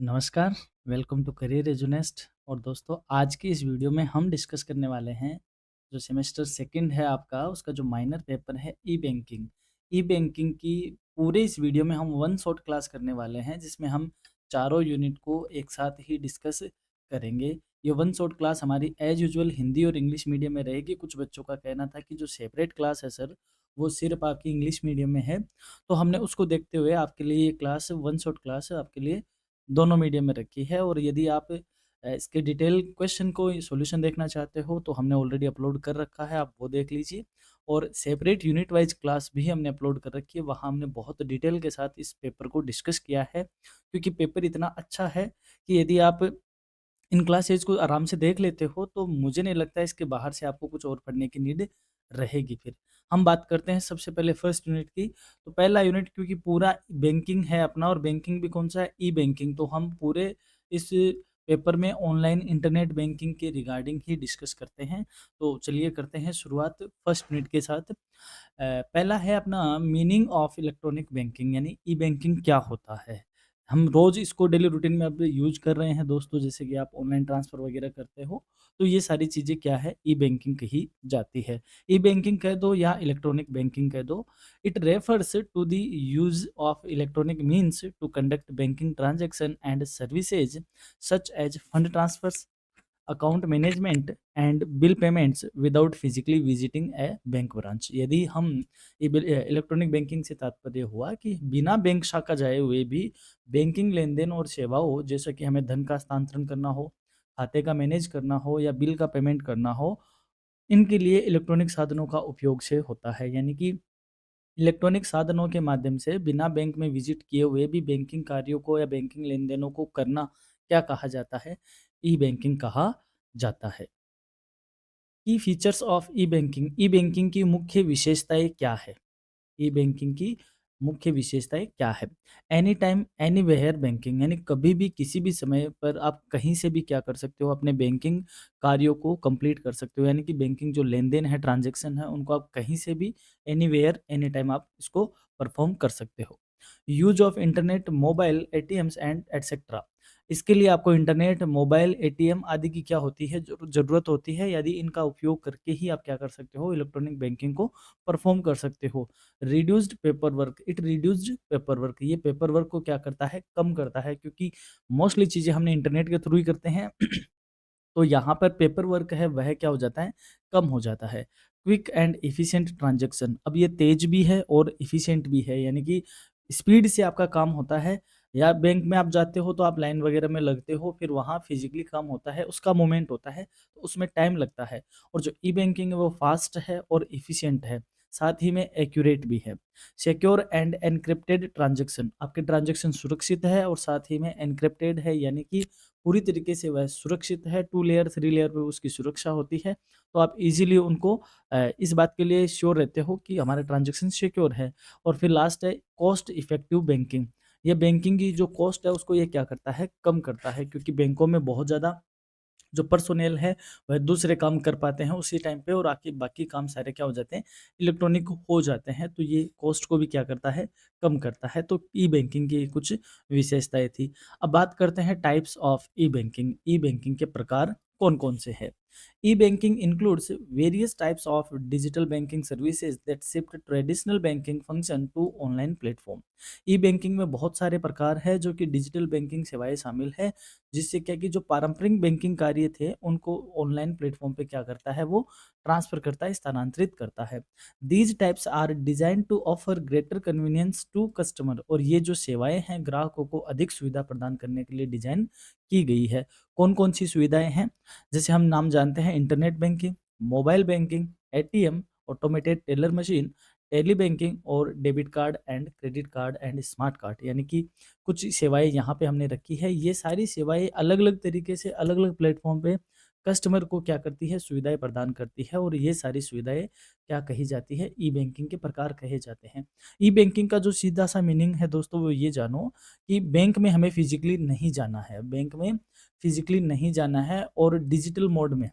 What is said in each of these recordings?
नमस्कार, welcome to career एजुनेस्ट। और दोस्तों, आज की इस वीडियो में हम डिस्कस करने वाले हैं जो सेमेस्टर सेकंड है आपका, उसका जो माइनर पेपर है ई बैंकिंग। ई बैंकिंग की पूरे इस वीडियो में हम वन शॉट क्लास करने वाले हैं, जिसमें हम चारों यूनिट को एक साथ ही डिस्कस करेंगे। ये वन शॉट क्लास हमारी एज यूजुअल हिंदी और इंग्लिश मीडियम में रहेगी। कुछ बच्चों का कहना था कि जो सेपरेट क्लास है सर, वो सिर्फ आपकी इंग्लिश मीडियम में है, तो हमने उसको देखते हुए आपके लिए ये क्लास वन शॉट क्लास आपके लिए दोनों मीडियम में रखी है। और यदि आप इसके डिटेल क्वेश्चन को सॉल्यूशन देखना चाहते हो तो हमने ऑलरेडी अपलोड कर रखा है, आप वो देख लीजिए। और सेपरेट यूनिट वाइज क्लास भी हमने अपलोड कर रखी है, वहाँ हमने बहुत डिटेल के साथ इस पेपर को डिस्कस किया है, क्योंकि पेपर इतना अच्छा है कि यदि आप इन क्लासेज को आराम से देख लेते हो तो मुझे नहीं लगता है इसके बाहर से आपको कुछ और पढ़ने की नीड रहेगी। फिर हम बात करते हैं सबसे पहले फर्स्ट यूनिट की। तो पहला यूनिट, क्योंकि पूरा बैंकिंग है अपना, और बैंकिंग भी कौन सा है, ई बैंकिंग, तो हम पूरे इस पेपर में ऑनलाइन इंटरनेट बैंकिंग के रिगार्डिंग ही डिस्कस करते हैं। तो चलिए करते हैं शुरुआत फर्स्ट यूनिट के साथ। पहला है अपना मीनिंग ऑफ इलेक्ट्रॉनिक बैंकिंग, यानी ई बैंकिंग क्या होता है। हम रोज़ इसको डेली रूटीन में अब यूज़ कर रहे हैं दोस्तों, जैसे कि आप ऑनलाइन ट्रांसफ़र वगैरह करते हो, तो ये सारी चीज़ें क्या है, ई बैंकिंग कही जाती है। ई बैंकिंग कह दो या इलेक्ट्रॉनिक बैंकिंग कह दो, it refers to the use of electronic means to conduct banking transaction and services such as fund transfers, account management and bill payments without physically visiting a bank branch. यदि हम electronic banking से तात्पर्य हुआ कि बिना bank शाखा जाए हुए भी बैंकिंग लेन देन और सेवाओं, जैसा कि हमें धन का हस्तांतरण करना हो, खाते का मैनेज करना हो या बिल का पेमेंट करना हो, इनके लिए इलेक्ट्रॉनिक साधनों का उपयोग से होता है। यानी कि इलेक्ट्रॉनिक साधनों के माध्यम से बिना बैंक में विजिट किए हुए भी बैंकिंग कार्यों को या बैंकिंग लेन देनों को करना क्या कहा जाता है, ई बैंकिंग कहा जाता है। की features of E banking, E banking की मुख्य विशेषताएं क्या है, ई बैंकिंग की मुख्य विशेषताएं क्या है। एनी टाइम एनीवेयर बैंकिंग, यानी कभी भी किसी भी समय पर आप कहीं से भी क्या कर सकते हो, अपने बैंकिंग कार्यों को कंप्लीट कर सकते हो। यानी कि बैंकिंग जो लेन देन है, ट्रांजैक्शन है, उनको आप कहीं से भी एनीवेयर एनी टाइम आप इसको परफॉर्म कर सकते हो। Use of internet, mobile, ATMs and etcetera, इसके लिए आपको इंटरनेट, मोबाइल, एटीएम आदि की क्या होती है, ज़रूरत होती है। यदि इनका उपयोग करके ही आप क्या कर सकते हो, इलेक्ट्रॉनिक बैंकिंग को परफॉर्म कर सकते हो। Reduced paper work, it reduced paper work, ये पेपर वर्क को क्या करता है, कम करता है, क्योंकि मोस्टली चीज़ें हमने इंटरनेट के थ्रू ही करते हैं। तो यहाँ पर पेपर वर्क है वह क्या हो जाता है, कम हो जाता है। क्विक एंड एफिशिएंट ट्रांजैक्शन, अब ये तेज भी है और एफिशिएंट भी है, यानी कि स्पीड से आपका काम होता है। या बैंक में आप जाते हो तो आप लाइन वगैरह में लगते हो, फिर वहाँ फिजिकली काम होता है, उसका मूवमेंट होता है, तो उसमें टाइम लगता है। और जो ई बैंकिंग है वो फास्ट है और एफिशिएंट है, साथ ही में एक्यूरेट भी है। सिक्योर एंड एनक्रिप्टेड ट्रांजैक्शन, आपके ट्रांजैक्शन सुरक्षित है और साथ ही में एनक्रिप्टेड है, यानी कि पूरी तरीके से वह सुरक्षित है। 2 लेयर 3 लेयर पे उसकी सुरक्षा होती है, तो आप इजीली उनको इस बात के लिए श्योर रहते हो कि हमारा ट्रांजैक्शन सिक्योर है। और फिर लास्ट है कॉस्ट इफेक्टिव बैंकिंग, ये बैंकिंग की जो कॉस्ट है उसको ये क्या करता है, कम करता है, क्योंकि बैंकों में बहुत ज़्यादा जो पर्सोनेल है वह दूसरे काम कर पाते हैं उसी टाइम पे, और आके बाकी काम सारे क्या हो जाते हैं, इलेक्ट्रॉनिक हो जाते हैं। तो ये कॉस्ट को भी क्या करता है, कम करता है। तो ई बैंकिंग की कुछ विशेषताएं थी। अब बात करते हैं types of E banking, E banking के प्रकार कौन कौन से हैं। E banking includes various types of digital banking services that shift traditional banking function to online platform। E banking में बहुत सारे प्रकार हैं जो कि डिजिटल बैंकिंग सेवाएं शामिल है, जिससे क्या कि जो पारंपरिक बैंकिंग कार्य थे उनको ऑनलाइन प्लेटफॉर्म पे क्या करता है, वो ट्रांसफर करता है, स्थानांतरित करता है। These types are design to offer greater convenience to customer, और ये जो सेवाएं हैं ग्राहकों को अधिक सुविधा प्रदान करने के लिए डिजाइन की गई है। कौन कौन सी सुविधाएं हैं, जैसे हम नाम जानते हैं, internet banking, mobile banking, ATM, automated teller machine, tele banking और debit card and credit card and smart card, यानी कि कुछ सेवाएँ यहाँ पे हमने रखी है। ये सारी सेवाएँ अलग-अलग तरीके से अलग-अलग प्लेटफ़ॉर्म पे कस्टमर को क्या करती है, सुविधाएँ प्रदान करती है, और ये सारी सुविधाएँ क्या कही जाती है, ई-बैंकिंग के प्रकार कहे जाते हैं। ई-बैंकिंग का जो सीधा-सा मीनिंग है दोस्तों वो ये जानो कि बैंक में हमें फिज़िकली नहीं जाना है, बैंक में फिज़िकली नहीं जाना है, और डिजिटल मोड में,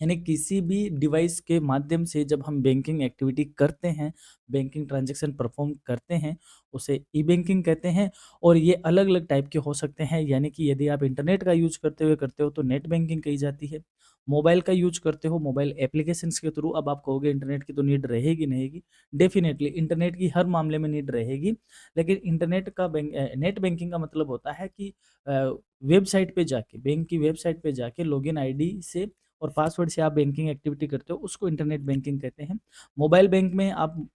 यानी किसी भी डिवाइस के माध्यम से जब हम बैंकिंग एक्टिविटी करते हैं, बैंकिंग ट्रांज़ैक्शन परफ़ॉर्म करते हैं, उसे ई-बैंकिंग कहते हैं। और ये अलग-अलग टाइप के हो सकते हैं, यानी कि यदि आप इंटरनेट का यूज़ करते हो तो नेट बैंकिंग कही जाती है। मोबाइल का यूज़ करते हो, मोबाइल एप्लीकेशंस के थ्रू, अब आप कहोगे इंटरनेट की तो नीड रहेगी, नहीं रहेगी? डेफ़िनेटली इंटरनेट की हर मामले में नीड रहेगी, लेकिन इंटरनेट का नेट बैंकिंग का मतलब होता है कि वेबसाइट पे जाके, बैंक की वेबसाइट पे जाके लॉगिन आईडी से और पासवर्ड से आप बैंकिंग एक्टिविटी करते हो, उसको इंटरनेट बैंकिंग कहते हैं। मोबाइल बैंक में आप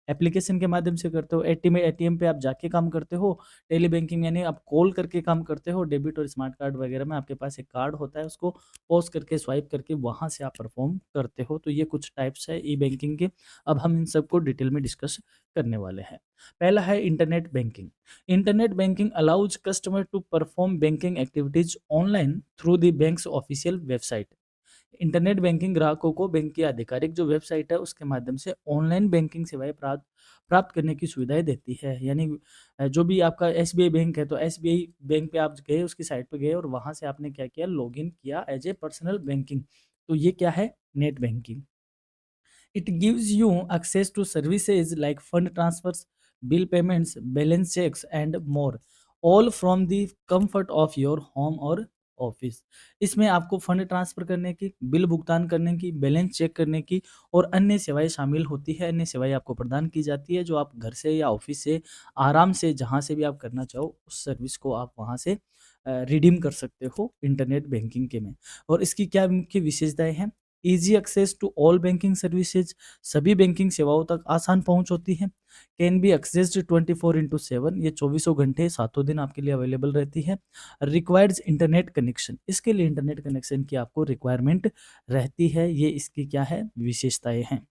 एप्लीकेशन के माध्यम से करते हो, एटीएम पे आप जाके काम करते हो, टेली बैंकिंग यानी आप कॉल करके काम करते हो, डेबिट और स्मार्ट कार्ड वगैरह में आपके पास एक कार्ड होता है, उसको पॉज़ करके, स्वाइप करके वहाँ से आप परफ़ॉर्म करते हो। तो ये कुछ टाइप्स है ई-बैंकिंग के। अब हम इन सबको डिटेल में डिस्कस करने वाले हैं। पहला है internet banking. Internet banking allows customer to perform banking activities online through the bank's official website. Internet banking ग्राहकों को बैंक की आधिकारिक जो वेबसाइट है उसके माध्यम से ऑनलाइन बैंकिंग सेवाएं प्राप्त प्राप्त करने की सुविधाएं देती है। यानी जो भी आपका एसबीआई बैंक है तो एसबीआई बैंक पे आप गए, उसकी साइट पे गए और वहां से आपने क्या किया, लॉगिन किया एज ए पर्सनल बैंकिंग। तो ये क्या है, net banking. It gives you access to services like fund transfers, bill payments, balance checks, and more, all from the comfort of your home और ऑफिस। इसमें आपको फंड ट्रांसफर करने की, bill भुगतान करने की, बैलेंस चेक करने की और अन्य सेवाएं शामिल होती है। अन्य सेवाएं आपको प्रदान की जाती है जो आप घर से या ऑफिस से आराम से जहां से भी आप करना चाहो, उस सर्विस को आप वहां से रिडीम कर सकते हो इंटरनेट बैंकिंग के में। और इसकी क्या मुख्य विशेषताएं हैं? Easy access to all banking services, सभी बैंकिंग सेवाओं तक आसान पहुंच होती है। कैन बी एक्सेस्ड 24/7, ये चौबीसों घंटे सातों दिन आपके लिए अवेलेबल रहती है। रिक्वायर्ड्स इंटरनेट कनेक्शन, इसके लिए इंटरनेट कनेक्शन की आपको रिक्वायरमेंट रहती है। ये इसकी क्या है, विशेषताएं हैं।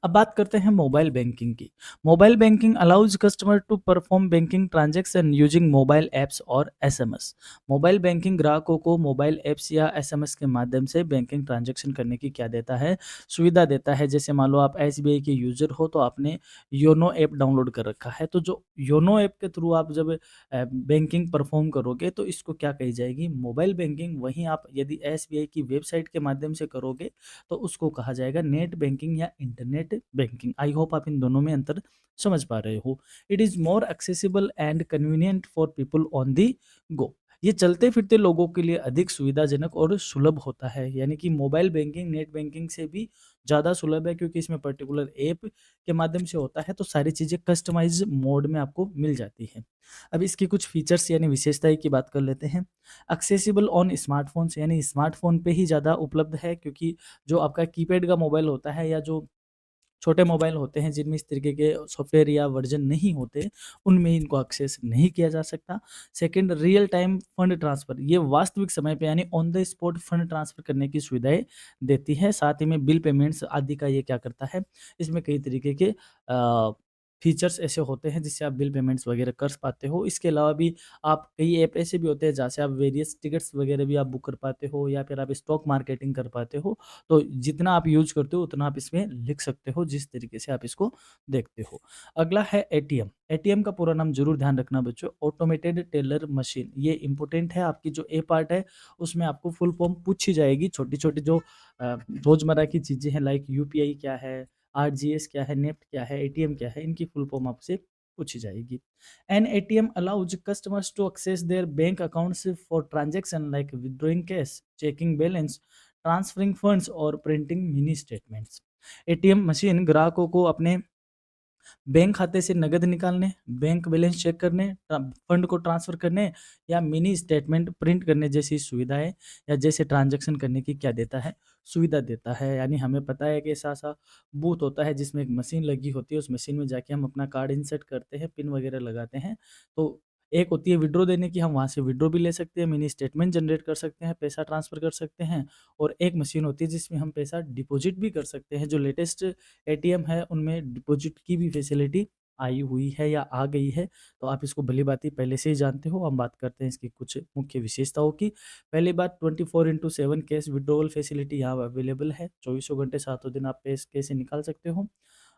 अब बात करते हैं मोबाइल बैंकिंग की। Mobile banking allows customer to perform banking transaction using mobile apps और एसएमएस। मोबाइल बैंकिंग ग्राहकों को मोबाइल ऐप्स या एसएमएस के माध्यम से बैंकिंग ट्रांजैक्शन करने की क्या देता है, सुविधा देता है। जैसे मान लो आप एसबीआई के यूजर हो तो आपने योनो ऐप डाउनलोड कर रखा है, तो जो योनो ऐप के थ्रू आप जब बैंकिंग परफॉर्म करोगे तो इसको क्या कही जाएगी, मोबाइल बैंकिंग। वहीं आप यदि एसबीआई की वेबसाइट के माध्यम से करोगे तो उसको कहा जाएगा नेट बैंकिंग या इंटरनेट बैंकिंग। आई होप आप इन दोनों में अंतर समझ पा रहे हो। It is more accessible and convenient for people on the go. ये चलते फिरते लोगों के लिए अधिक सुविधाजनक और सुलभ होता है। यानी कि मोबाइल बैंकिंग नेट बैंकिंग से भी ज़्यादा सुलभ है, क्योंकि इसमें पर्टिकुलर ऐप के माध्यम से होता है, तो सारी चीज़ें कस्टमाइज मोड में आपको मिल जाती है। अब इसकी कुछ फीचर्स यानी विशेषताएं की बात कर लेते हैं। एक्सेसिबल ऑन स्मार्टफोन्स, यानी स्मार्टफोन पे ही ज़्यादा उपलब्ध है, क्योंकि जो आपका कीपैड का मोबाइल होता है या जो छोटे मोबाइल होते हैं जिनमें इस तरीके के सॉफ्टवेयर या वर्जन नहीं होते, उनमें इनको एक्सेस नहीं किया जा सकता। Second, real time fund transfer, ये वास्तविक समय पे यानी on the spot fund transfer करने की सुविधाएँ देती है। साथ ही में बिल पेमेंट्स आदि का ये क्या करता है, इसमें कई तरीके के फीचर्स ऐसे होते हैं जिससे आप बिल पेमेंट्स वगैरह कर पाते हो। इसके अलावा भी आप कई ऐप ऐसे भी होते हैं जहाँ से आप वेरियस टिकट्स वगैरह भी आप बुक कर पाते हो, या फिर आप स्टॉक मार्केटिंग कर पाते हो। तो जितना आप यूज़ करते हो उतना आप इसमें लिख सकते हो, जिस तरीके से आप इसको देखते हो। अगला है एटीएम। एटीएम का पूरा नाम ज़रूर ध्यान रखना बच्चों, ऑटोमेटेड टेलर मशीन। ये इम्पोर्टेंट है, आपकी जो ए पार्ट है उसमें आपको फुल फॉर्म पूछी जाएगी। छोटी-छोटी जो रोज़मर्रा की चीज़ें हैं, लाइक यूपीआई क्या है, आरजीएस क्या है, नेफ्ट क्या है, एटीएम क्या है, इनकी फुल फॉर्म आपसे पूछी जाएगी। An ATM allows customers to access their bank accounts for transaction like withdrawing cash, checking balance, transferring funds और printing mini statements. ATM machine ग्राहकों को अपने बैंक खाते से नकद निकालने, बैंक बैलेंस चेक करने, फंड को ट्रांसफ़र करने या मिनी स्टेटमेंट प्रिंट करने जैसी सुविधाएँ या जैसे ट्रांज़ैक्शन करने की क्या देता है, सुविधा देता है। यानी हमें पता है कि ऐसा-ऐसा बूथ होता है जिसमें एक मशीन लगी होती है, उस मशीन में जाके हम अपना कार्ड इंसर्ट करते हैं, पिन वगैरह लगाते हैं। तो एक होती है विथड्रॉ देने की, हम वहाँ से विथड्रॉ भी ले सकते हैं, मिनी स्टेटमेंट जनरेट कर सकते हैं, पैसा ट्रांसफ़र कर सकते हैं। और एक मशीन होती है जिसमें हम पैसा डिपॉज़िट भी कर सकते हैं। जो लेटेस्ट एटीएम है उनमें डिपॉज़िट की भी फैसिलिटी आई हुई है या आ गई है, तो आप इसको भली-भाँति पहले से ही जानते हो। हम बात करते हैं इसकी कुछ मुख्य विशेषताओं की। पहली बात, 24/7 कैश विथड्रॉवल फैसिलिटी यहाँ अवेलेबल है। चौबीसों घंटे सातों दिन आप पैसे निकाल सकते हो।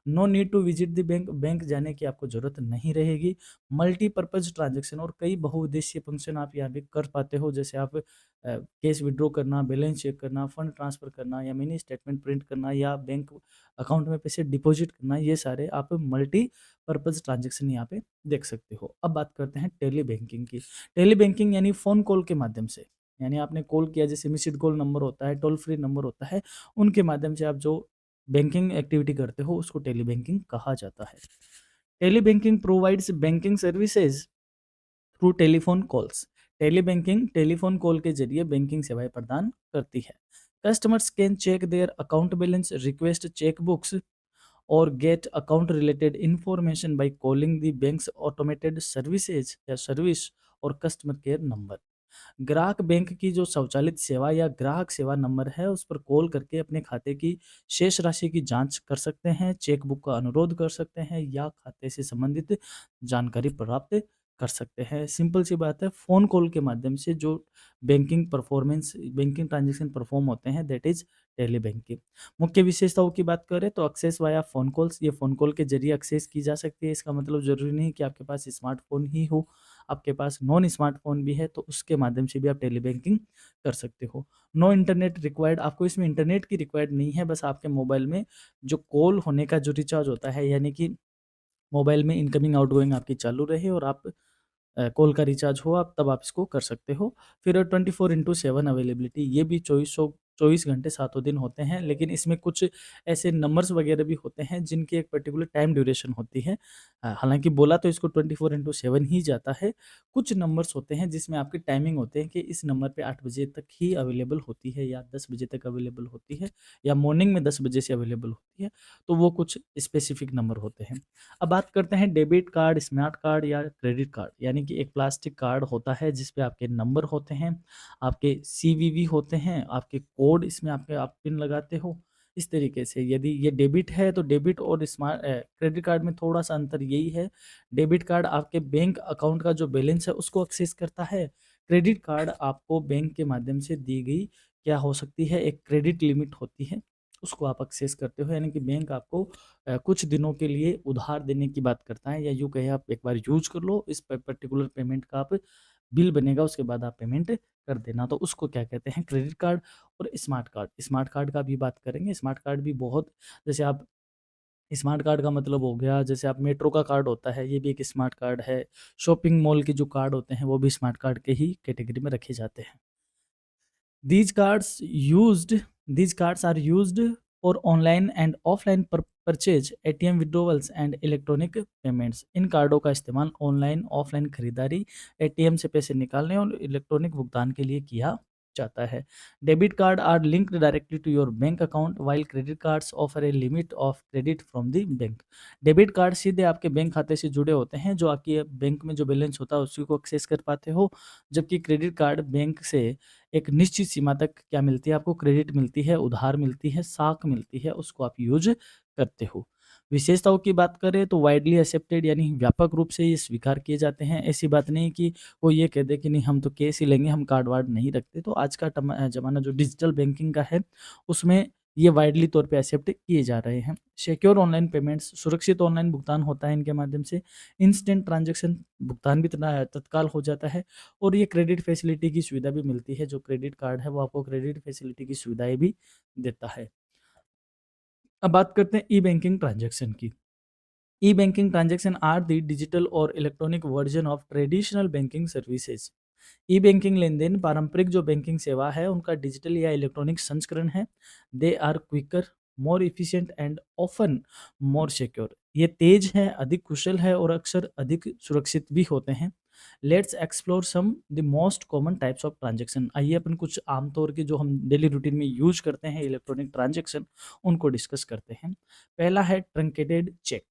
No need to visit the bank, bank जाने की आपको ज़रूरत नहीं रहेगी। मल्टीपर्पज़ ट्रांज़ैक्शन और कई बहुउद्देशीय फंक्शन आप यहाँ पे कर पाते हो, जैसे आप कैश विथड्रॉ करना, बैलेंस चेक करना, फंड ट्रांसफ़र करना या मिनी स्टेटमेंट प्रिंट करना या बैंक अकाउंट में पैसे डिपॉज़िट करना, ये सारे आप मल्टीपर्पज़ ट्रांज़ैक्शन यहाँ पे देख सकते हो। अब बात करते हैं टेली बैंकिंग की। टेली बैंकिंग यानी फ़ोन कॉल के माध्यम से, यानी आपने कॉल किया, जैसे मिस्ड कॉल नंबर होता है, टोल फ्री नंबर होता है, उनके माध्यम से आप जो बैंकिंग एक्टिविटी करते हो उसको टेली बैंकिंग कहा जाता है। Tele banking provides banking services through telephone calls. Tele banking telephone call के जरिए बैंकिंग सेवाएं प्रदान करती है। Customers can check their account balance, request cheque books और get account related information by calling the bank's automated services या service और customer care number. ग्राहक बैंक की जो स्वचालित सेवा या ग्राहक सेवा नंबर है उस पर कॉल करके अपने खाते की शेष राशि की जांच कर सकते हैं, चेक बुक का अनुरोध कर सकते हैं या खाते से संबंधित जानकारी प्राप्त कर सकते हैं। सिंपल सी बात है, फ़ोन कॉल के माध्यम से जो बैंकिंग ट्रांजैक्शन परफॉर्म होते हैं, दैट इज़ टेली बैंकिंग। मुख्य विशेषताओं की बात करें तो एक्सेस वाया फ़ोन कॉल्स, ये फ़ोन कॉल के जरिए एक्सेस की जा सकती है। इसका मतलब ज़रूरी नहीं कि आपके पास स्मार्टफ़ोन ही हो, आपके पास नॉन स्मार्टफ़ोन भी है तो उसके माध्यम से भी आप टेली बैंकिंग कर सकते हो। नो इंटरनेट रिक्वायर्ड, आपको इसमें इंटरनेट की रिक्वायर्ड नहीं है, बस आपके मोबाइल में जो कॉल होने का जो रिचार्ज होता है, यानी कि मोबाइल में इनकमिंग आउटगोइंग आपकी चालू रहे और आप कॉल का रिचार्ज हो आप तब आप इसको कर सकते हो। फिर 24/7 अवेलेबिलिटी, ये भी 24 घंटे सातों दिन होते हैं, लेकिन इसमें कुछ ऐसे नंबर्स वगैरह भी होते हैं जिनकी एक पर्टिकुलर टाइम ड्यूरेशन होती है। हालाँकि बोला तो इसको 24/7 ही जाता है। कुछ नंबर्स होते हैं जिसमें आपकी टाइमिंग होते हैं कि इस नंबर पे 8 बजे तक ही अवेलेबल होती है या 10 बजे तक अवेलेबल होती है या मॉर्निंग में 10 बजे से अवेलेबल होती है, तो वो कुछ स्पेसिफिक नंबर होते हैं। अब बात करते हैं डेबिट कार्ड, स्मार्ट कार्ड या क्रेडिट कार्ड, यानी कि एक प्लास्टिक कार्ड होता है जिस पे आपके नंबर होते हैं, आपके सीवीवी होते हैं, आपके कोड इसमें आपके आप पिन लगाते हो। इस तरीके से यदि ये डेबिट है तो डेबिट और क्रेडिट कार्ड में थोड़ा-सा अंतर यही है, डेबिट कार्ड आपके बैंक अकाउंट का जो बैलेंस है उसको एक्सेस करता है। क्रेडिट कार्ड आपको बैंक के माध्यम से दी गई क्या हो सकती है, एक क्रेडिट लिमिट होती है, उसको आप एक्सेस करते हो, यानी कि बैंक आपको कुछ दिनों के लिए उधार देने की बात करता है, या यूँ कहें आप एक बार यूज़ कर लो, इस पर्टिकुलर पेमेंट का आप बिल बनेगा उसके बाद आप पेमेंट कर देना, तो उसको क्या कहते हैं, क्रेडिट कार्ड। और स्मार्ट कार्ड, स्मार्ट कार्ड का भी बात करेंगे। स्मार्ट कार्ड भी बहुत, जैसे आप स्मार्ट कार्ड का मतलब हो गया, जैसे आप मेट्रो का कार्ड होता है, ये भी एक स्मार्ट कार्ड है। शॉपिंग मॉल के जो कार्ड होते हैं वो भी स्मार्ट कार्ड के ही कैटेगरी में रखे जाते हैं। These cards used these cards are used for online and offline purchase, ATM withdrawals and electronic payments। इन कार्डों का इस्तेमाल ऑनलाइन, ऑफलाइन खरीदारी, एटीएम से पैसे निकालने और इलेक्ट्रॉनिक भुगतान के लिए किया जाता है। Debit card are linked directly to your bank account, while credit cards offer a limit of credit from the bank. Debit card सीधे आपके बैंक खाते से जुड़े होते हैं, जो आपके बैंक में जो बैलेंस होता है उसी को एक्सेस कर पाते हो, जबकि क्रेडिट कार्ड बैंक से एक निश्चित सीमा तक क्या मिलती है, आपको क्रेडिट मिलती है, उधार मिलती है, साख मिलती है, उसको आप यूज़ करते हो। विशेषताओं की बात करें तो वाइडली एक्सेप्टेड, यानी व्यापक रूप से ये स्वीकार किए जाते हैं। ऐसी बात नहीं कि कोई ये कह दे कि नहीं हम तो कैश ही लेंगे, हम कार्ड-वार्ड नहीं रखते। तो आज का ज़माना जो डिजिटल बैंकिंग का है, उसमें ये वाइडली तौर पे एक्सेप्ट किए जा रहे हैं। सिक्योर ऑनलाइन पेमेंट्स, सुरक्षित ऑनलाइन भुगतान होता है इनके माध्यम से। इंस्टेंट ट्रांज़ैक्शन, भुगतान भी तत्काल हो जाता है। और ये क्रेडिट फैसिलिटी की सुविधा भी मिलती है, जो क्रेडिट कार्ड है वो आपको क्रेडिट फैसिलिटी की सुविधाएँ भी देता है। अब बात करते हैं ई-बैंकिंग ट्रांज़ैक्शन की। E banking transaction are the digital और electronic version of traditional banking services. E banking लेन-देन पारंपरिक जो बैंकिंग सेवा है उनका डिजिटल या इलेक्ट्रॉनिक संस्करण है। They are quicker, more efficient and often more secure. ये तेज है, अधिक कुशल है और अक्सर अधिक सुरक्षित भी होते हैं। Let's explore some the most common types of transaction. आइए अपन कुछ आमतौर के जो हम डेली रूटीन में यूज करते हैं इलेक्ट्रॉनिक ट्रांजैक्शन, उनको डिस्कस करते हैं। पहला है ट्रंकेटेड चेक,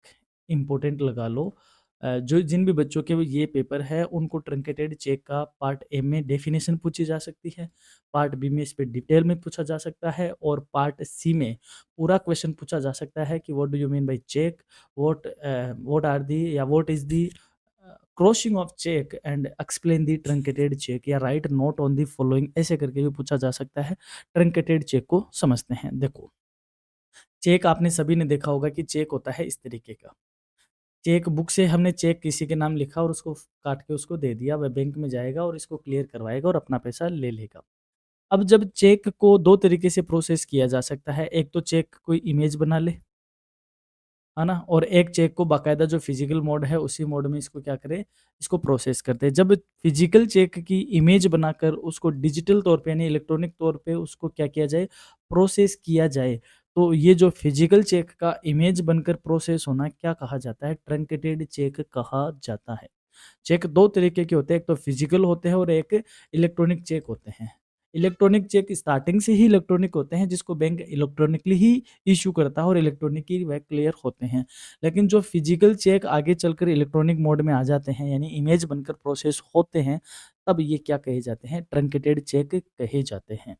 इंपॉर्टेंट लगा लो। जो जिन भी बच्चों के ये पेपर है उनको ट्रंकेटेड चेक का पार्ट ए में डेफिनेशन पूछी जा सकती है, पार्ट बी में इस पे डिटेल में पूछा जा सकता है और पार्ट सी में पूरा क्वेश्चन पूछा जा सकता है कि what do you mean by cheque, what are the या what is the crossing of cheque and explain the truncated cheque, या write note on the following, ऐसे करके भी पूछा जा सकता है। ट्रंकेटेड चेक को समझते हैं। देखो, चेक आपने सभी ने देखा होगा कि चेक होता है इस तरीके का। चेक बुक से हमने चेक किसी के नाम लिखा और उसको काट के उसको दे दिया, वह बैंक में जाएगा और इसको क्लियर करवाएगा और अपना पैसा ले लेगा। अब जब चेक को 2 तरीके से प्रोसेस किया जा सकता है, एक तो चेक कोई इमेज बना ले, है ना? और एक चेक को बाकायदा जो फिज़िकल मोड है उसी मोड में इसको क्या करें, इसको प्रोसेस करते हैं। जब फिज़िकल चेक की इमेज बनाकर उसको डिजिटल तौर पे यानी इलेक्ट्रॉनिक तौर पे उसको क्या किया जाए, प्रोसेस किया जाए, तो ये जो फिज़िकल चेक का इमेज बनकर प्रोसेस होना क्या कहा जाता है? ट्रंकेटेड चेक कहा जाता है। चेक 2 तरीके के होते हैं, एक तो फिज़िकल होते हैं और एक इलेक्ट्रॉनिक चेक होते हैं। इलेक्ट्रॉनिक चेक स्टार्टिंग से ही इलेक्ट्रॉनिक होते हैं, जिसको बैंक इलेक्ट्रॉनिकली ही इश्यू करता है और इलेक्ट्रॉनिकली वह क्लियर होते हैं। लेकिन जो फिज़िकल चेक आगे चलकर इलेक्ट्रॉनिक मोड में आ जाते हैं, यानी इमेज बनकर प्रोसेस होते हैं, तब ये क्या कहे जाते हैं? ट्रंकेटेड चेक कहे जाते हैं।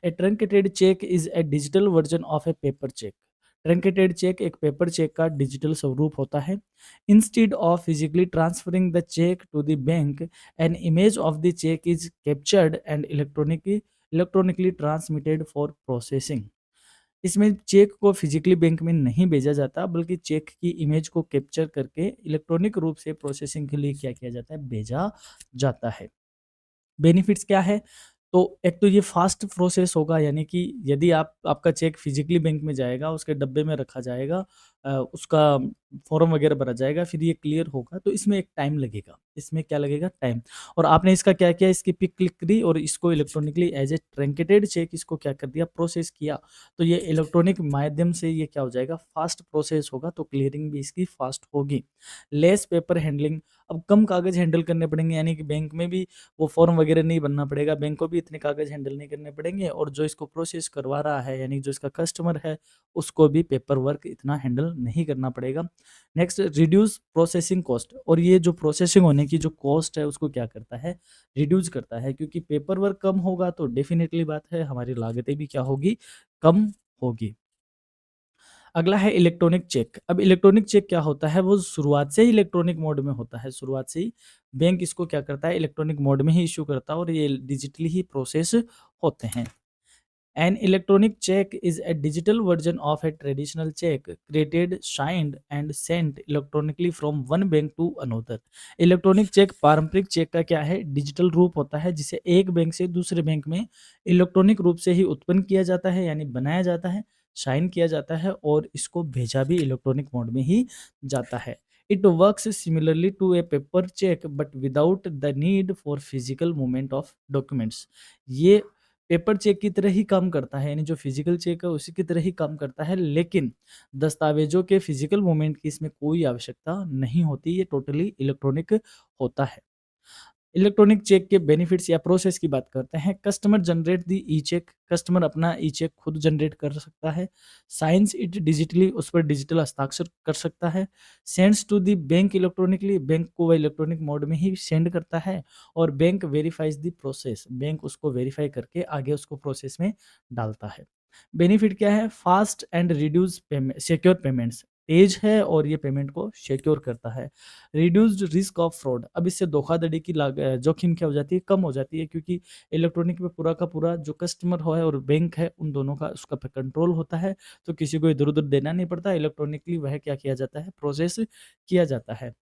A truncated check is a digital version of a paper check. Truncated cheque एक पेपर चेक का डिजिटल स्वरूप होता है। Instead of physically transferring the cheque to the bank, an image of the cheque is captured and electronically transmitted for processing. इसमें cheque को physically bank में नहीं भेजा जाता, बल्कि चेक की इमेज को कैप्चर करके इलेक्ट्रॉनिक रूप से प्रोसेसिंग के लिए क्या किया जाता है? भेजा जाता है। बेनिफिट्स क्या है? तो एक तो ये फ़ास्ट प्रोसेस होगा, यानी कि यदि आपका चेक फिज़िकली बैंक में जाएगा, उसके डब्बे में रखा जाएगा, उसका फ़ॉर्म वगैरह भरा जाएगा, फिर ये क्लियर होगा, तो इसमें एक टाइम लगेगा। इसमें क्या लगेगा? टाइम। और आपने इसका क्या किया? इसकी पिक क्लिक करी और इसको electronically as a truncated check इसको क्या कर दिया? प्रोसेस किया। तो ये इलेक्ट्रॉनिक माध्यम से ये क्या हो जाएगा? फ़ास्ट प्रोसेस होगा, तो क्लियरिंग भी इसकी फ़ास्ट होगी। लेस पेपर हैंडलिंग, अब कम कागज़ हैंडल करने पड़ेंगे, यानी कि बैंक में भी वो फॉर्म वगैरह नहीं भरना पड़ेगा, बैंक को भी इतने कागज़ हैंडल नहीं करने पड़ेंगे और जो इसको प्रोसेस करवा रहा है, यानी जो इसका कस्टमर है, उसको भी पेपर वर्क इतना हैंडल नहीं करना पड़ेगा। नेक्स्ट, रिड्यूस प्रोसेसिंग कॉस्ट, और ये जो प्रोसेसिंग होने की जो कॉस्ट है उसको क्या करता है? रिड्यूस करता है, क्योंकि पेपर वर्क कम होगा तो डेफ़िनेटली बात है हमारी लागतें भी क्या होगी? कम होगी। अगला है इलेक्ट्रॉनिक चेक। अब इलेक्ट्रॉनिक चेक क्या होता है? वो शुरुआत से ही इलेक्ट्रॉनिक मोड में होता है। शुरुआत से ही बैंक इसको क्या करता है? इलेक्ट्रॉनिक मोड में ही इश्यू करता है और ये डिजिटली ही प्रोसेस होते हैं। An electronic check is a digital version of a traditional check created, signed and sent electronically from one bank to another. Electronic cheque पारंपरिक चेक का क्या है? डिजिटल रूप होता है, जिसे एक बैंक से दूसरे बैंक में इलेक्ट्रॉनिक रूप से ही उत्पन्न किया जाता है, यानी बनाया जाता है, साइन किया जाता है और इसको भेजा भी इलेक्ट्रॉनिक मोड में ही जाता है। It works similarly to a paper check but without the need for physical movement of documents. ये पेपर चेक की तरह ही काम करता है, यानी जो फिजिकल चेक है उसी की तरह ही काम करता है, लेकिन दस्तावेजों के फिजिकल मूवमेंट की इसमें कोई आवश्यकता नहीं होती, ये टोटली इलेक्ट्रॉनिक होता है। इलेक्ट्रॉनिक चेक के बेनिफिट्स या प्रोसेस की बात करते हैं। Customer generate the e cheque, customer अपना ई चेक खुद जनरेट कर सकता है। साइंस इट डिजिटली, उस पर डिजिटल हस्ताक्षर कर सकता है। Sends to the bank electronically, bank को वह इलेक्ट्रॉनिक मोड में ही सेंड करता है और bank verifies the process, bank उसको वेरीफाई करके आगे उसको प्रोसेस में डालता है। बेनिफिट क्या है? Fast and reduce payment, secure payments, तेज है और ये पेमेंट को सिक्योर करता है। रिड्यूस्ड रिस्क ऑफ फ्रॉड, अब इससे धोखाधड़ी की जोखिम क्या हो जाती है? कम हो जाती है, क्योंकि इलेक्ट्रॉनिक में पूरा का पूरा जो कस्टमर हो है और बैंक है, उन दोनों का उसका पे कंट्रोल होता है, तो किसी को इधर-उधर देना नहीं पड़ता, इलेक्ट्रॉनिकली वह क्या किया जाता है? प्रोसेस किया जाता है।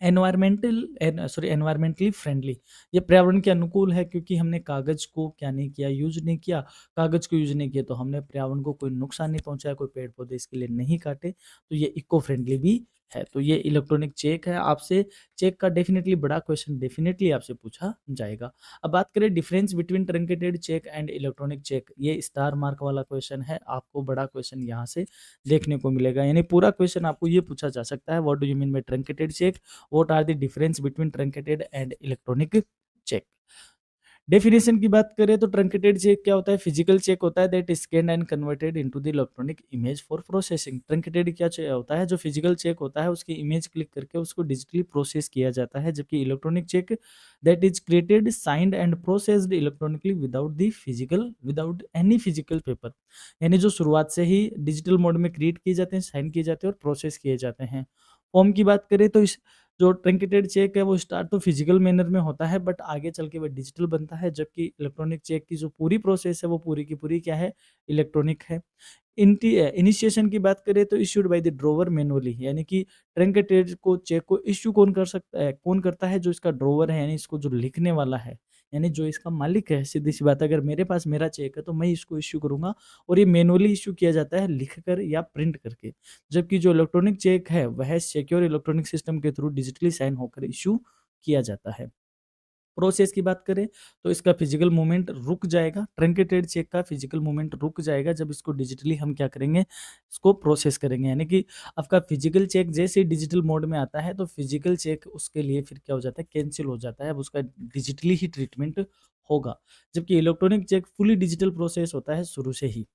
एनवायरमेंटली फ्रेंडली, ये पर्यावरण के अनुकूल है, क्योंकि हमने कागज़ को क्या नहीं किया? यूज़ नहीं किया। कागज़ को यूज़ नहीं किया तो हमने पर्यावरण को कोई नुकसान नहीं पहुँचाया, कोई पेड़-पौधे इसके लिए नहीं काटे, तो ये इको फ्रेंडली भी है। तो ये इलेक्ट्रॉनिक चेक है। आपसे चेक का डेफ़िनिटली बड़ा क्वेश्चन डेफ़िनिटली आपसे पूछा जाएगा। अब बात करें difference between truncated cheque and electronic cheque, ये स्टार मार्क वाला क्वेश्चन है, आपको बड़ा क्वेश्चन यहाँ से देखने को मिलेगा। यानी पूरा क्वेश्चन आपको ये पूछा जा सकता है, what do you mean bye truncated check? What are the difference between truncated and electronic check? Definition की बात करें तो ट्रंकेटेड चेक क्या होता है? फिजिकल चेक होता है that scanned and converted into the electronic image for processing. Truncated क्या होता है? जो फिजिकल चेक होता है उसकी इमेज क्लिक करके उसको डिजिटली प्रोसेस किया जाता है, जबकि electronic cheque that is created, signed and processed electronically without any physical paper, यानी जो शुरुआत से ही डिजिटल मोड में क्रिएट किए जाते हैं, साइन किए जाते हैं और प्रोसेस किए जाते हैं। फॉर्म की बात करें तो इस जो ट्रंकेटेड चेक है वो स्टार्ट तो फिजिकल मैनर में होता है, बट आगे चल के वो डिजिटल बनता है, जबकि इलेक्ट्रॉनिक चेक की जो पूरी प्रोसेस है वो पूरी की पूरी क्या है? इलेक्ट्रॉनिक है। इनिशिएशन की बात करें तो issued by the drawer manually, यानी कि ट्रंकेटेड को चेक को इश्यू कौन कर सकता है, कौन करता है, जो इसका ड्रॉवर है, यानी इसको जो लिखने वाला है, यानी जो इसका मालिक है। सीधी सी बात है, अगर मेरे पास मेरा चेक है तो मैं इसको इश्यू करूंगा, और ये मैनुअली इश्यू किया जाता है लिख कर या प्रिंट करके। जबकि जो इलेक्ट्रॉनिक चेक है वह सिक्योर इलेक्ट्रॉनिक सिस्टम के थ्रू डिजिटली साइन होकर इश्यू किया जाता है। प्रोसेस की बात करें तो इसका फिजिकल मूवमेंट रुक जाएगा, ट्रंकेटेड चेक का फिजिकल मूवमेंट रुक जाएगा जब इसको डिजिटली हम क्या करेंगे, इसको प्रोसेस करेंगे। यानी कि आपका फिजिकल चेक जैसे डिजिटल मोड में आता है तो फिजिकल चेक उसके लिए फिर क्या हो जाता है, कैंसिल हो जाता है, अब उसका डिजिटली ही ट्रीटमेंट होगा। जबकि electronic cheque fully digital process होता है शुरू से ही।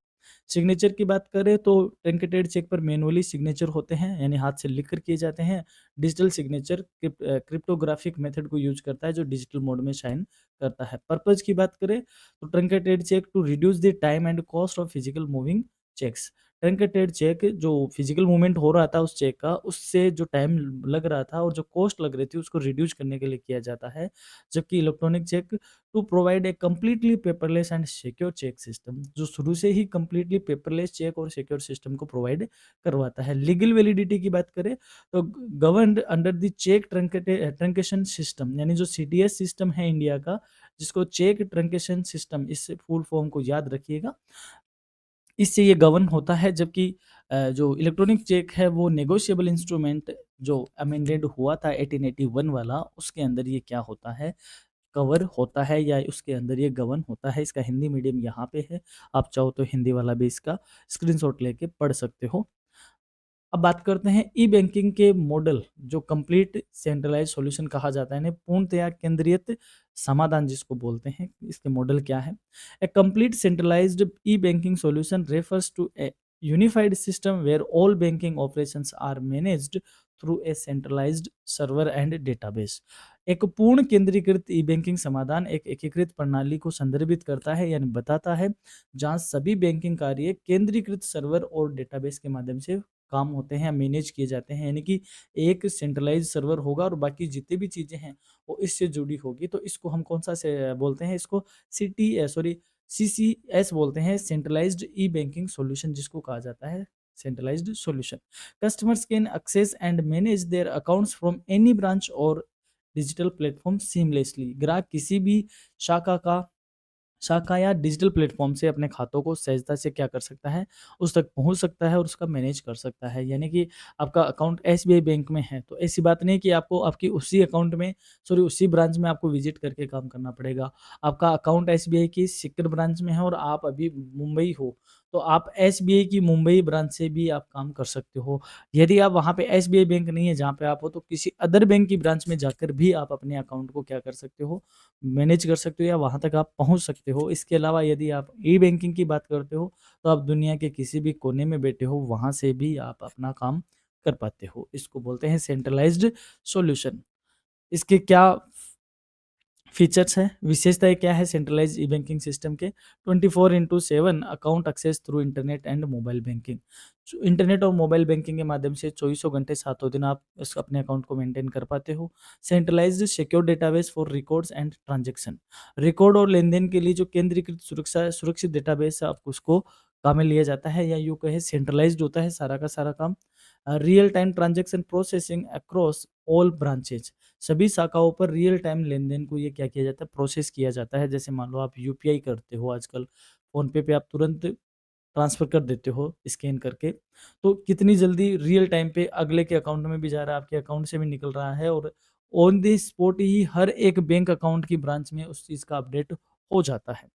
सिग्नेचर की बात करें तो ट्रंकेटेड चेक पर मैनुअली सिग्नेचर होते हैं, यानी हाथ से लिख कर किए जाते हैं। डिजिटल सिग्नेचर क्रिप्टोग्राफिक मेथड को यूज करता है जो डिजिटल मोड में शाइन करता है। पर्पज की बात करें तो truncated cheque to reduce the time and cost of physical moving cheques. Truncated cheque जो फिजिकल मूवमेंट हो रहा था उस चेक का, उससे जो टाइम लग रहा था और जो कॉस्ट लग रही थी उसको रिड्यूस करने के लिए किया जाता है। जबकि electronic cheque to provide a completely paperless and secure cheque system, जो शुरू से ही कंप्लीटली पेपरलेस चेक और सिक्योर सिस्टम को प्रोवाइड करवाता है। लीगल वैलिडिटी की बात करें तो governed under the cheque truncation system, यानी जो सीटीएस सिस्टम है इंडिया का, जिसको चेक ट्रंकेशन सिस्टम, इस फुल फॉर्म को याद रखिएगा, इससे ये गवर्न होता है। जबकि जो इलेक्ट्रॉनिक चेक है वो नेगोशिएबल इंस्ट्रूमेंट जो अमेंडेड हुआ था 1881 वाला, उसके अंदर ये क्या होता है, कवर होता है, या उसके अंदर ये गवर्न होता है। इसका हिंदी मीडियम यहाँ पे है, आप चाहो तो हिंदी वाला भी इसका स्क्रीनशॉट लेके पढ़ सकते हो। अब बात करते हैं ई बैंकिंग के मॉडल, जो कंप्लीट सेंट्रलाइज सॉल्यूशन कहा जाता है, यानी पूर्णतया केंद्रित समाधान जिसको बोलते हैं। इसके मॉडल क्या है? A complete centralised e banking solution refers to a unified system where all banking operations are managed through a centralised server and database. एक पूर्ण केंद्रीकृत ई बैंकिंग समाधान एक एकीकृत प्रणाली को संदर्भित करता है, यानी बताता है, जहां सभी बैंकिंग कार्य केंद्रीकृत सर्वर और डेटाबेस के माध्यम से काम होते हैं, मैनेज किए जाते हैं। यानी कि एक सेंट्रलाइज सर्वर होगा और बाकी जितनी भी चीज़ें हैं वो इससे जुड़ी होगी। तो इसको हम कौन-सा से बोलते हैं, इसको सीसीएस बोलते हैं, सेंट्रलाइज्ड ई बैंकिंग सॉल्यूशन जिसको कहा जाता है, centralised solution. Customers can access and manage their accounts from any branch और डिजिटल प्लेटफॉर्म सीमलेसली। ग्राहक किसी भी शाखा का शाखा या डिजिटल प्लेटफॉर्म से अपने खातों को सहजता से क्या कर सकता है, उस तक पहुंच सकता है और उसका मैनेज कर सकता है। यानी कि आपका अकाउंट एसबीआई बैंक में है तो ऐसी बात नहीं कि आपको आपकी उसी अकाउंट में, सॉरी उसी ब्रांच में आपको विजिट करके काम करना पड़ेगा। आपका अकाउंट एसबीआई की सिक्योर ब्रांच में है और आप अभी मुंबई हो, तो आप एसबीआई की मुंबई ब्रांच से भी आप काम कर सकते हो। यदि आप वहाँ पे एसबीआई बैंक नहीं है जहाँ पे आप हो, तो किसी अदर बैंक की ब्रांच में जाकर भी आप अपने अकाउंट को क्या कर सकते हो, मैनेज कर सकते हो या वहाँ तक आप पहुँच सकते हो। इसके अलावा यदि आप ई-बैंकिंग की बात करते हो, तो आप दुनिया के किसी भी कोने में बैठे हो, वहाँ से भी आप अपना काम कर पाते हो। इसको बोलते हैं सेंट्रलाइज़्ड सॉल्यूशन। इसके क्या फीचर्स हैं, विशेषताएँ क्या है सेंट्रलाइज़्ड ई-बैंकिंग सिस्टम के? 24/7 account access through internet and mobile banking. Internet और मोबाइल बैंकिंग के माध्यम से चौबीसों घंटे सातों दिन आप इस अपने अकाउंट को मेंटेन कर पाते हो। Centralised secure database for records and transaction. Record और लेन-देन के लिए जो केंद्रीकृत सुरक्षित डेटाबेस है, आपको उसको काम में लिया जाता है, या यूँ कहें सेंट्रलाइज्ड होता है सारा का सारा काम। Real time transaction processing across all branches. सभी शाखाओं पर रियल टाइम लेन-देन को ये क्या किया जाता है, प्रोसेस किया जाता है। जैसे मान लो आप यूपीआई करते हो आजकल, फ़ोनपे पे आप तुरंत ट्रांसफ़र कर देते हो स्कैन करके, तो कितनी जल्दी रियल टाइम पे अगले के अकाउंट में भी जा रहा है, आपके अकाउंट से भी निकल रहा है, और ऑन द स्पॉट ही हर एक बैंक अकाउंट की ब्रांच में उस चीज़ का अपडेट हो जाता है।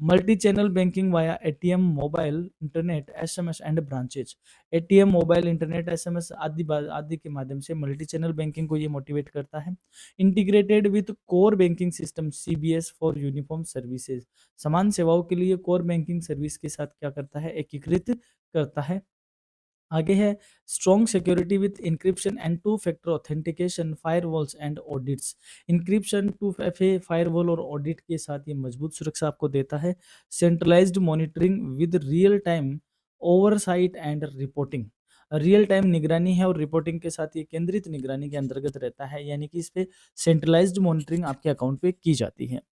Multi channel banking via ATM, mobile, internet, SMS and branches. ATM, mobile, internet, SMS आदि के माध्यम से मल्टी चैनल बैंकिंग को ये मोटिवेट करता है। Integrated with core banking system CBS for uniform services. समान सेवाओं के लिए कोर बैंकिंग सर्विस के साथ क्या करता है, एकीकृत करता है। आगे है strong security with encryption and two factor authentication, firewalls and audits. Encryption, two FA, firewall और ऑडिट के साथ ये मजबूत सुरक्षा आपको देता है। Centralised monitoring with real time oversight and reporting. Real time निगरानी है और रिपोर्टिंग के साथ ये केंद्रित निगरानी के अंतर्गत रहता है, यानी कि इस पे सेंट्रलाइज्ड मॉनिटरिंग आपके अकाउंट पे की जाती है।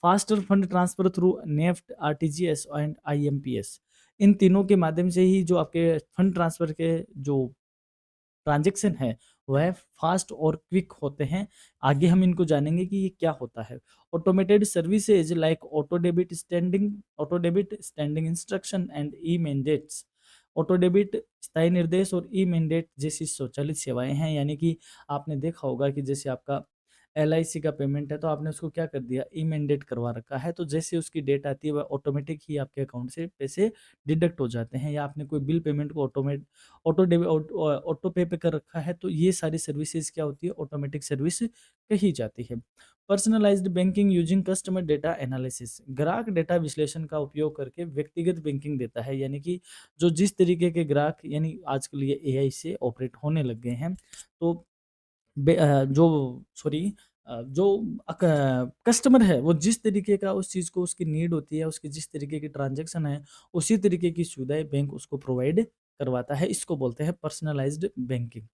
Faster fund transfer through NEFT, RTGS and IMPS. इन तीनों के माध्यम से ही जो आपके फंड ट्रांसफ़र के जो ट्रांज़ैक्शन है, वह फ़ास्ट और क्विक होते हैं। आगे हम इनको जानेंगे कि ये क्या होता है। Automated services like auto debit, standing instruction and e mandates. Auto debit, स्थायी निर्देश और ई-मैंडेट जैसी स्वचालित सेवाएँ हैं, यानी कि आपने देखा होगा कि जैसे आपका एलआईसी का पेमेंट है, तो आपने उसको क्या कर दिया, ई-मैंडेट करवा रखा है, तो जैसे उसकी डेट आती है, वह ऑटोमेटिक ही आपके अकाउंट से पैसे डिडक्ट हो जाते हैं। या आपने कोई बिल पेमेंट को ऑटो पे पे कर रखा है, तो ये सारी सर्विसेज़ क्या होती है, ऑटोमेटिक सर्विस कही जाती है। Personalised banking using customer data analysis, ग्राहक डेटा विश्लेषण का उपयोग करके व्यक्तिगत बैंकिंग देता है, यानी कि जो जिस तरीके के ग्राहक, यानी आजकल ये एआई से ऑपरेट होने लग गए हैं, तो जो सॉरी जो कस्टमर है, वो जिस तरीके का उस चीज़ को उसकी नीड होती है, उसकी जिस तरीके की ट्रांज़ैक्शन है, उसी तरीके की सुविधाएँ बैंक उसको प्रोवाइड करवाता है। इसको बोलते हैं personalised banking.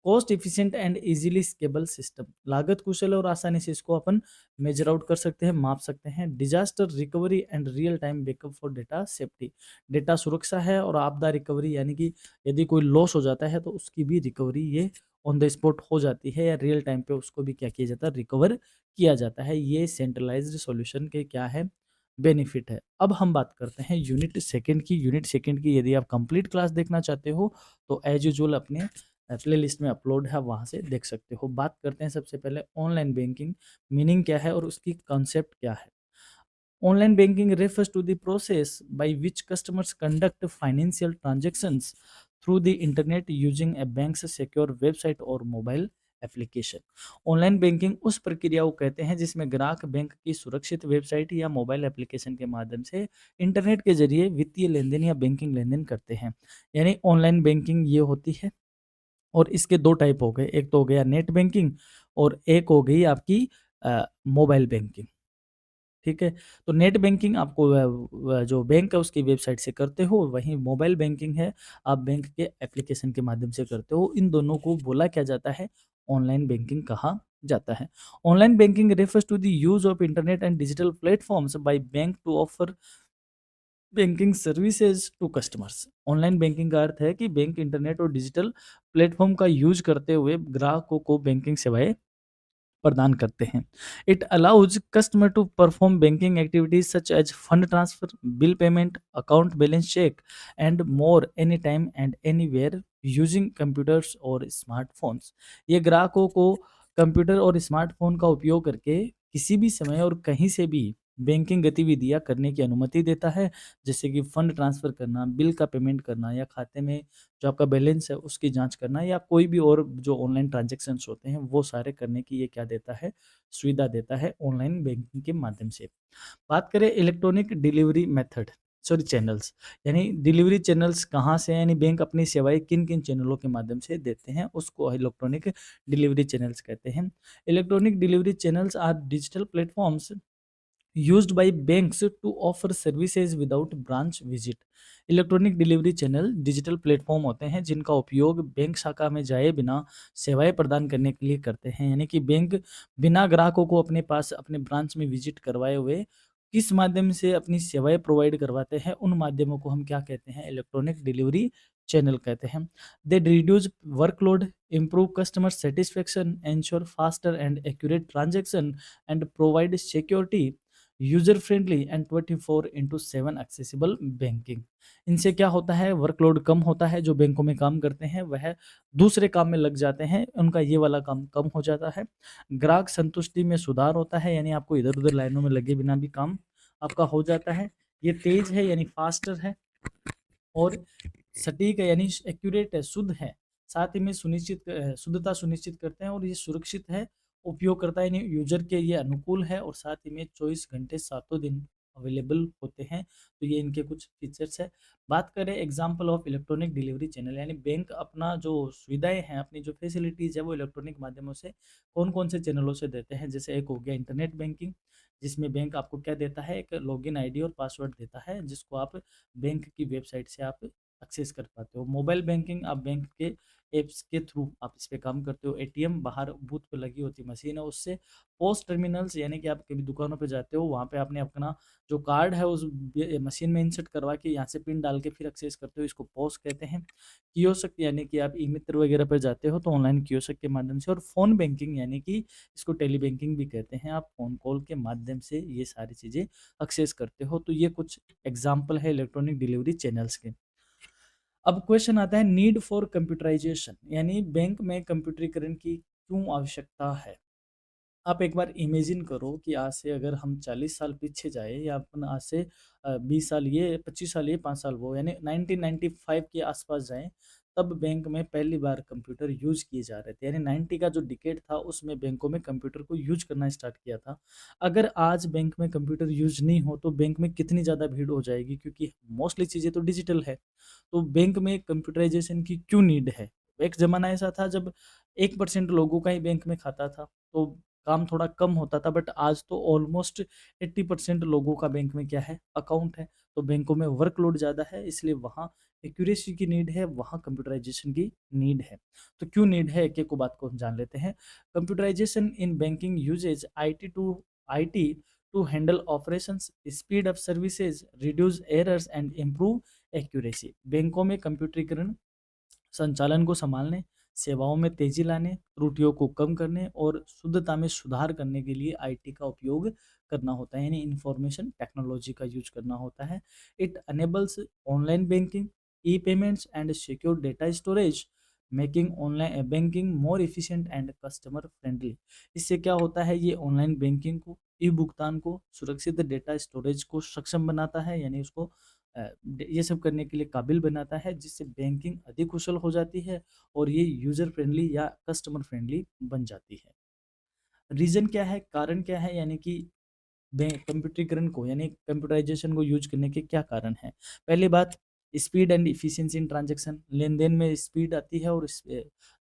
Cost efficient and easily scalable system, लागत कुशल और आसानी से इसको अपन मेज़र आउट कर सकते हैं, माप सकते हैं। Disaster recovery and real time backup for data safety, data सुरक्षा है और आपदा रिकवरी, यानी कि यदि कोई लॉस हो जाता है, तो उसकी भी रिकवरी ये ऑन द स्पॉट हो जाती है, या रियल टाइम पे उसको भी क्या किया जाता है, रिकवर किया जाता है। ये सेंट्रलाइज्ड सॉल्यूशन के क्या है, बेनिफिट है। अब हम बात करते हैं यूनिट सेकंड की। यूनिट सेकंड की यदि आप कंप्लीट क्लास देखना चाहते हो, तो एज यूजुअल अपने प्लेलिस्ट में अपलोड है, वहाँ से देख सकते हो। बात करते हैं सबसे पहले ऑनलाइन बैंकिंग, मीनिंग क्या है और उसकी कॉन्सेप्ट क्या है। Online banking refers to the process by which customers conduct financial transactions through the internet using a bank's secure website or mobile application. Online banking उस प्रक्रिया को कहते हैं जिसमें ग्राहक बैंक की सुरक्षित वेबसाइट या मोबाइल एप्लीकेशन के माध्यम से इंटरनेट के जरिए वित्तीय लेनदेन या बैंकिंग लेनदेन करते हैं। यानी ऑनलाइन बैंकिंग ये होती है, और इसके दो टाइप हो गए, एक तो हो गया नेट बैंकिंग और एक हो गई आपकी मोबाइल बैंकिंग। ठीक है? तो नेट बैंकिंग आपको जो बैंक है उसकी वेबसाइट से करते हो, वहीं मोबाइल बैंकिंग है, आप बैंक के एप्लीकेशन के माध्यम से करते हो। इन दोनों को बोला क्या जाता है? ऑनलाइन बैंकिंग कहा जाता है। Online banking refers to the use of internet and digital platforms by bank to offer banking services to customers. Online banking का अर्थ है कि बैंक इंटरनेट और डिजिटल प्लेटफॉर्म का यूज़ करते हुए ग्राहकों को बैंकिंग सेवाएँ प्रदान करते हैं। It allows customer to perform banking activities such as fund transfer, bill payment, account balance check and more any time and anywhere using computers और स्मार्टफोन्स। ये ग्राहकों को कंप्यूटर और स्मार्टफोन का उपयोग करके किसी भी समय और कहीं से भी बैंकिंग गतिविधियां करने की अनुमति देता है, जैसे कि फंड ट्रांसफर करना, बिल का पेमेंट करना, या खाते में जो आपका बैलेंस है उसकी जाँच करना, या कोई भी और जो ऑनलाइन ट्रांज़ैक्शंस होते हैं वो सारे करने की ये क्या देता है, सुविधा देता है ऑनलाइन बैंकिंग के माध्यम से। बात करें electronic delivery method, sorry channels, यानी डिलीवरी चैनल्स कहाँ से हैं, यानी बैंक अपनी सेवाएँ किन-किन चैनलों के माध्यम से देते हैं, उसको इलेक्ट्रॉनिक डिलीवरी चैनल्स कहते हैं। Electronic delivery channels are digital platforms used by banks to offer services without branch visit। Electronic delivery channel digital platform होते हैं जिनका उपयोग बैंक शाखा में जाए बिना सेवाएं प्रदान करने के लिए करते हैं, यानी कि बैंक बिना ग्राहकों को अपने पास अपने ब्रांच में विजिट करवाए हुए किस माध्यम से अपनी सेवाएं प्रोवाइड करवाते हैं, उन माध्यमों को हम क्या कहते हैं, इलेक्ट्रॉनिक डिलीवरी चैनल कहते हैं। They reduce workload, improve customer satisfaction, ensure faster and accurate transaction, and provide security, user friendly and 24/7 accessible banking. इनसे क्या होता है, वर्कलोड कम होता है, जो बैंकों में काम करते हैं वह दूसरे काम में लग जाते हैं, उनका ये वाला काम कम हो जाता है। ग्राहक संतुष्टि में सुधार होता है, यानी आपको इधर उधर लाइनों में लगे बिना भी काम आपका हो जाता है। ये तेज है यानी फास्टर है, और सटीक है यानी एक्यूरेट है, शुद्ध है। साथ ही में शुद्धता सुनिश्चित करते हैं, और ये सुरक्षित है, उपयोगकर्ता यानी यूज़र के ये अनुकूल है, और साथ ही में 24 घंटे सातों दिन अवेलेबल होते हैं। तो ये इनके कुछ फीचर्स है। बात करें example of electronic delivery channel, यानी बैंक अपना जो सुविधाएँ हैं, अपनी जो फैसिलिटीज़ है वो इलेक्ट्रॉनिक माध्यमों से कौन-कौन से चैनलों से देते हैं। जैसे एक हो गया इंटरनेट बैंकिंग, जिसमें बैंक आपको क्या देता है, एक लॉगिन आईडी और पासवर्ड देता है, जिसको आप बैंक की वेबसाइट से आप एक्सेस कर पाते हो। मोबाइल बैंकिंग, आप बैंक के ऐप्स के थ्रू आप इस पे काम करते हो। एटीएम बाहर बूथ पे लगी होती मशीन है, उससे पॉस टर्मिनल्स यानी कि आप कभी दुकानों पे जाते हो, वहाँ पे आपने अपना जो कार्ड है उस मशीन में इंसर्ट करवा के यहाँ से पिन डाल के फिर एक्सेस करते हो, इसको पॉस कहते हैं। कियोस्क यानी कि आप ई मित्र वगैरह पर जाते हो तो ऑनलाइन कियोस्क के माध्यम से, और फ़ोन बैंकिंग यानी कि इसको टेली बैंकिंग भी कहते हैं, आप फ़ोन कॉल के माध्यम से ये सारी चीज़ें एक्सेस करते हो। तो ये कुछ एग्जाम्पल है इलेक्ट्रॉनिक डिलीवरी चैनल्स के। अब क्वेश्चन आता है नीड फॉर कंप्यूटराइजेशन, यानी बैंक में कंप्यूटरीकरण की क्यों आवश्यकता है। आप एक बार इमेजिन करो कि आज से अगर हम 40 साल पीछे जाए, या अपन आज से 20 साल ये, 25 साल ये, 5 साल वो, यानी 1995 के आसपास जाएं, तब बैंक में पहली बार कंप्यूटर यूज किए जा रहे थे। यानी 90 का जो डिकेड था उसमें बैंकों में कंप्यूटर को यूज करना स्टार्ट किया था। अगर आज बैंक में कंप्यूटर यूज नहीं हो तो बैंक में कितनी ज़्यादा भीड़ हो जाएगी, क्योंकि मोस्टली चीज़ें तो डिजिटल है। तो बैंक में कंप्यूटराइजेशन की क्यों नीड है। एक ज़माना ऐसा था जब 1% लोगों का ही बैंक में खाता था, तो काम थोड़ा कम होता था, बट आज तो ऑलमोस्ट 80% लोगों का बैंक में क्या है, अकाउंट है। तो बैंकों में वर्कलोड ज़्यादा है, इसलिए वहाँ एक्यूरेसी की नीड है, वहाँ कंप्यूटराइजेशन की नीड है। तो क्यों नीड है, एक एक को बात को हम जान लेते हैं। Computerisation in banking uses I T to handle operations, speed up services, reduce errors and improve accuracy. बैंकों में कंप्यूटरीकरण संचालन को संभालने, सेवाओं में तेजी लाने, त्रुटियों को कम करने और शुद्धता में सुधार करने के लिए आईटी का उपयोग करना होता है, यानी इंफॉर्मेशन टेक्नोलॉजी का यूज करना होता है। It enables online banking, E payments and secure data storage, making online banking more efficient and customer friendly. इससे क्या होता है, ये ऑनलाइन बैंकिंग को, ई भुगतान को, सुरक्षित डेटा स्टोरेज को सक्षम बनाता है, यानी उसको ये सब करने के लिए काबिल बनाता है, जिससे बैंकिंग अधिक कुशल हो जाती है और ये यूजर फ्रेंडली या कस्टमर फ्रेंडली बन जाती है। रीज़न क्या है, कारण क्या है, यानी कि कंप्यूटरीकरण को यानी कंप्यूटराइजेशन को यूज करने के क्या कारण हैं। पहली बात, speed and efficiency in transaction, लेन-देन में स्पीड आती है और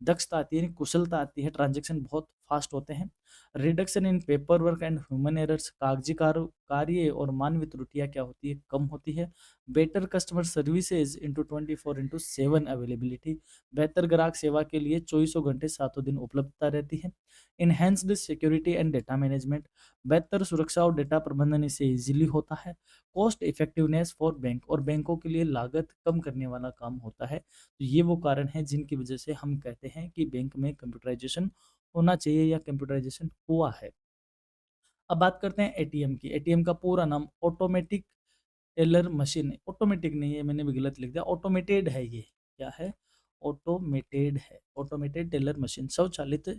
दक्षता आती है, यानी कुशलता आती है, ट्रांजैक्शन बहुत फास्ट होते हैं। Reduction in paper work and human errors, कागजी कार्य और मानवीय त्रुटियाँ क्या होती है, कम होती है। Better customer services into 24/7 availability, बेहतर ग्राहक सेवा के लिए चौबीसों घंटे सातों दिन उपलब्धता रहती है। Enhanced security and data management, बेहतर सुरक्षा और डेटा प्रबंधन इससे इजीली होता है। कॉस्ट इफेक्टिवनेस फॉर बैंक, और बैंकों के लिए लागत कम करने वाला काम होता है। तो ये वो कारण हैं जिनकी वजह से हम कहते हैं कि बैंक में कंप्यूटराइजेशन होना चाहिए या कंप्यूटराइजेशन हुआ है। अब बात करते हैं एटीएम की। एटीएम का पूरा नाम ऑटोमेटिक टेलर मशीन है। ऑटोमेटिक नहीं है, मैंने भी गलत लिख दिया, ऑटोमेटेड है ये। क्या है, ऑटोमेटेड है, ऑटोमेटेड टेलर मशीन, स्वचालित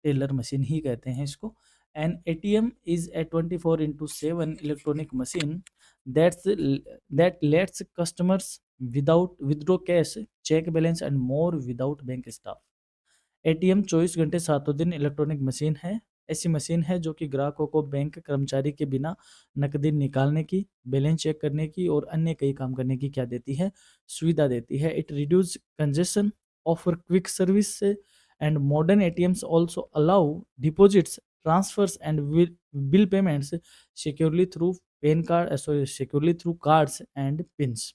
टेलर मशीन ही कहते हैं इसको। An ATM is a 24/7 electronic machine that's that lets customers without withdraw cash, check balance and more without bank staff. ATM 24 घंटे सातों दिन इलेक्ट्रॉनिक मशीन है। ऐसी मशीन है जो कि ग्राहकों को बैंक कर्मचारी के बिना नकदी निकालने की, बैलेंस चेक करने की और अन्य कई काम करने की क्या देती है, सुविधा देती है। It reduce congestion, offer quick service and modern ATMs also allow deposits, transfers and bill payments securely through PAN card sorry securely through cards and pins.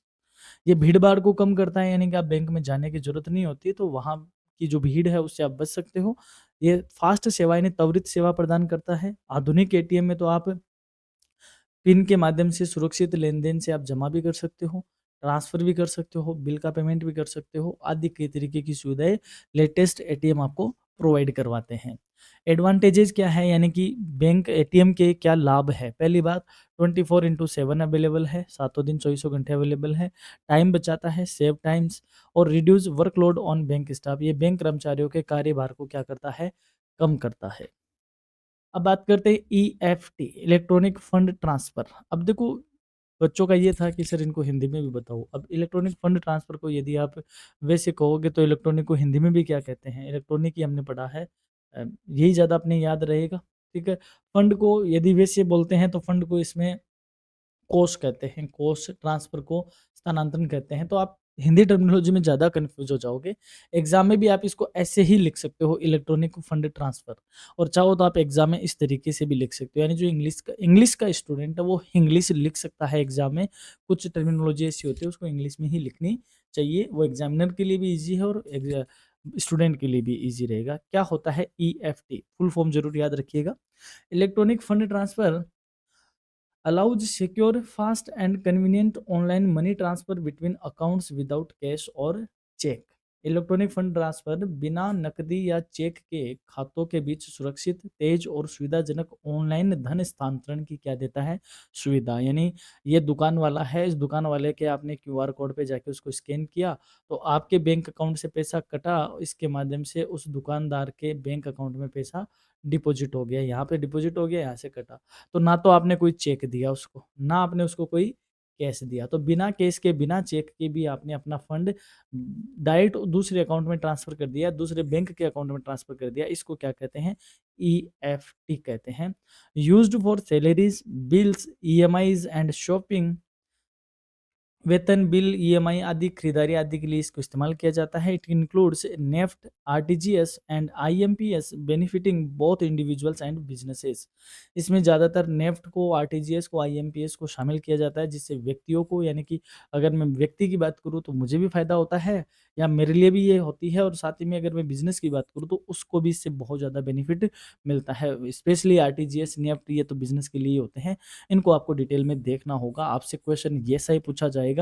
ये भीड़-भाड़ को कम करता है, यानी कि आप बैंक में जाने की ज़रूरत नहीं होती, तो वहाँ की जो भीड़ है उससे आप बच सकते हो। ये फ़ास्ट सेवा यानी त्वरित सेवा प्रदान करता है। आधुनिक एटीएम में तो आप पिन के माध्यम से सुरक्षित लेन-देन से आप जमा भी कर सकते हो, ट्रांसफ़र भी कर सकते हो, बिल का पेमेंट भी कर सकते हो, आदि कई तरीके की सुविधाएँ लेटेस्ट एटीएम आपको प्रोवाइड करवाते हैं। एडवांटेजेज़ क्या है, यानी कि बैंक एटीएम के क्या लाभ है? पहली बात, 24/7 अवेलेबल है, सातों दिन चौबीसों घंटे अवेलेबल है, टाइम बचाता है, सेव टाइम्स, और reduce workload on bank staff, ये बैंक कर्मचारियों के कार्यभार को क्या करता है, कम करता है। अब बात करते हैं ईएफटी, इलेक्ट्रॉनिक फंड ट्रांसफर। अब देखो, बच्चों का ये था कि सर इनको हिंदी में भी बताओ। अब इलेक्ट्रॉनिक फंड ट्रांसफर को यदि आप वैसे कहोगे तो इलेक्ट्रॉनिक को हिंदी में भी क्या कहते हैं, इलेक्ट्रॉनिक ही हमने पढ़ा है। यही ज़्यादा अपने याद रहेगा, ठीक है। फंड को यदि वैसे बोलते हैं तो फंड को इसमें कोष कहते हैं, कोष ट्रांसफर को स्थानांतरण कहते हैं। तो आप हिंदी टर्मिनोलॉजी में ज़्यादा कन्फ्यूज़ हो जाओगे। एग्ज़ाम में भी आप इसको ऐसे ही लिख सकते हो, इलेक्ट्रॉनिक फंड ट्रांसफ़र, और चाहो तो आप एग्ज़ाम में इस तरीके से भी लिख सकते हो। यानी जो इंग्लिश का स्टूडेंट है वो इंग्लिश लिख सकता है एग्ज़ाम में। कुछ टर्मिनोलॉजी ऐसी होती है उसको इंग्लिश में ही लिखनी चाहिए। वो एग्ज़ामिनर के लिए भी ईज़ी है और स्टूडेंट के लिए भी ईज़ी रहेगा। क्या होता है ईएफटी? फुल फॉर्म ज़रूर याद रखिएगा। Electronic fund transfer allows secure, fast, and convenient online money transfer between accounts without cash और चेक। इलेक्ट्रॉनिक फंड ट्रांसफर बिना नकदी या चेक के खातों के बीच सुरक्षित, तेज और सुविधाजनक ऑनलाइन धन स्थानांतरण की क्या देता है? सुविधा। यानी ये दुकान वाला है, इस दुकान वाले के आपने क्यूआर कोड पे जाके उसको स्कैन किया, तो आपके बैंक अकाउंट से पैसा कटा, इसके माध्यम से उस दुकानदार के बैंक अकाउंट में पैसा डिपॉजिट हो गया। यहाँ पे डिपॉजिट हो गया, यहाँ से कटा। तो ना तो आपने कोई चेक दिया उसको, ना आपने उसको कोई कैश दिया। तो बिना कैश के, बिना चेक के भी आपने अपना फंड डायरेक्ट दूसरे अकाउंट में ट्रांसफ़र कर दिया, दूसरे बैंक के अकाउंट में ट्रांसफ़र कर दिया। इसको क्या कहते हैं? ईएफटी कहते हैं। Used for salaries, bills, EMIs and shopping, वेतन, बिल, ईएमआई आदि खरीदारी आदि के लिए इसको इस्तेमाल किया जाता है। It includes NEFT, RTGS and IMPS benefiting both individuals and businesses. इसमें ज़्यादातर नेफ्ट को, आरटीजीएस को, आईएमपीएस को शामिल किया जाता है, जिससे व्यक्तियों को, यानी कि अगर मैं व्यक्ति की बात करूँ तो मुझे भी फ़ायदा होता है, या मेरे लिए भी ये होती है, और साथ ही में अगर मैं बिज़नेस की बात करूँ तो उसको भी इससे बहुत ज़्यादा बेनिफिट मिलता है। स्पेशली आरटीजीएस, नेफ्ट, ये तो बिज़नेस के लिए ही होते हैं। इनको आपको डिटेल में देखना होगा। आपसे क्वेश्चन ये सही पूछा जाएगा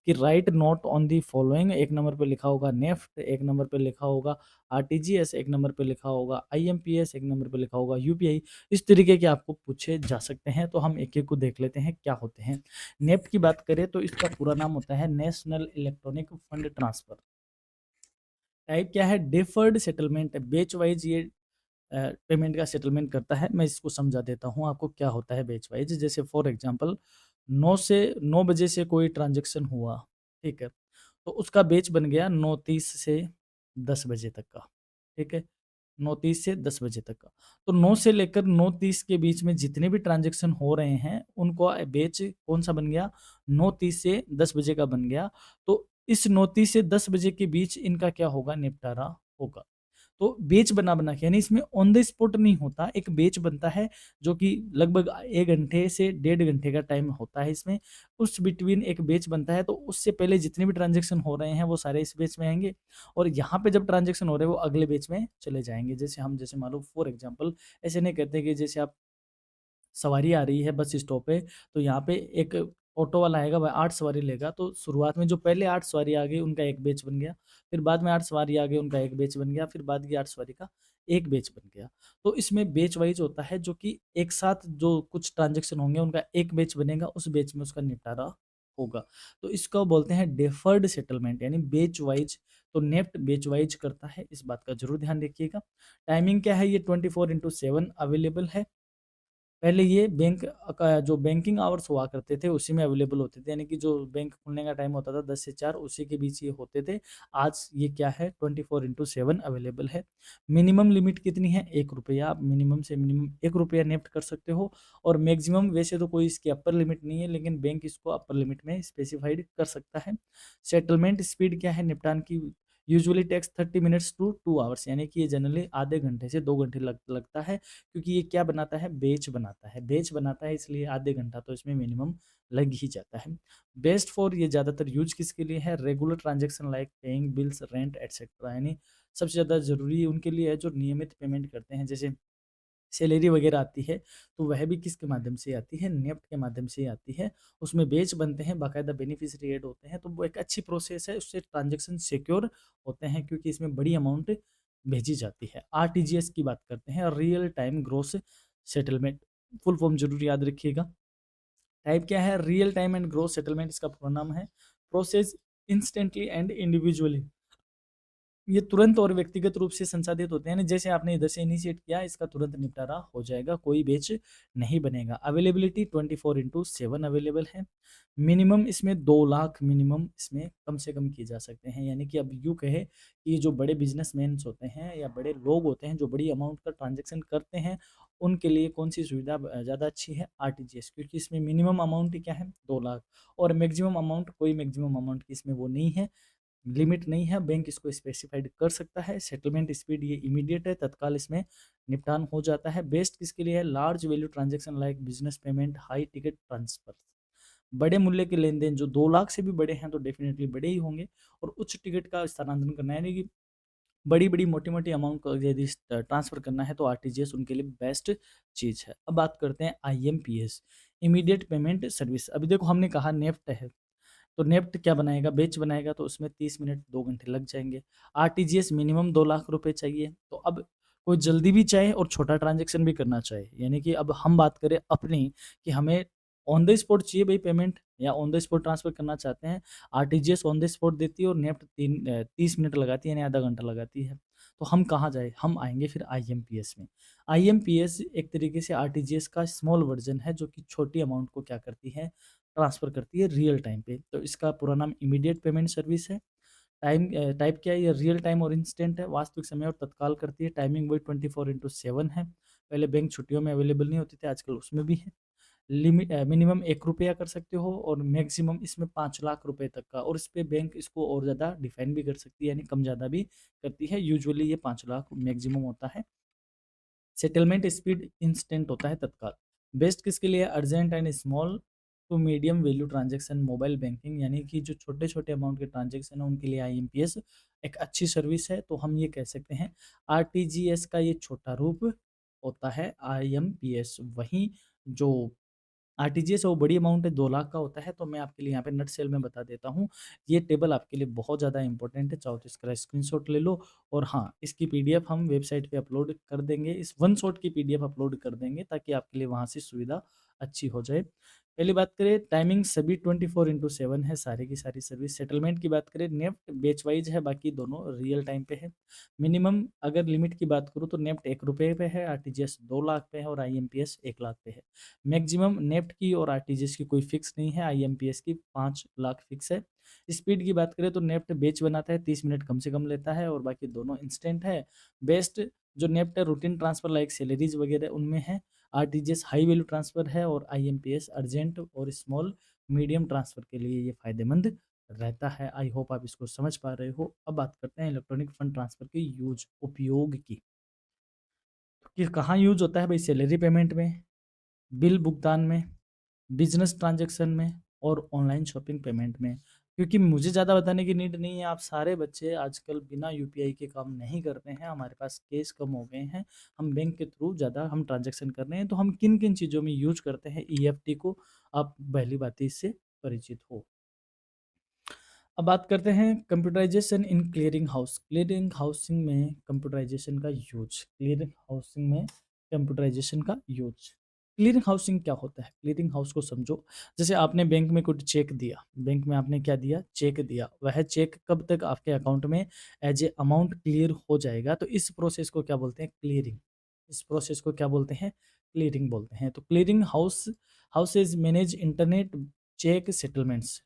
कि right note on the following. एक नंबर पे लिखा होगा नेफ्ट, एक नंबर पे लिखा होगा आरटीजीएस, एक नंबर पे लिखा होगा आईएमपीएस, एक नंबर पे लिखा होगा यूपीआई। इस तरीके के आपको पूछे जा सकते हैं। तो हम एक-एक को देख लेते हैं क्या होते हैं। नेफ्ट की बात करें तो इसका पूरा नाम होता है national electronic fund transfer. Type क्या है? डिफर्ड सेटलमेंट है, बैच वाइज ये पेमेंट का सेटलमेंट करता है। मैं इसको समझा देता हूँ आपको क्या होता है बैच वाइज। जैसे फॉर एग्जांपल 9 बजे से कोई ट्रांजैक्शन हुआ, ठीक है? तो उसका बैच बन गया 9:30 से 10 बजे तक का, ठीक है? 9:30 से 10 बजे तक का। तो 9 से लेकर 9:30 के बीच में जितने भी ट्रांज़ैक्शन हो रहे हैं, उनको बैच कौन-सा बन गया? 9:30 से 10 बजे का बन गया। तो इस 9:30 से 10 बजे के बीच इनका क्या होगा? निपटारा होगा। तो बैच बना-बना के, यानी इसमें ऑन द स्पॉट नहीं होता, एक बैच बनता है जो कि लगभग 1 घंटे से 1.5 घंटे का टाइम होता है इसमें। उस बिटवीन एक बैच बनता है, तो उससे पहले जितने भी ट्रांज़ैक्शन हो रहे हैं वो सारे इस बैच में आएँगे, और यहाँ पे जब ट्रांज़ैक्शन हो रहे हैं वो अगले बैच में चले जाएँगे। जैसे मान लो फॉर एग्ज़ाम्पल, ऐसे नहीं कहते कि जैसे आप सवारी आ रही है बस स्टॉप पे, तो यहाँ पे एक ऑटो वाला आएगा, वह 8 सवारी लेगा, तो शुरुआत में जो पहले 8 सवारी आ गई उनका एक बैच बन गया, फिर बाद में 8 सवारी आ गई उनका एक बैच बन गया, फिर बाद की 8 सवारी का एक बैच बन गया। तो इसमें बैच वाइज़ होता है, जो कि एक साथ जो कुछ ट्रांज़ैक्शन होंगे उनका एक बैच बनेगा, उस बैच में उसका निपटारा होगा। तो इसको बोलते हैं डेफर्ड सेटलमेंट, यानी बैच वाइज़। तो नेफ्ट बैच वाइज़ करता है, इस बात का ज़रूर ध्यान रखिएगा। टाइमिंग क्या है? ये 24/7 अवेलेबल है। पहले ये बैंक का जो बैंकिंग आवर्स हुआ करते थे उसी में अवेलेबल होते थे, यानी कि जो बैंक खुलने का टाइम होता था 10 से 4, उसी के बीच ये होते थे। आज ये क्या है? 24/7 अवेलेबल है। मिनिमम लिमिट कितनी है? ₹1। आप मिनिमम से मिनिमम ₹1 नेफ्ट कर सकते हो, और मैक्सिमम वैसे तो कोई इसकी अपर लिमिट नहीं है, लेकिन बैंक इसको अपर लिमिट में स्पेसिफाइड कर सकता है। सेटलमेंट स्पीड क्या है निपटान की? Usually takes 30 minutes to 2 hours, यानी कि ये जनरली आधे घंटे से 2 घंटे लगता है, क्योंकि ये क्या बनाता है? बैच बनाता है, इसलिए आधे घंटा तो इसमें मिनिमम लग ही जाता है। बेस्ट फॉर, ये ज़्यादातर यूज़ किसके लिए है? Regular transaction like paying bills, rent etcetera, यानी सबसे ज़्यादा ज़रूरी उनके लिए है जो नियमित पेमेंट करते हैं। जैसे सैलरी वगैरह आती है, तो वह भी किसके माध्यम से आती है? नेफ्ट के माध्यम से ही आती है। उसमें बैच बनते हैं, बाकायदा बेनिफिशियरी ऐड होते हैं, तो वो एक अच्छी प्रोसेस है, उससे ट्रांज़ैक्शन सिक्योर होते हैं, क्योंकि इसमें बड़ी अमाउंट भेजी जाती है। आरटीजीएस की बात करते हैं, real time gross settlement, full form ज़रूर याद रखिएगा। टाइप क्या है? Real time and gross settlement, इसका पूरा नाम है। प्रोसेस इंस्टेंटली एंड इंडिविजुअली, ये तुरंत और व्यक्तिगत रूप से संसाधित होते हैं ना, जैसे आपने इधर से इनिशिएट किया, इसका तुरंत निपटारा हो जाएगा, कोई बैच नहीं बनेगा। अवेलेबिलिटी 24/7 अवेलेबल है। मिनिमम इसमें 2 लाख मिनिमम इसमें कम से कम किए जा सकते हैं। यानी कि अब यूँ कहें कि जो बड़े बिज़नेसमैन्स होते हैं या बड़े लोग होते हैं जो बड़ी अमाउंट का ट्रांज़ैक्शन करते हैं, उनके लिए कौन-सी सुविधा ज़्यादा अच्छी है? आरटीजीएस, क्योंकि इसमें मिनिमम अमाउंट ही क्या है? 2 लाख, और मैक्सिमम अमाउंट, कोई मैक्सिमम अमाउंट की इसमें वो नहीं है, लिमिट नहीं है, बैंक इसको स्पेसिफाइड कर सकता है। सेटलमेंट स्पीड ये इमीडिएट है, तत्काल इसमें निपटान हो जाता है। बेस्ट किसके लिए है? Large value transaction like business payment, high ticket transfer. बड़े मूल्य के लेन-देन जो 2 लाख से भी बड़े हैं तो डेफिनिटली बड़े ही होंगे, और उच्च टिकट का स्थानांतरण करना है, यानी कि बड़ी-बड़ी, मोटी-मोटी अमाउंट को यदि ट्रांसफ़र करना है तो आरटीजीएस उनके लिए बेस्ट चीज़ है। अब बात करते हैं आईएमपीएस, इमीडिएट पेमेंट सर्विस। अभी देखो हमने कहा नेफ्ट है, तो नेफ्ट क्या बनाएगा? बैच बनाएगा, तो उसमें 30 मिनट 2 घंटे लग जाएँगे। आरटीजीएस मिनिमम 2 लाख रुपए चाहिए। तो अब कोई जल्दी भी चाहे और छोटा ट्रांज़ैक्शन भी करना चाहे, यानी कि अब हम बात करें अपनी कि हमें ऑन द स्पॉट चाहिए भई पेमेंट, या ऑन द स्पॉट ट्रांसफ़र करना चाहते हैं। आरटीजीएस ऑन द स्पॉट देती है और नेफ्ट 30 मिनट लगाती है, यानी आधा घंटा लगाती है। तो हम कहाँ जाएँ? हम आएँगे फिर आईएमपीएस में। आईएमपीएस एक तरीके से आरटीजीएस का स्मॉल वर्ज़न है, जो कि छोटी अमाउंट को क्या करती है? ट्रांसफ़र करती है रियल टाइम पे। तो इसका पूरा नाम इमीडिएट पेमेंट सर्विस है। टाइप क्या है? ये रियल टाइम और इंस्टेंट है, वास्तविक समय और तत्काल करती है। टाइमिंग वही 24/7 है। पहले बैंक छुट्टियों में अवेलेबल नहीं होते थे, आजकल उसमें भी है। मिनिमम ₹1 कर सकते हो, और मैक्सिमम इसमें 5 लाख रुपए तक का, और इसपे बैंक इसको और ज़्यादा डिफाइन भी कर सकती है, यानी कम ज़्यादा भी करती है। यूजुअली ये 5 लाख मैक्सिमम होता है। सेटलमेंट स्पीड इंस्टेंट होता है, तत्काल। बेस्ट किसके लिए? Urgent and small to medium value transaction mobile banking, यानी कि जो छोटे-छोटे अमाउंट के ट्रांजैक्शन है उनके लिए आईएमपीएस एक अच्छी सर्विस है। तो हम ये कह सकते हैं आरटीजीएस का ये छोटा रूप होता है आईएमपीएस। वहीं जो आरटीजीएस है वो बड़ी अमाउंट है, 2 लाख का होता है। तो मैं आपके लिए यहाँ पे नट सेल में बता देता हूँ। ये टेबल आपके लिए बहुत ज़्यादा इंपॉर्टेंट है, चाहो तो इसका स्क्रीनशॉट ले लो, और हाँ, इसकी पीडीएफ हम वेबसाइट पे अपलोड कर देंगे। इस वन शॉट की पीडीएफ अपलोड कर देंगे ताकि आपके लिए वहाँ से सुविधा अच्छी हो जाए। पहली बात करें, टाइमिंग सभी 24/7 है, सारी की सारी सर्विस। सेटलमेंट की बात करें, नेफ्ट बैच वाइज है, बाकी दोनों रियल टाइम पे है। मिनिमम अगर लिमिट की बात करूँ तो नेफ्ट ₹1 पे है, आरटीजीएस 2 लाख पे है, और आईएमपीएस 1 लाख पे है। मैक्सिमम नेफ्ट की और आरटीजीएस की कोई फिक्स नहीं है, आईएमपीएस की 5 लाख फिक्स है। स्पीड की बात करें तो नेफ्ट बैच बनाता है, 30 मिनट कम से कम लेता है, और बाकी दोनों इंस्टेंट है। बेस्ट जो नेफ्ट है रूटीन ट्रांसफर लाइक सैलरीज वगैरह उनमें है। आरटीजीएस हाई वैल्यू ट्रांसफर है, और आईएमपीएस अर्जेंट और स्मॉल मीडियम ट्रांसफर के लिए ये फ़ायदेमंद रहता है। आई होप आप इसको समझ पा रहे हो। अब बात करते हैं इलेक्ट्रॉनिक फंड ट्रांसफर के उपयोग की। कि कहाँ यूज़ होता है भाई? सैलरी पेमेंट में, बिल भुगतान में, बिज़नेस ट्रांज़ैक्शन में, और ऑनलाइन शॉपिंग पेमेंट में। क्योंकि मुझे ज़्यादा बताने की नीड नहीं है, आप सारे बच्चे आजकल बिना यूपीआई के काम नहीं करते हैं, हमारे पास कैश कम हो गए हैं, हम बैंक के थ्रू ज़्यादा हम ट्रांज़ैक्शन कर रहे हैं, तो हम किन-किन चीज़ों में यूज़ करते हैं ईएफटी को, आप पहली बात इससे परिचित हो। अब बात करते हैं कंप्यूटराइज़ेशन इन क्लीयरिंग हाउस। क्लीयरिंग हाउसिंग में कंप्यूटराइज़ेशन का यूज़। क्लीयरिंग हाउसिंग में कंप्यूटराइज़ेशन का यूज़। क्लीयरिंग हाउसिंग क्या होता है? क्लीयरिंग हाउस को समझो, जैसे आपने बैंक में कुछ चेक दिया, बैंक में आपने क्या दिया? चेक दिया। वह चेक कब तक आपके अकाउंट में एज़ ए अमाउंट क्लियर हो जाएगा, तो इस प्रोसेस को क्या बोलते हैं? क्लीयरिंग। इस प्रोसेस को क्या बोलते हैं? क्लीयरिंग बोलते हैं। तो clearing houses manage interbank cheque settlements.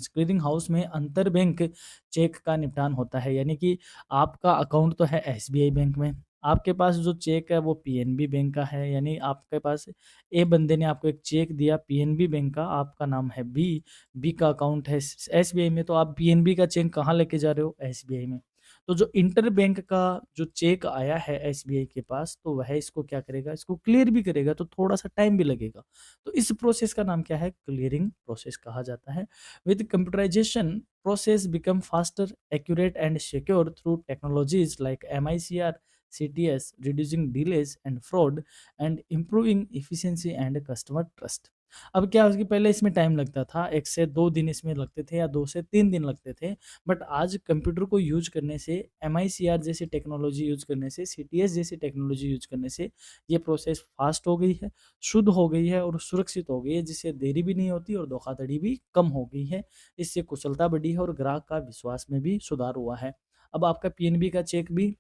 Clearing house में अंतरबैंक चेक का निपटान होता है, यानी कि आपका अकाउंट तो है एसबीआई बैंक में, आपके पास जो चेक है वो पीएनबी बैंक का है, यानी आपके पास ए बंदे ने आपको एक चेक दिया पीएनबी बैंक का, आपका नाम है बी का अकाउंट है एसबीआई में, तो आप पीएनबी का चेक कहाँ लेके जा रहे हो? एसबीआई में। तो जो इंटर बैंक का जो चेक आया है एसबीआई के पास, तो वह इसको क्या करेगा? इसको क्लियर भी करेगा, तो थोड़ा-सा टाइम भी लगेगा। तो इस प्रोसेस का नाम क्या है? क्लियरिंग प्रोसेस कहा जाता है। With computerisation process become faster, accurate and secure through technologies like MICR, CTS, reducing delays and fraud and improving efficiency and customer trust. अब क्या है कि पहले इसमें टाइम लगता था, 1 से 2 दिन इसमें लगते थे या 2 से 3 दिन लगते थे। बट आज कंप्यूटर को यूज़ करने से, एमआईसीआर जैसी टेक्नोलॉजी यूज़ करने से, सीटीएस जैसी टेक्नोलॉजी यूज़ करने से ये प्रोसेस फ़ास्ट हो गई है, शुद्ध हो गई है और सुरक्षित हो गई है, जिससे देरी भी नहीं होती और धोखाधड़ी भी कम हो गई है। इससे कुशलता बढ़ी है और ग्राहक का विश्वास में भी सुधार हुआ है। अब आपका पीएनबी का चेक भी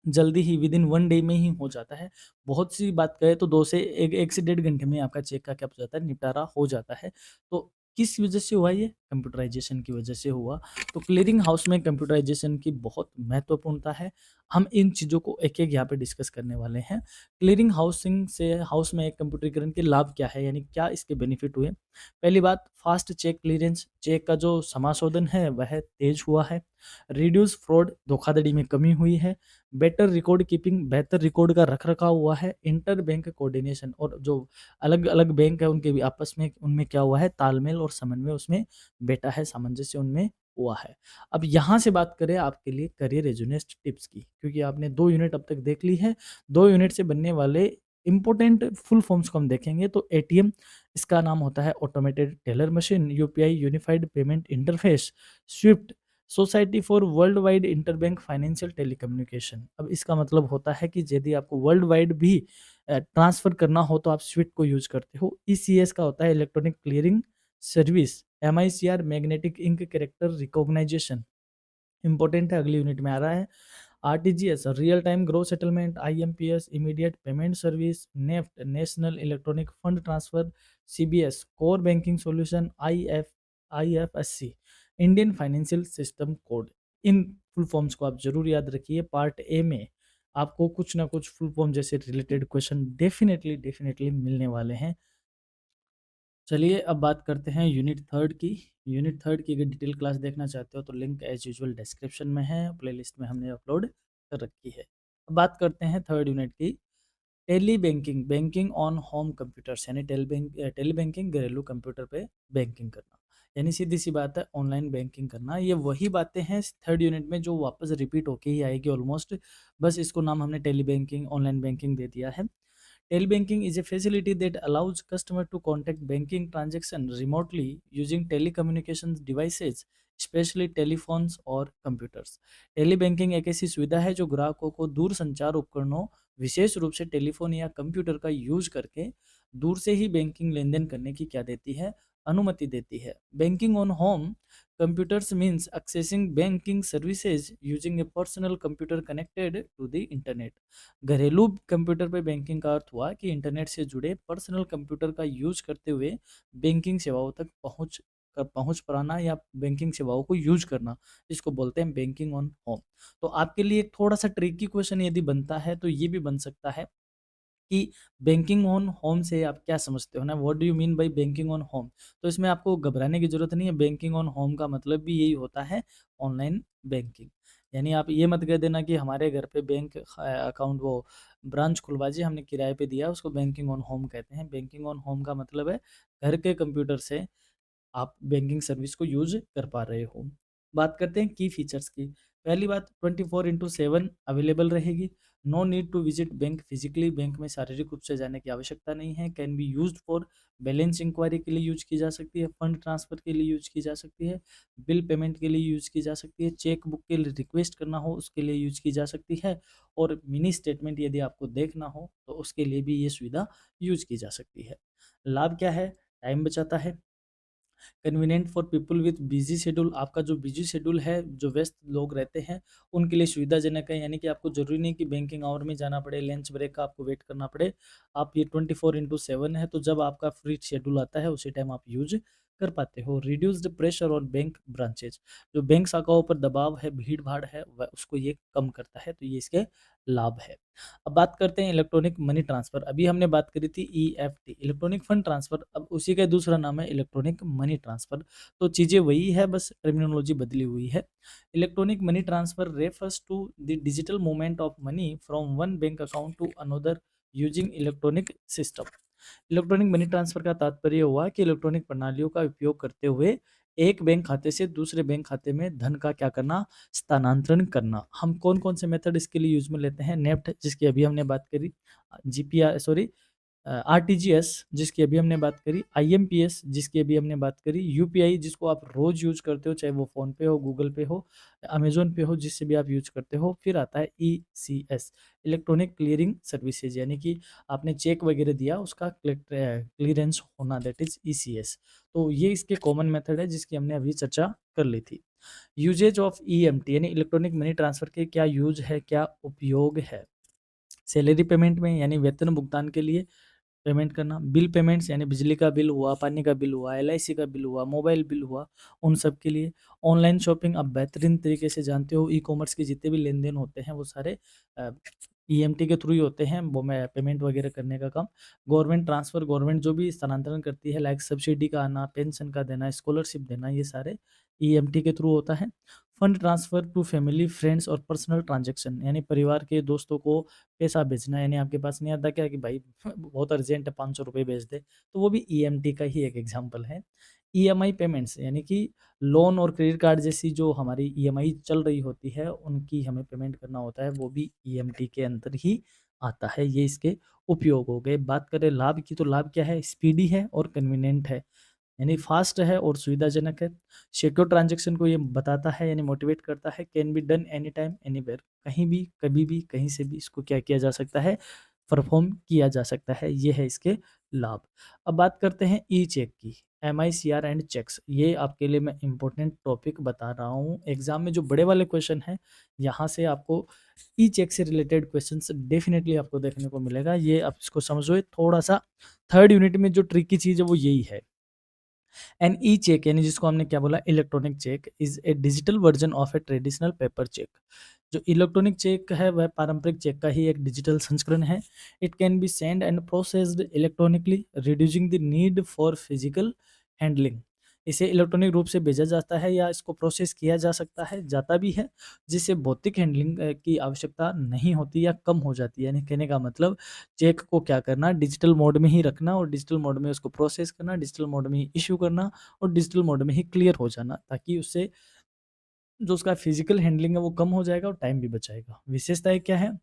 जल्दी ही विदिन 1 डे में ही हो जाता है। बहुत सी बात करें तो 2 से 1 से डेढ़ घंटे में आपका चेक का क्या हो जाता है, निपटारा हो जाता है। तो किस वजह से हुआ ये? कंप्यूटराइज़ेशन की वजह से हुआ। तो क्लीयरिंग हाउस में कंप्यूटराइज़ेशन की बहुत महत्वपूर्णता है। हम इन चीज़ों को एक-एक यहाँ पे डिस्कस करने वाले हैं। क्लीयरिंग हाउसिंग से हाउस में एक कंप्यूटरीकरण के लाभ क्या है? यानी क्या इसके बेनिफिट हुए? पहली बात, फास्ट चेक क्लीयरेंस, चेक का जो समाशोधन है वह तेज़ हुआ है। रिड्यूस फ्रॉड, धोखाधड़ी में कमी हुई है। बेटर रिकॉर्ड कीपिंग, बेहतर रिकॉर्ड का रख-रखाव हुआ है। इंटर बैंक कोऑर्डिनेशन, और जो अलग-अलग बैंक है उनके भी आपस में उनमें क्या हुआ है, तालमेल और समन्वय उसमें बैठा है, सामंजस्य उनमें हुआ है। अब यहाँ से बात करें आपके लिए करियर रेज़ोनेस्ट टिप्स की, क्योंकि आपने 2 यूनिट अब तक देख ली है। 2 यूनिट से बनने वाले इम्पोर्टेंट फुल फॉर्म्स को हम देखेंगे। तो एटीएम, इसका नाम होता है automated teller machine. UPI, unified payment interface. Swift, society for world wide interbank financial telecommunication. अब इसका मतलब होता है कि यदि आपको वर्ल्ड वाइड भी ट्रांसफ़र करना हो तो आप स्विफ्ट को यूज़ करते हो। ईसीएस का होता है electronic clearing service. MICR, magnetic ink character recognization, important है, अगली यूनिट में आ रहा है। RTGS, real time growth settlement. IMPS, immediate payment service. NEFT, national electronic fund transfer. CBS, core banking solution. IFSC, Indian financial system code. इन full forms को आप जरूर याद रखिए। पार्ट ए में आपको कुछ ना कुछ फुल फॉर्म जैसे रिलेटेड क्वेश्चन डेफिनेटली डेफिनेटली मिलने वाले हैं। चलिए अब बात करते हैं यूनिट थर्ड की। यूनिट थर्ड की अगर डिटेल क्लास देखना चाहते हो तो लिंक एज यूजुअल डिस्क्रिप्शन में है, प्लेलिस्ट में हमने अपलोड कर रखी है। अब बात करते हैं थर्ड यूनिट की। Tele banking, banking on home computers, यानी टेली बैंकिंग, घरेलू कंप्यूटर पे बैंकिंग करना, यानी सीधी सी बात है ऑनलाइन बैंकिंग करना। ये वही बातें हैं थर्ड यूनिट में जो वापस रिपीट होके ही आएगी ऑलमोस्ट, बस इसको नाम हमने टेली बैंकिंग, ऑनलाइन बैंकिंग दे दिया है। Telebanking is a facility that allows customer to contact banking transaction remotely using telecommunications devices, specially telephones और कंप्यूटर्स। टेलीबैंकिंग एक ऐसी सुविधा है जो ग्राहकों को दूर संचार उपकरणों, विशेष रूप से टेलीफोन या कंप्यूटर का यूज करके दूर से ही बैंकिंग लेन देन करने की क्या देती है, अनुमति देती है। Banking on home computers means accessing banking services using a personal computer connected to the internet। घरेलू कंप्यूटर पे बैंकिंग का अर्थ हुआ कि इंटरनेट से जुड़े पर्सनल कंप्यूटर का यूज करते हुए बैंकिंग सेवाओं तक पहुंच पाना या बैंकिंग सेवाओं को यूज करना, जिसको बोलते हैं बैंकिंग ऑन होम। तो आपके लिए एक थोड़ा सा ट्रिकी क्वेश्चन यदि बनता है तो ये भी बन सकता है कि बैंकिंग ऑन होम से आप क्या समझते हो ना, what do you mean bye banking on home. तो इसमें आपको घबराने की जरूरत नहीं है। बैंकिंग ऑन होम का मतलब भी यही होता है, ऑनलाइन बैंकिंग। यानी आप ये मत कह देना कि हमारे घर पे बैंक अकाउंट, वो ब्रांच खुलवा जी हमने किराए पे दिया, उसको बैंकिंग ऑन होम कहते हैं। बैंकिंग ऑन होम का मतलब है घर के कंप्यूटर से आप बैंकिंग सर्विस को यूज़ कर पा रहे हो। बात करते हैं की फीचर्स की। पहली बात, 24/7 अवेलेबल रहेगी। No need to visit bank physically, bank में शारीरिक रूप से जाने की आवश्यकता नहीं है। Can be used for balance enquiry के लिए यूज की जा सकती है, फंड ट्रांसफर के लिए यूज की जा सकती है, बिल पेमेंट के लिए यूज की जा सकती है, चेक बुक के लिए रिक्वेस्ट करना हो उसके लिए यूज की जा सकती है, और मिनी स्टेटमेंट यदि आपको देखना हो तो उसके लिए भी ये सुविधा यूज की जा सकती है। लाभ क्या है? टाइम बचाता है। Convenient for people with busy schedule, आपका जो बिजी शेड्यूल है, जो व्यस्त लोग रहते हैं उनके लिए सुविधाजनक है। यानी कि आपको जरूरी नहीं कि बैंकिंग आवर में जाना पड़े, लंच ब्रेक का आपको वेट करना पड़े। आप ये 24/7 है, तो जब आपका फ्री शेड्यूल आता है उसी टाइम आप यूज कर पाते हो। रिड्यूस्ड प्रेशर और बैंक ब्रांचेज, जो बैंक शाखाओं पर दबाव है, भीड़ भाड़ है, वह उसको ये कम करता है, तो ये इसके लाभ है। अब बात करते हैं इलेक्ट्रॉनिक मनी ट्रांसफर। अभी हमने बात करी थी ईएफटी, इलेक्ट्रॉनिक फंड ट्रांसफर, अब उसी का दूसरा नाम है इलेक्ट्रॉनिक मनी ट्रांसफर। तो चीज़ें वही है, बस टर्मिनोलॉजी बदली हुई है। Electronic money transfer refers to the digital movement of money from one bank account to another using electronic system. Electronic money transfer का तात्पर्य हुआ कि इलेक्ट्रॉनिक प्रणालियों का उपयोग करते हुए एक बैंक खाते से दूसरे बैंक खाते में धन का क्या करना, स्थानांतरण करना। हम कौन कौन से मेथड इसके लिए यूज में लेते हैं? नेफ्ट, जिसकी अभी हमने बात करी, जीपीआर, सॉरी, आरटीजीएस जिसकी अभी हमने बात करी, आईएमपीएस जिसकी अभी हमने बात करी, यूपीआई जिसको आप रोज़ यूज़ करते हो, चाहे वो फ़ोनपे हो, गूगल पे हो, अमेज़न पे हो, जिससे भी आप यूज़ करते हो। फिर आता है ईसीएस, इलेक्ट्रॉनिक क्लियरिंग सर्विसेज, यानी कि आपने चेक वगैरह दिया उसका क्लीयरेंस होना, दैट इज़ ईसीएस। तो ये इसके कॉमन मेथड है जिसकी हमने अभी चर्चा कर ली थी। यूजेज ऑफ ईएमटी यानी इलेक्ट्रॉनिक मनी ट्रांसफ़र के क्या यूज़ है, क्या उपयोग है? सैलरी पेमेंट में यानी वेतन भुगतान के लिए पेमेंट करना, बिल पेमेंट्स यानी बिजली का बिल हुआ, पानी का बिल हुआ, एलआईसी का बिल हुआ, मोबाइल बिल हुआ, उन सब के लिए। ऑनलाइन शॉपिंग आप बेहतरीन तरीके से जानते हो, ई-कॉमर्स के जितने भी लेन-देन होते हैं वो सारे ईएमटी के थ्रू ही होते हैं, वो मैं पेमेंट वगैरह करने का काम। गवर्नमेंट ट्रांसफ़र, गवर्नमेंट जो भी स्थानांतरण करती है, लाइक सब्सिडी का आना, पेंशन का देना, स्कॉलरशिप देना, ये सारे ईएमटी के थ्रू होता है। Fund transfer to family, friends और पर्सनल ट्रांज़ैक्शन यानी परिवार के दोस्तों को पैसा भेजना, यानी आपके पास नहीं आता क्या कि भाई बहुत अर्जेंट है, ₹500 भेज दे, तो वो भी ईएमटी का ही एक एग्जांपल है। ईएमआई पेमेंट्स यानी कि लोन और क्रेडिट कार्ड जैसी जो हमारी ईएमआई चल रही होती है, उनकी हमें पेमेंट करना होता है, वो भी ईएमटी के अंदर ही आता है। ये इसके उपयोग हो गए। बात करें लाभ की, तो लाभ क्या है? स्पीडी है और कन्वीनिएंट है, यानी फास्ट है और सुविधाजनक है। सिक्योर ट्रांजैक्शन को ये बताता है यानी मोटिवेट करता है। Can be done any time anywhere, कहीं भी, कभी भी, कहीं से भी इसको क्या किया जा सकता है? परफ़ॉर्म किया जा सकता है। ये है इसके लाभ। अब बात करते हैं ई-चेक की, एमआईसीआर एंड चेक्स। ये आपके लिए मैं इम्पोर्टेंट टॉपिक बता रहा हूँ। एग्ज़ाम में जो बड़े वाले क्वेश्चन हैं, यहाँ से आपको ई-चेक से रिलेटेड क्वेश्चंस डेफ़िनिटली आपको देखने को मिलेगा। ये आप इसको समझो, थोड़ा-सा 3rd यूनिट में जो ट्रिकी चीज़ है वो यही है। एन ई चेक यानी जिसको हमने क्या बोला, electronic cheque is a digital version of a traditional paper cheque. जो इलेक्ट्रॉनिक चेक है वह पारंपरिक चेक का ही एक डिजिटल संस्करण है। It can be send and processed electronically, reducing the need for physical handling. इसे इलेक्ट्रॉनिक रूप से भेजा जाता है या इसको प्रोसेस किया जा सकता है, जाता भी है, जिससे भौतिक हैंडलिंग की आवश्यकता नहीं होती या कम हो जाती है। यानी कहने का मतलब, चेक को क्या करना, डिजिटल मोड में ही रखना और डिजिटल मोड में उसको प्रोसेस करना, डिजिटल मोड में ही इश्यू करना और डिजिटल मोड में ही क्लियर हो जाना, ताकि उससे जो उसका फिजिकल हैंडलिंग है वो कम हो जाएगा और टाइम भी बचाएगा। विशेषताएँ क्या है?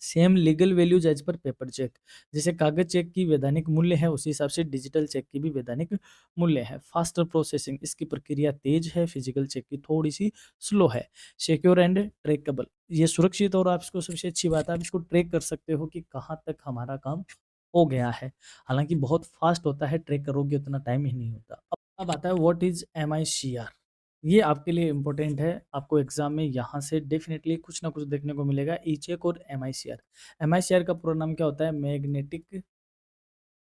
Same legal values as per paper cheque. जैसे कागज चेक की वैधानिक मूल्य है, उसी हिसाब से डिजिटल चेक की भी वैधानिक मूल्य है। फास्टर प्रोसेसिंग, इसकी प्रक्रिया तेज है, फिजिकल चेक की थोड़ी सी स्लो है। सिक्योर एंड ट्रैकेबल, ये सुरक्षित और आप इसको, सबसे अच्छी बात है आप इसको ट्रैक कर सकते हो कि कहाँ तक हमारा काम हो गया है। हालांकि बहुत फास्ट होता है, ट्रैक करोगे उतना टाइम ही नहीं होता। अब आता है व्हाट इज एमआईसीआर। ये आपके लिए इम्पोर्टेंट है, आपको एग्जाम में यहाँ से डेफिनेटली कुछ ना कुछ देखने को मिलेगा, ई चेक और एमआईसीआर। एमआईसीआर का पूरा नाम क्या होता है? Magnetic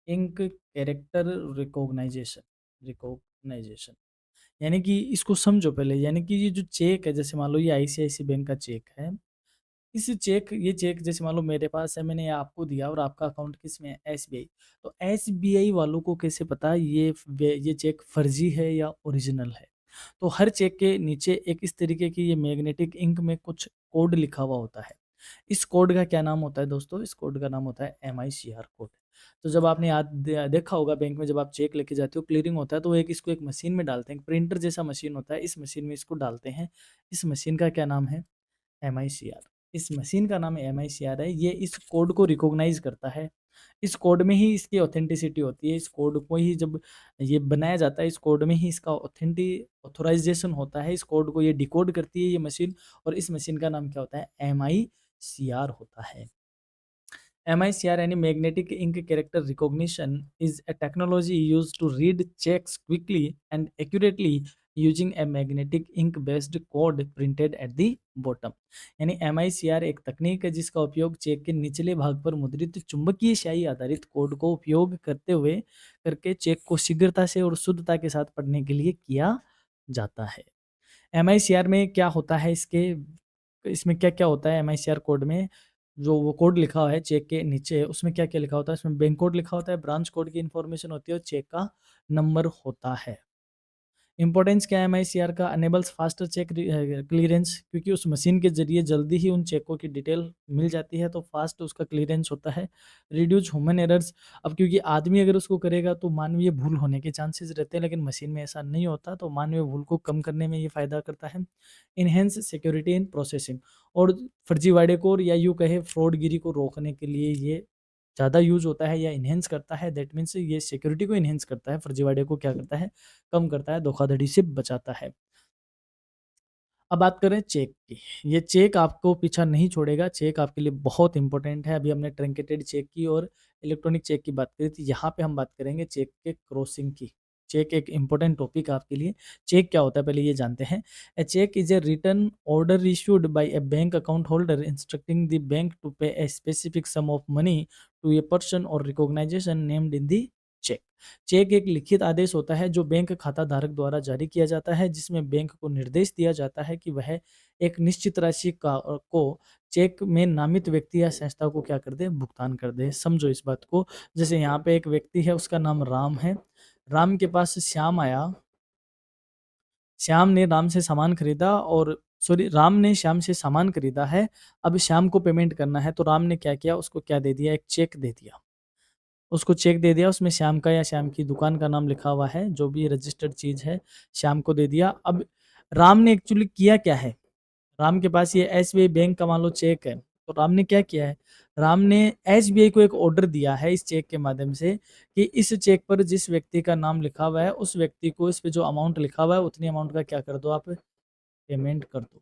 ink character recognization, recognization. यानी कि इसको समझो पहले, यानी कि ये जो चेक है, जैसे मान लो ये आईसीआईसी बैंक का चेक है, इस चेक, ये चेक जैसे मान लो मेरे पास है, मैंने ये आपको दिया और आपका अकाउंट किस में है? एसबीआई। तो एसबीआई वालों को कैसे पता ये चेक फर्जी है या ओरिजिनल है? तो हर चेक के नीचे एक इस तरीके की ये मैग्नेटिक इंक में कुछ कोड लिखा हुआ होता है। इस कोड का क्या नाम होता है दोस्तों? इस कोड का नाम होता है एमआईसीआर कोड। तो जब आपने याद देखा होगा, बैंक में जब आप चेक लेके जाते हो, क्लियरिंग होता है, तो वो इसको एक मशीन में डालते हैं, प्रिंटर जैसा मशीन होता है, इस मशीन में इसको डालते हैं। इस मशीन का क्या नाम है? एमआईसीआर। इस मशीन का नाम एमआईसीआर है। ये इस कोड को रिकॉग्नाइज करता है। इस कोड में ही इसकी ऑथेंटिसिटी होती है। इस कोड को ही जब ये बनाया जाता है, इस कोड में ही इसका ऑथराइजेशन होता है। इस कोड को ये डिकोड करती है ये मशीन, और इस मशीन का नाम क्या होता है? एमआईसीआर होता है। MICR यानी magnetic ink character recognition is a technology used to read checks quickly and accurately using a magnetic ink based code printed at the bottom। यानी MICR एक तकनीक है जिसका उपयोग चेक के निचले भाग पर मुद्रित चुंबकीय स्याही आधारित कोड को उपयोग करते हुए करके चेक को शीघ्रता से और शुद्धता के साथ पढ़ने के लिए किया जाता है। MICR में क्या होता है, इसमें क्या-क्या होता है MICR कोड में? जो वो कोड लिखा हुआ है चेक के नीचे, उसमें क्या-क्या लिखा होता है? इसमें बैंक कोड लिखा होता है, ब्रांच कोड की इन्फॉर्मेशन होती है और चेक का नंबर होता है। इम्पोर्टेंस क्या है एमआईसीआर का? अनेबल्स फास्टर चेक क्लीयरेंस, क्योंकि उस मशीन के ज़रिए जल्दी ही उन चेकों की डिटेल मिल जाती है, तो फास्ट उसका क्लीयरेंस होता है। रिड्यूस ह्यूमन एरर्स, अब क्योंकि आदमी अगर उसको करेगा तो मानवीय भूल होने के चांसेस रहते हैं, लेकिन मशीन में ऐसा नहीं होता, तो मानवीय भूल को कम करने में ये फ़ायदा करता है। इनहेंस सिक्योरिटी इन प्रोसेसिंग, और फर्जीवाड़े को या यूँ कहे फ्रॉडगिरी को रोकने के लिए ये ज़्यादा यूज़ होता है या इन्हेंस करता है, दैट मीन्स ये सिक्योरिटी को इन्हेंस करता है, फर्जीवाड़े को क्या करता है, कम करता है, धोखाधड़ी से बचाता है। अब बात करें चेक की। ये चेक आपको पीछा नहीं छोड़ेगा, चेक आपके लिए बहुत इंपॉर्टेंट है। अभी हमने ट्रंकेटेड चेक की और इलेक्ट्रॉनिक चेक की बात करी थी, यहाँ पे हम बात करेंगे चेक के क्रॉसिंग की। चेक एक इम्पोर्टेंट टॉपिक है आपके लिए। चेक क्या होता है पहले ये जानते हैं। A cheque is a written order issued by a bank account holder instructing the bank to pay a specific sum of money to a person और recognisation named in the cheque. Cheque एक लिखित आदेश होता है जो bank खाता धारक द्वारा जारी किया जाता है, जिसमें बैंक को निर्देश दिया जाता है कि वह एक निश्चित राशि को चेक में नामित व्यक्ति या संस्था को क्या कर दे, भुगतान कर दे। समझो इस बात को। जैसे यहाँ पे एक व्यक्ति है, उसका नाम राम है। राम के पास श्याम आया। श्याम ने राम से सामान खरीदा और सॉरी, राम ने श्याम से सामान खरीदा है। अब श्याम को पेमेंट करना है, तो राम ने क्या किया, उसको क्या दे दिया, एक चेक दे दिया। उसको चेक दे दिया, उसमें श्याम का या श्याम की दुकान का नाम लिखा हुआ है, जो भी रजिस्टर्ड चीज़ है, श्याम को दे दिया। अब राम ने एक्चुअली किया क्या है? राम के पास ये एसबीआई बैंक का मान लो चेक है, तो राम ने क्या किया है? राम ने एसबीआई को एक ऑर्डर दिया है इस चेक के माध्यम से कि इस चेक पर जिस व्यक्ति का नाम लिखा हुआ है, उस व्यक्ति को इस पे जो अमाउंट लिखा हुआ है, उतनी अमाउंट का क्या कर दो आप, पेमेंट कर दो।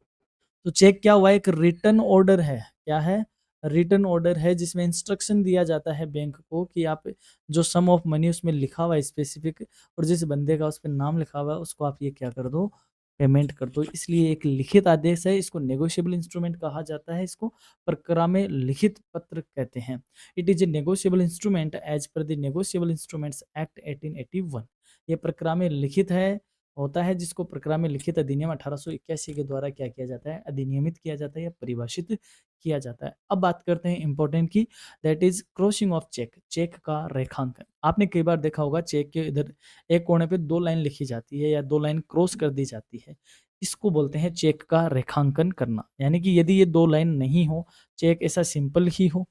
तो चेक क्या हुआ, एक रिटन ऑर्डर है। क्या है? रिटन ऑर्डर है, जिसमें इंस्ट्रक्शन दिया जाता है बैंक को कि आप जो सम ऑफ मनी उसमें लिखा हुआ है स्पेसिफिक, और जिस बंदे का उस पे नाम लिखा हुआ है उसको आप ये क्या कर दो, पेमेंट कर दो। इसलिए एक लिखित आदेश है, इसको नेगोशिएबल इंस्ट्रूमेंट कहा जाता है, इसको प्रक्रिया में लिखित पत्र कहते हैं। It is a negotiable instrument as per the negotiable instruments act 1881। ये प्रक्रिया में लिखित है, होता है, जिसको प्रक्रिया में लिखित अधिनियम 1881 के द्वारा क्या किया जाता है, अधिनियमित किया जाता है या परिभाषित किया जाता है। अब बात करते हैं इंपॉर्टेंट की, that is crossing of cheque. Cheque का रेखांकन। आपने कई बार देखा होगा, चेक के इधर एक कोने पे 2 लाइन लिखी जाती है या 2 लाइन क्रॉस कर दी जाती है। इसको बोलते हैं चेक का रेखांकन करना। यानी कि यदि ये 2 लाइन नहीं हो, चेक ऐसा सिंपल ही हो,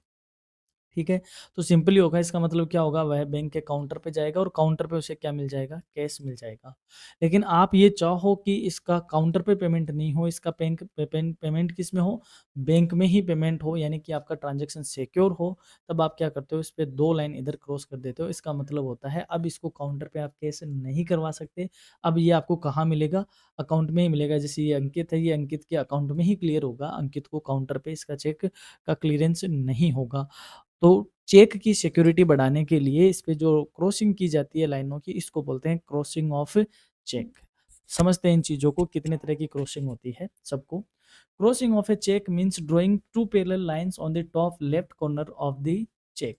ठीक है, तो सिंपली होगा, इसका मतलब क्या होगा, वह बैंक के काउंटर पे जाएगा और काउंटर पे उसे क्या मिल जाएगा, कैश मिल जाएगा। लेकिन आप ये चाहो कि इसका काउंटर पे पेमेंट नहीं हो, इसका पेमेंट किस में हो, बैंक में ही पेमेंट हो, यानी कि आपका ट्रांजैक्शन सिक्योर हो, तब आप क्या करते हो, इस पे 2 लाइन इधर क्रॉस कर देते हो। इसका मतलब होता है अब इसको काउंटर पे आप कैश नहीं करवा सकते। अब ये आपको कहाँ मिलेगा, अकाउंट में ही मिलेगा। जैसे ये अंकित है, ये अंकित के अकाउंट में ही क्लियर होगा, अंकित को काउंटर पे इसका चेक का क्लियरेंस नहीं होगा। तो चेक की सिक्योरिटी बढ़ाने के लिए इस पे जो क्रॉसिंग की जाती है लाइनों की, इसको बोलते हैं क्रॉसिंग ऑफ चेक। समझते हैं इन चीज़ों को, कितने तरह की क्रॉसिंग होती है सबको। Crossing of a cheque means drawing 2 parallel lines on the top left corner of the cheque.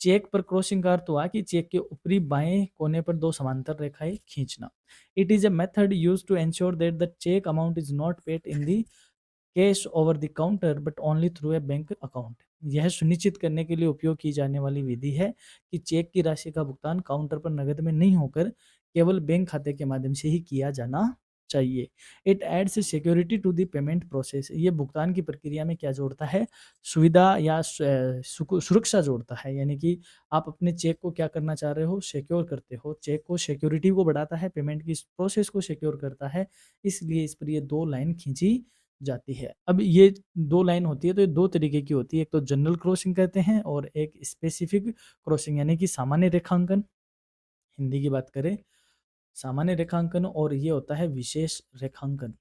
Cheque पर क्रॉसिंग का अर्थ हुआ कि चेक के ऊपरी बाएं कोने पर 2 समांतर रेखाएं खींचना। It is a method used to ensure that the cheque amount is not paid in the cash over the counter but only through a bank account. यह सुनिश्चित करने के लिए उपयोग की जाने वाली विधि है कि चेक की राशि का भुगतान काउंटर पर नकद में नहीं होकर केवल बैंक खाते के माध्यम से ही किया जाना चाहिए। It aids security to the payment process. ये भुगतान की प्रक्रिया में क्या जोड़ता है, सुविधा या सुरक्षा जोड़ता है। यानी कि आप अपने चेक को क्या करना चाह रहे हो, सिक्योर करते हो। चेक को सिक्योरिटी को बढ़ाता है, पेमेंट की प्रोसेस को सिक्योर करता है, इसलिए इस पर ये 2 लाइन खींची जाती है। अब ये 2 लाइन होती है, तो ये 2 तरीके की होती है। एक तो जनरल क्रॉसिंग कहते हैं और एक स्पेसिफिक क्रॉसिंग, यानी कि सामान्य रेखांकन, हिंदी की बात करें, सामान्य रेखांकन, और ये होता है विशेष रेखांकन।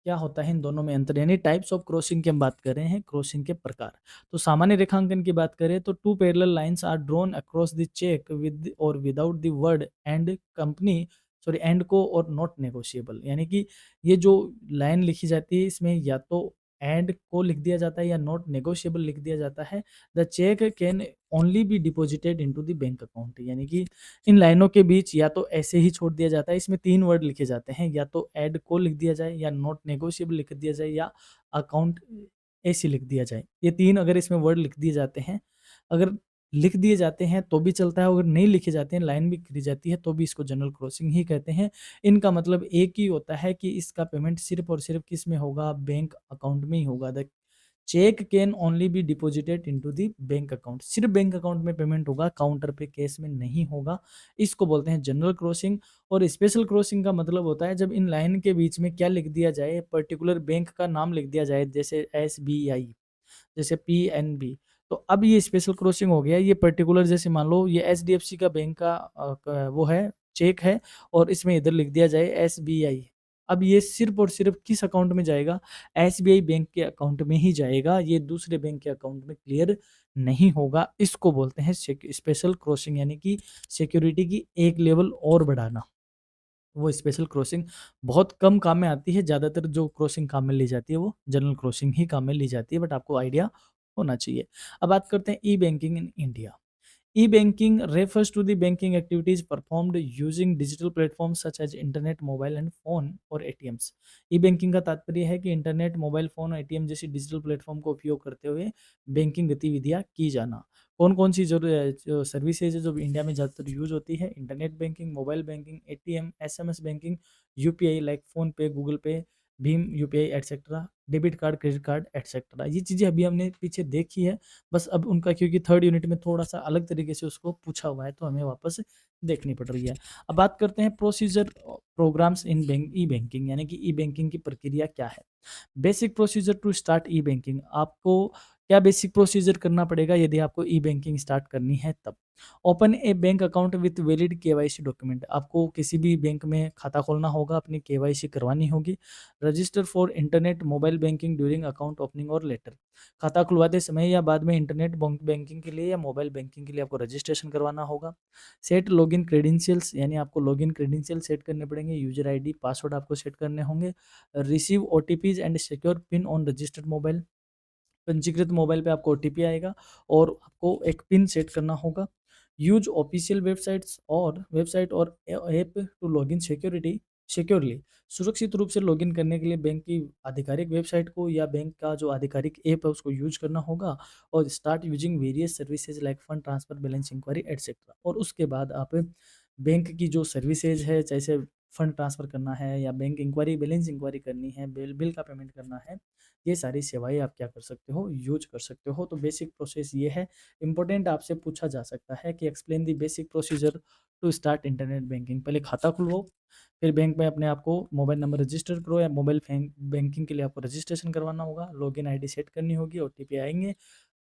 क्या होता है इन दोनों में अंतर, यानी टाइप्स ऑफ क्रॉसिंग की हम बात कर रहे हैं, क्रॉसिंग के प्रकार। तो सामान्य रेखांकन की बात करें तो 2 parallel lines are drawn across the cheque with और without the word and company, sorry and co और नॉट नेगोशिएबल। यानी कि ये जो लाइन लिखी जाती है, इसमें या तो एंड को लिख दिया जाता है या नॉट नेगोशिएबल लिख दिया जाता है। The cheque can only be deposited into the bank account. यानी कि इन लाइनों के बीच या तो ऐसे ही छोड़ दिया जाता है, इसमें 3 वर्ड लिखे जाते हैं, या तो ऐड को लिख दिया जाए, या नॉट नेगोशिएबल लिख दिया जाए, या अकाउंट ऐसे लिख दिया जाए। ये 3 अगर इसमें वर्ड लिख दिए जाते हैं, अगर लिख दिए जाते हैं तो भी चलता है, अगर नहीं लिखे जाते हैं, लाइन भी खींची जाती है, तो भी इसको जनरल क्रॉसिंग ही कहते हैं। इनका मतलब एक ही होता है कि इसका पेमेंट सिर्फ और सिर्फ किस में होगा, बैंक अकाउंट में ही होगा। The cheque can only be deposited into the bank account. सिर्फ बैंक अकाउंट में पेमेंट होगा, काउंटर पे कैश में नहीं होगा। इसको बोलते हैं जनरल क्रॉसिंग। और स्पेशल क्रॉसिंग का मतलब होता है जब इन लाइन के बीच में क्या लिख दिया जाए, पर्टिकुलर बैंक का नाम लिख दिया जाए, जैसे एसबीआई, जैसे पीएनबी, तो अब ये स्पेशल क्रॉसिंग हो गया, ये पर्टिकुलर जैसे मान लो ये एचडीएफसी का बैंक का वो है, चेक है और इसमें इधर लिख दिया जाए एसबीआई। अब ये सिर्फ और सिर्फ किस अकाउंट में जाएगा? एसबीआई बैंक के अकाउंट में ही जाएगा, ये दूसरे बैंक के अकाउंट में क्लियर नहीं होगा। इसको बोलते हैं स्पेशल क्रॉसिंग, यानी कि सिक्योरिटी की एक लेवल और बढ़ाना। वो स्पेशल क्रॉसिंग बहुत कम काम में आती है, ज़्यादातर जो क्रॉसिंग काम में ली जाती है वो जनरल क्रॉसिंग ही काम में ली जाती है, बट आपको आइडिया होना चाहिए। अब बात करते हैं e banking in India. E-banking refers to the banking activities performed using digital platforms such as internet, mobile and phone और ATMs। E-banking का तात्पर्य है कि इंटरनेट, मोबाइल फ़ोन और एटीएम जैसी डिजिटल प्लेटफॉर्म का उपयोग करते हुए बैंकिंग गतिविधियाँ की जाना। कौन-कौन सी जो सर्विसेज है जो इंडिया में ज़्यादातर यूज़ होती है? Internet banking, mobile banking, ATM, SMS banking, UPI like phone पे, गूगल पे, Bhim UPI etcetera, debit card, credit card etcetera. ये चीज़ें अभी हमने पीछे देखी है, बस अब उनका क्योंकि थर्ड यूनिट में थोड़ा-सा अलग तरीके से उसको पूछा हुआ है, तो हमें वापस देखनी पड़ रही है। अब बात करते हैं प्रोसीजर प्रोग्राम्स इन ई-बैंकिंग, यानी कि ई-बैंकिंग की प्रक्रिया क्या है? Basic procedure to start e banking, आपको क्या बेसिक प्रोसीजर करना पड़ेगा यदि आपको ई-बैंकिंग स्टार्ट करनी है तब? Open A bank account with valid KYC document, आपको किसी भी बैंक में खाता खोलना होगा, अपनी केवाईसी करवानी होगी। Register for internet mobile banking during account opening और लेटर, खाता खुलवाते समय या बाद में इंटरनेट बैंकिंग के लिए या मोबाइल बैंकिंग के लिए आपको रजिस्ट्रेशन करवाना होगा। सेट लॉगिन क्रेडेंशियल्स, यानी आपको लॉगिन क्रेडेंशियल सेट करने पड़ेंगे, यूजर आईडी, पासवर्ड आपको सेट करने होंगे। Receive OTPs and secure pin on registered mobile, पंजीकृत मोबाइल पे आपको ओटीपी आएगा और आपको एक पिन सेट करना होगा। यूज ऑफिशियल वेबसाइट और ऐप टू लॉगिन सिक्योरली, सुरक्षित रूप से लॉगिन करने के लिए बैंक की आधिकारिक वेबसाइट को या बैंक का जो आधिकारिक ऐप है उसको यूज करना होगा। और start using various services like fund transfer, balance enquiry etcetera. और उसके बाद आप बैंक की जो सर्विसेज है, जैसे फंड ट्रांसफर करना है या बैंक इंक्वायरी, बैलेंस इंक्वायरी करनी है, बिल का पेमेंट करना है, ये सारी सेवाएँ आप क्या कर सकते हो? यूज़ कर सकते हो। तो बेसिक प्रोसेस ये है। इम्पोर्टेंट आपसे पूछा जा सकता है कि explain the basic procedure to start internet banking. पहले खाता खुलवाओ, फिर बैंक में अपने आप को मोबाइल नंबर रजिस्टर करो या मोबाइल बैंकिंग के लिए आपको रजिस्ट्रेशन करवाना होगा, लॉगिन आईडी सेट करनी होगी, ओटीपी आएँगे,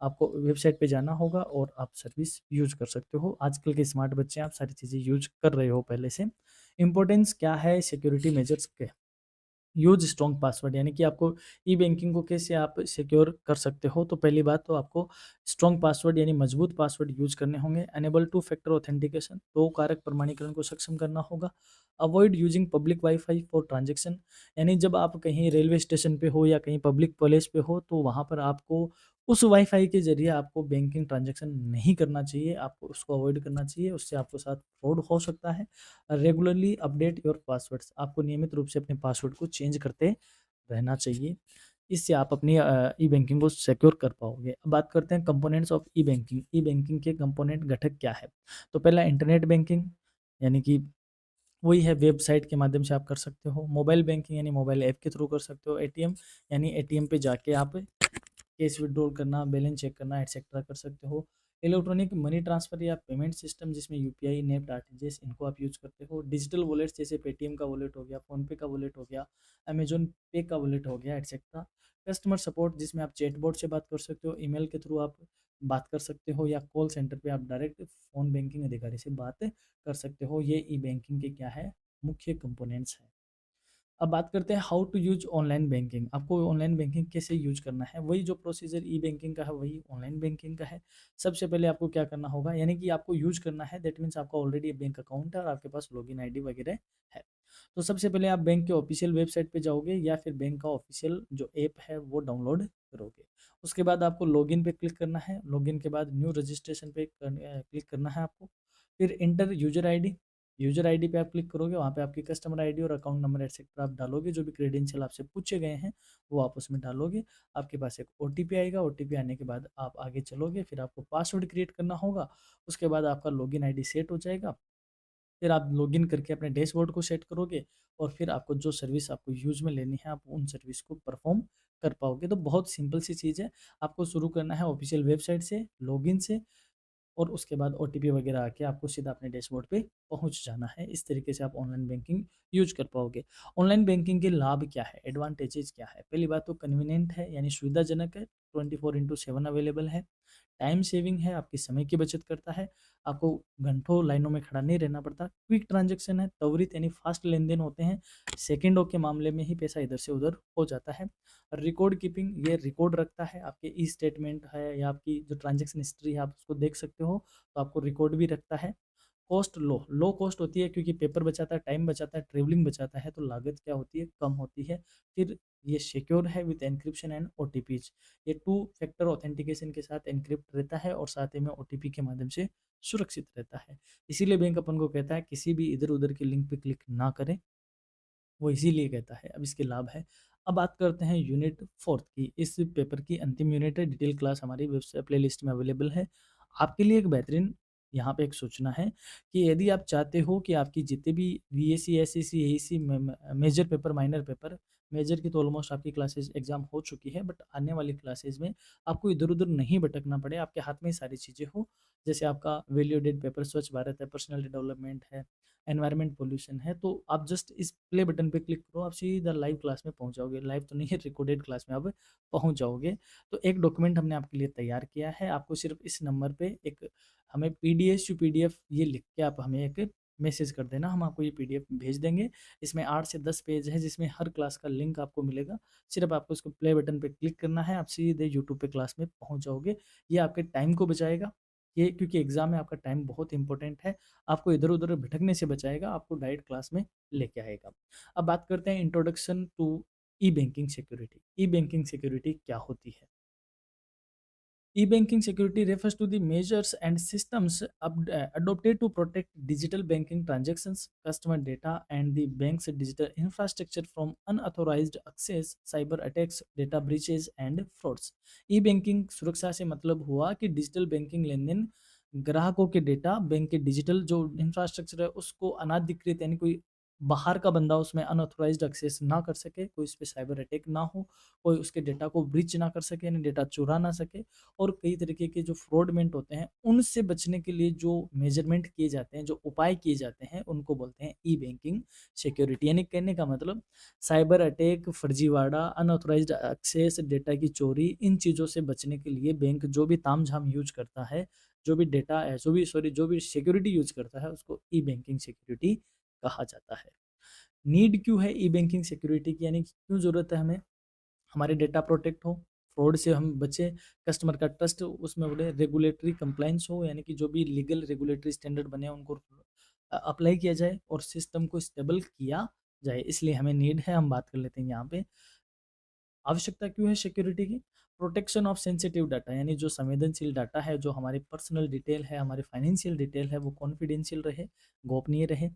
आपको वेबसाइट पे जाना होगा और आप सर्विस यूज़ कर सकते हो। आजकल के स्मार्ट बच्चे, आप सारी चीज़ें यूज़ कर रहे हो पहले से। इम्पोर्टेंस क्या है सिक्योरिटी मेजर्स के? यूज़ स्ट्रॉन्ग पासवर्ड, यानी कि आपको ई-बैंकिंग को कैसे आप सिक्योर कर सकते हो? तो पहली बात तो आपको स्ट्रॉन्ग पासवर्ड यानी मजबूत पासवर्ड यूज़ करने होंगे। एनेबल टू फैक्टर ऑथेंटिकेशन, 2 कारक प्रमाणीकरण को सक्षम करना होगा। Avoid using public wifi for transaction, यानी जब आप कहीं रेलवे स्टेशन पे हो या कहीं पब्लिक प्लेस पे हो, तो वहाँ पर आपको उस वाईफाई के ज़रिए आपको बैंकिंग ट्रांज़ैक्शन नहीं करना चाहिए, आपको उसको अवॉइड करना चाहिए, उससे आपके साथ फ्रॉड हो सकता है। रेगुलरली अपडेट योर पासवर्ड्स, आपको नियमित रूप से अपने पासवर्ड को चेंज करते रहना चाहिए। इससे आप अपनी ई बैंकिंग को सिक्योर कर पाओगे। अब बात करते हैं components of E banking. E banking के कंपोनेंट घटक क्या है? तो पहला इंटरनेट बैंकिंग, यानी कि वही है, वेबसाइट के माध्यम से आप कर सकते हो। मोबाइल बैंकिंग यानी मोबाइल ऐप के थ्रू कर सकते हो। एटीएम यानी एटीएम पे जाके आप कैश विथड्रॉल करना, बैलेंस चेक करना एटसेट्रा कर सकते हो। इलेक्ट्रॉनिक मनी ट्रांसफ़र या पेमेंट सिस्टम जिसमें यूपीआई, नेफ्ट, आरटीजीएस, इनको आप यूज़ करते हो। डिजिटल वॉलेट्स जैसे पेटीएम का वॉलेट हो गया, फ़ोनपे का वॉलेट हो गया, अमेज़न पे का वॉलेट हो गया एटसेट्रा। कस्टमर सपोर्ट जिसमें आप चैटबॉट से बात कर सकते हो, ईमेल के थ्रू आप बात कर सकते हो या कॉल सेंटर पे आप डायरेक्ट फ़ोन बैंकिंग अधिकारी से बात कर सकते हो। ये ई बैंकिंग के क्या है? मुख्य कंपोनेंट्स हैं। अब बात करते हैं how to use online banking. आपको ऑनलाइन बैंकिंग कैसे यूज करना है? वही जो प्रोसीजर ई बैंकिंग का है वही ऑनलाइन बैंकिंग का है। सबसे पहले आपको क्या करना होगा, यानी कि आपको यूज करना है, दैट मीन्स आपका ऑलरेडी बैंक अकाउंट है और आपके पास लॉगिन आईडी वगैरह है। तो सबसे पहले आप बैंक के ऑफिशियल वेबसाइट पे जाओगे या फिर बैंक का ऑफिशियल जो ऐप है वो डाउनलोड करोगे। उसके बाद आपको लॉगिन पे क्लिक करना है। लॉगिन के बाद न्यू रजिस्ट्रेशन पे क्लिक करना है आपको। फिर इंटर यूज़र आईडी पे आप क्लिक करोगे, वहाँ पे आपकी कस्टमर आईडी और अकाउंट नंबर एटसेट्रा आप डालोगे, जो भी क्रेडेंशियल आपसे पूछे गए हैं वो आप उसमें डालोगे। आपके पास एक ओटीपी आएगा, ओटीपी आने के बाद आप आगे चलोगे, फिर आपको पासवर्ड क्रिएट करना होगा। उसके बाद आपका लॉगिन आईडी सेट हो जाएगा। फिर आप लॉगिन करके अपने डैशबोर्ड को सेट करोगे और फिर आपको जो सर्विस आपको यूज़ में लेनी है, आप उन सर्विस को परफॉर्म कर पाओगे। तो बहुत सिंपल सी चीज़ है। आपको शुरू करना है ऑफिशियल वेबसाइट से, लॉगिन से, और उसके बाद ओटीपी वगैरह आके आपको सीधा अपने डैशबोर्ड पे पहुंच जाना है। इस तरीके से आप ऑनलाइन बैंकिंग यूज कर पाओगे। ऑनलाइन बैंकिंग के लाभ क्या है, एडवांटेजेस क्या है? पहली बात तो कन्वीनियंट है, यानी सुविधाजनक है, 24/7 अवेलेबल है। टाइम सेविंग है, आपके समय की बचत करता है, आपको घंटों लाइनों में खड़ा नहीं रहना पड़ता। क्विक ट्रांज़ैक्शन है, त्वरित यानी फ़ास्ट लेन-देन होते हैं, सेकंडों के मामले में ही पैसा इधर से उधर हो जाता है। रिकॉर्ड कीपिंग, ये रिकॉर्ड रखता है, आपके ई-स्टेटमेंट है या आपकी जो ट्रांज़ैक्शन हिस्ट्री है आप उसको देख सकते हो, तो आपको रिकॉर्ड भी रखता है। कॉस्ट लो कॉस्ट होती है क्योंकि पेपर बचाता है, टाइम बचाता है, ट्रैवलिंग बचाता है, तो लागत क्या होती है? कम होती है। फिर ये सिक्योर है विद एन्क्रिप्शन एंड ओटीपीज़। ये टू फैक्टर ऑथेंटिकेशन के साथ एन्क्रिप्ट रहता है और साथ ही में ओटीपी के माध्यम से सुरक्षित रहता है। इसीलिए बैंक अपन को कहता है किसी भी इधर-उधर के लिंक पे क्लिक ना करें, वो इसीलिए कहता है। अब इसके लाभ है। अब बात करते हैं यूनिट 4th की। इस पेपर की अंतिम यूनिट है, डिटेल क्लास हमारी वेबसाइट प्लेलिस्ट में अवेलेबल है। आपके लिए एक बेहतरीन यहाँ पे एक सूचना है कि यदि आप चाहते हो कि आपकी जितने भी VAC, SEC, AEC major paper, minor paper, major की तो ऑलमोस्ट आपकी क्लासेस एग्जाम हो चुकी है, बट आने वाली क्लासेस में आपको इधर-उधर नहीं भटकना पड़े, आपके हाथ में ही सारी चीज़ें हो। जैसे आपका वैल्यू एडेड पेपर स्वच्छ भारत है, पर्सनैलिटी डेवलपमेंट है, एनवायरनमेंट पॉल्यूशन है, तो आप जस्ट इस प्ले बटन पे क्लिक करो, आप सीधा लाइव क्लास में पहुंच जाओगे। लाइव तो नहीं है, रिकॉर्डेड क्लास में आप पहुंच जाओगे। तो एक डॉक्यूमेंट हमने आपके लिए तैयार किया है, आपको सिर्फ इस नंबर पे एक हमें पीडीएस टू पीडीएफ ये लिख के आप हमें एक मैसेज कर देना, हम आपको ये पीडीएफ भेज देंगे। इसमें 8 से 10 पेज है जिसमें हर क्लास का लिंक आपको मिलेगा। सिर्फ आपको उसको प्ले बटन पे क्लिक करना है, आप सीधे यूट्यूब पे क्लास में पहुंच जाओगे। ये आपके टाइम को बचाएगा, ये क्योंकि एग्जाम में आपका टाइम बहुत इंपॉर्टेंट है, आपको इधर-उधर भटकने से बचाएगा, आपको डायरेक्ट क्लास में लेके आएगा। अब बात करते हैं introduction to e banking security. E banking security क्या होती है? E-banking security refers to the measures and systems adopted to protect digital banking transactions, customer data, and the bank's digital infrastructure from unauthorized access, cyber attacks, data breaches, and frauds. E-banking सुरक्षा से मतलब हुआ कि digital banking लेनदेन ग्राहकों के data, bank के digital जो इंफ्रास्ट्रक्चर है उसको अनाधिकृत यानी कोई बाहर का बंदा उसमें अनऑथोराइज्ड एक्सेस ना कर सके, कोई उस पे साइबर अटैक ना हो, कोई उसके डेटा को ब्रीच ना कर सके यानी डेटा चुरा ना सके, और कई तरीके के जो फ्रॉडमेंट होते हैं उनसे बचने के लिए जो मेजरमेंट किए जाते हैं, जो उपाय किए जाते हैं, उनको बोलते हैं ई बैंकिंग सिक्योरिटी। यानी कहने का मतलब साइबर अटैक, फर्जीवाड़ा, अनऑथोराइज्ड एक्सेस, डेटा की चोरी, इन चीज़ों से बचने के लिए बैंक जो भी तामझाम यूज करता है, जो भी डेटा है, जो भी सिक्योरिटी यूज करता है, उसको ई बैंकिंग सिक्योरिटी कहा जाता है। नीड क्यों है ई बैंकिंग सिक्योरिटी की, यानी क्यों जरूरत है हमें? हमारे डेटा प्रोटेक्ट हो, फ्रॉड से हम बचें, कस्टमर का ट्रस्ट उसमें बढ़े, रेगुलेटरी कंप्लायंस हो यानी कि जो भी लीगल रेगुलेटरी स्टैंडर्ड बने हैं उनको अप्लाई किया जाए और सिस्टम को स्टेबल किया जाए, इसलिए हमें नीड है। हम बात कर लेते हैं यहाँ पे आवश्यकता क्यों है सिक्योरिटी की? प्रोटेक्शन ऑफ सेंसिटिव डाटा, यानी जो संवेदनशील डाटा है, जो हमारी पर्सनल डिटेल है, हमारी फाइनेंशियल डिटेल है, वो कॉन्फिडेंशियल रहे, गोपनीय रहे,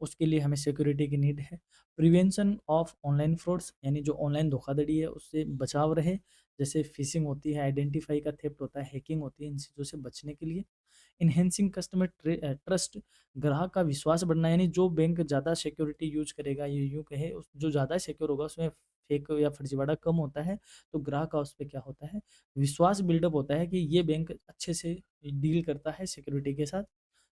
उसके लिए हमें सिक्योरिटी की नीड है। प्रिवेंशन ऑफ ऑनलाइन फ्रॉड्स, यानी जो ऑनलाइन धोखाधड़ी है उससे बचाव रहे, जैसे फिशिंग होती है, आइडेंटिफाई का थेफ्ट होता है, हैकिंग होती है, इन चीज़ों से बचने के लिए। इन्हेंसिंग कस्टमर ट्रस्ट, ग्राहक का विश्वास बढ़ना, यानी जो बैंक ज़्यादा सिक्योरिटी यूज करेगा, ये यूँ कहे जो ज़्यादा सिक्योर होगा उसमें फेक या फर्जीवाड़ा कम होता है, तो ग्राहक का उस पे क्या होता है, विश्वास बिल्डअप होता है कि ये बैंक अच्छे से डील करता है सिक्योरिटी के साथ।